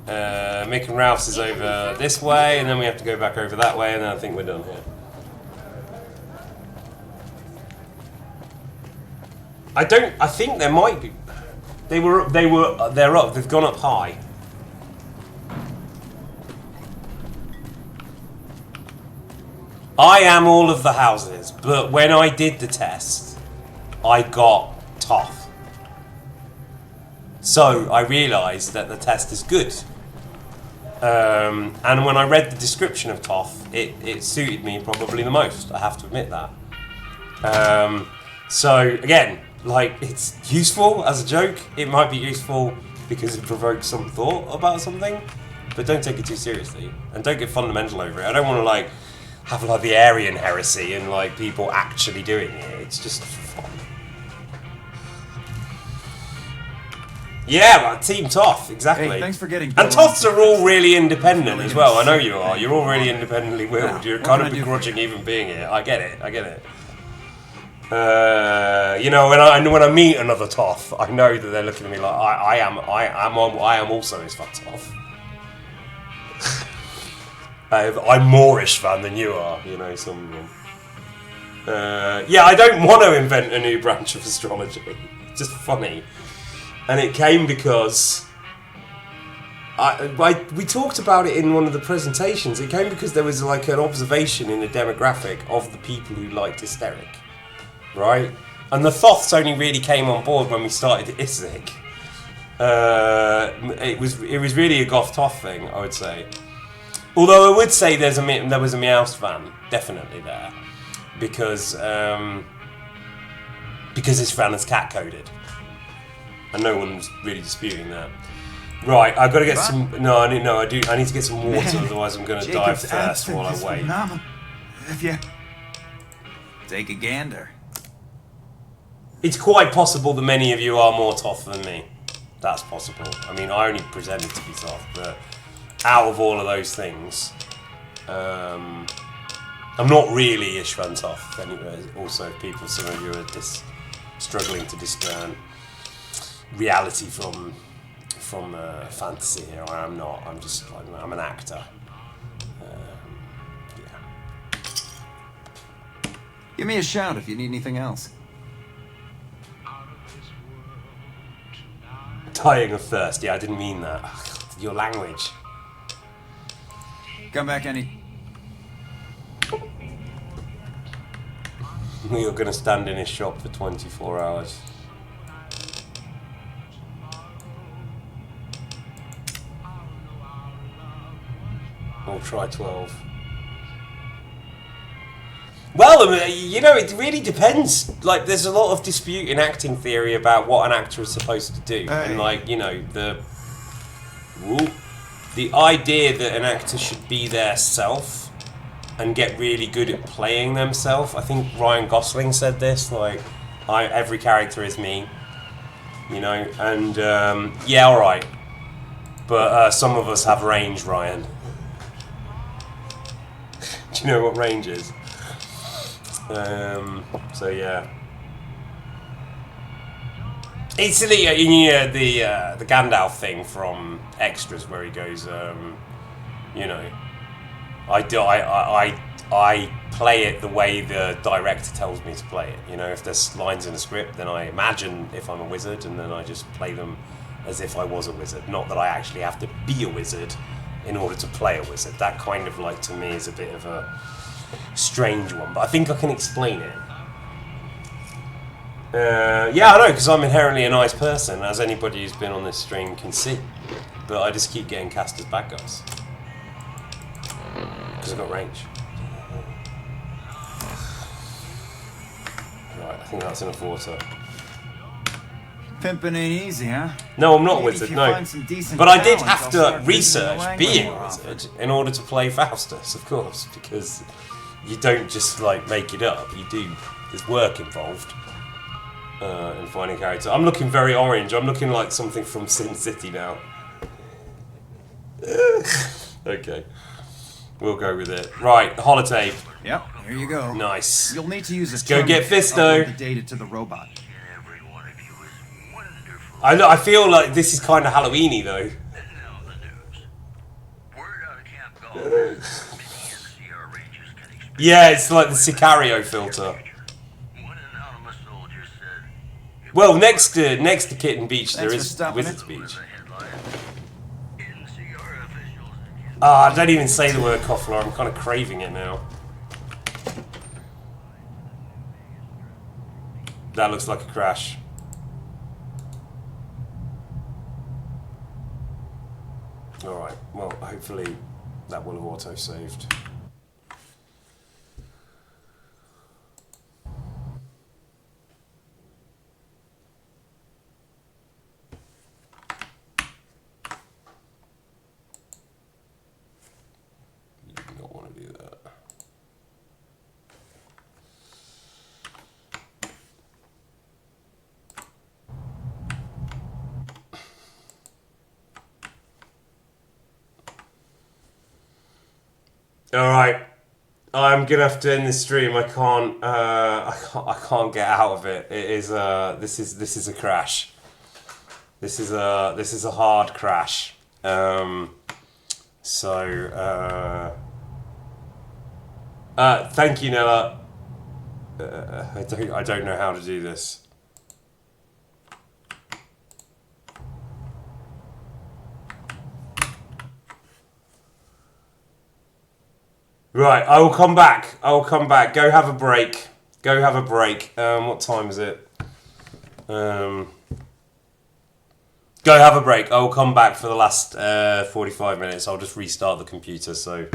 A: Mick and Ralph's is over this way, and then we have to go back over that way, and then I think we're done here. I think there might be. They're up. They've gone up high. I am all of the houses, but when I did the test, I got Toth. So I realised that the test is good. And when I read the description of Toth, it suited me probably the most. I have to admit that. So again, like, it's useful as a joke. It might be useful because it provokes some thought about something, but don't take it too seriously and don't get fundamental over it. I don't want to like have like the Aryan heresy and like people actually doing it. It's just fun. Yeah, well, Team Toth, exactly.
E: Hey, thanks for getting.
A: And Toths are all really independent as well. I know you are. You're all really independently willed. You're kind of begrudging even being here. I get it. I get it. You know, when I meet another Toth, I know that they're looking at me like I am also Ishvan Toth. I'm more Ishvan than you are. You know, some. Yeah, I don't want to invent a new branch of astrology. It's just funny. And it came because we talked about it in one of the presentations. It came because there was like an observation in the demographic of the people who liked hysteric, right? And the Thoths only really came on board when we started Isaac. It was really a goth Toth thing, I would say. Although I would say there was a Meowst fan definitely there because this fan is cat coded. And no one's really disputing that. Right, I've got to get some. I need to get some water, otherwise I'm going to die of thirst while I wait.
E: If you take a gander.
A: It's quite possible that many of you are more Toth than me. That's possible. I mean, I only pretended to be Toth, but out of all of those things, I'm not really Ishvan Toth. Anyway, also, some of you are struggling to discern reality from fantasy here. I'm not. I'm an actor. Yeah.
E: Give me a shout if you need anything else.
A: Dying of thirst. Yeah, I didn't mean that. Your language.
E: Come back any.
A: You're going to stand in his shop for 24 hours. Or try 12. Well, you know, it really depends. Like, there's a lot of dispute in acting theory about what an actor is supposed to do. Hey. And, like, you know, the idea that an actor should be their self and get really good at playing themselves. I think Ryan Gosling said this, like, every character is me. You know, and, yeah, alright. But some of us have range, Ryan. Do you know what range is? So yeah, it's the Gandalf thing from Extras where he goes, you know, I play it the way the director tells me to play it. You know, if there's lines in the script, then I imagine if I'm a wizard, and then I just play them as if I was a wizard. Not that I actually have to be a wizard in order to play a wizard. That kind of, like, to me is a bit of a strange one, but I think I can explain it. Yeah, I know, because I'm inherently a nice person, as anybody who's been on this stream can see. But I just keep getting cast as bad guys. Because I've got range. Right, I think that's enough water.
E: Pimping ain't easy, huh?
A: No, I'm not a wizard, no. But I did have to research being a wizard in order to play Faustus, of course, because you don't just, like, make it up. You do. There's work involved in finding characters. I'm looking very orange. I'm looking like something from Sin City now. Okay. We'll go with it. Right, the holotape.
E: Yep, here you go.
A: Nice.
E: You'll need to use
A: Let's go get Fisto.
E: The data to the robot.
A: I feel like this is kind of Halloween-y though. Yeah, it's like the Sicario filter. Well, next to Kitten Beach, there is Wizard's Beach. Ah, don't even say the word Koffler. I'm kind of craving it now. That looks like a crash. Alright, well, hopefully that will have auto-saved. You do not want to do that. All right, I'm gonna have to end this stream. I can't. I can't get out of it. It is. This is a crash. This is a hard crash. Thank you, Nella. I don't know how to do this. Right, I will come back. I will come back. Go have a break. Go have a break. What time is it? Go have a break. I will come back for the last 45 minutes. I'll just restart the computer. So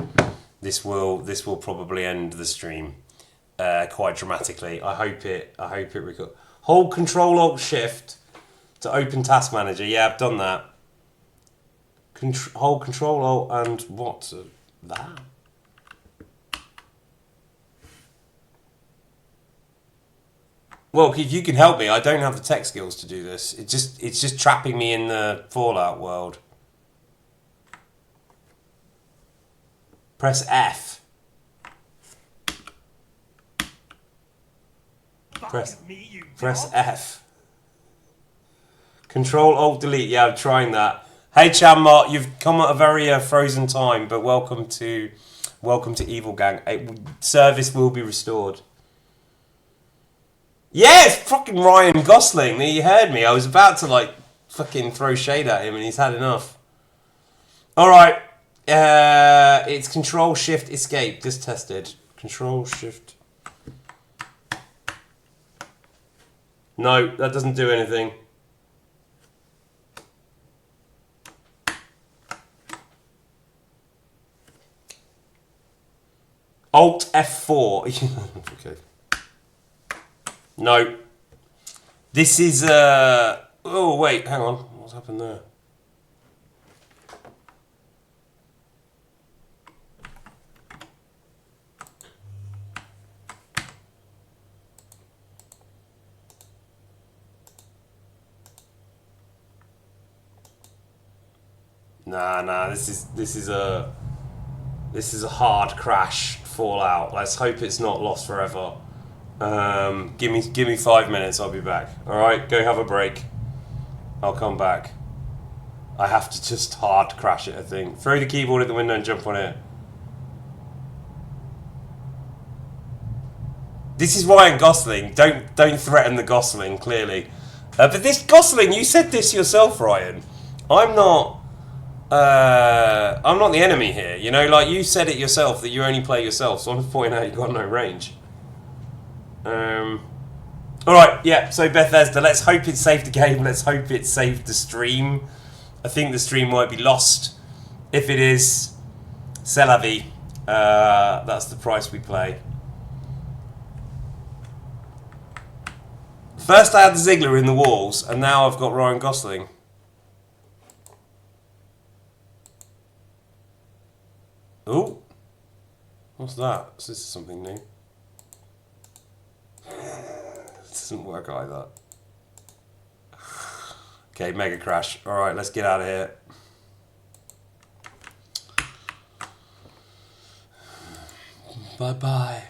A: this will probably end the stream quite dramatically. I hope it records. Hold Control Alt Shift to open Task Manager. Yeah, I've done that. Hold Control Alt and what? That. Well, if you can help me, I don't have the tech skills to do this. It's just trapping me in the Fallout world. Press F. Press F. Control Alt Delete. Yeah, I'm trying that. Hey Chanmot, you've come at a very frozen time, but welcome to Evil Gang. Service will be restored. Yes, fucking Ryan Gosling. You heard me. I was about to like fucking throw shade at him, and he's had enough. All right, it's Control Shift Escape. Just tested. Control Shift. No, that doesn't do anything. Alt F4. Okay. No. This is oh wait, hang on. What's happened there? Nah, this is a hard crash Fallout. Let's hope it's not lost forever. Give me 5 minutes, I'll be back. Alright, go have a break. I'll come back. I have to just hard crash it, I think. Throw the keyboard at the window and jump on it. This is Ryan Gosling. Don't threaten the Gosling, clearly. But this Gosling, you said this yourself, Ryan. I'm not the enemy here. You know, like you said it yourself that you only play yourself, so I'm just pointing out you've got no range. Alright, yeah, so Bethesda, let's hope it saved the game, let's hope it saved the stream. I think the stream might be lost. If it is, c'est la vie. That's the price we pay. First I had the Ziggler in the walls, and now I've got Ryan Gosling. Oh, what's that? This is something new. Doesn't work either. Okay, mega crash. Alright, let's get out of here. Bye-bye.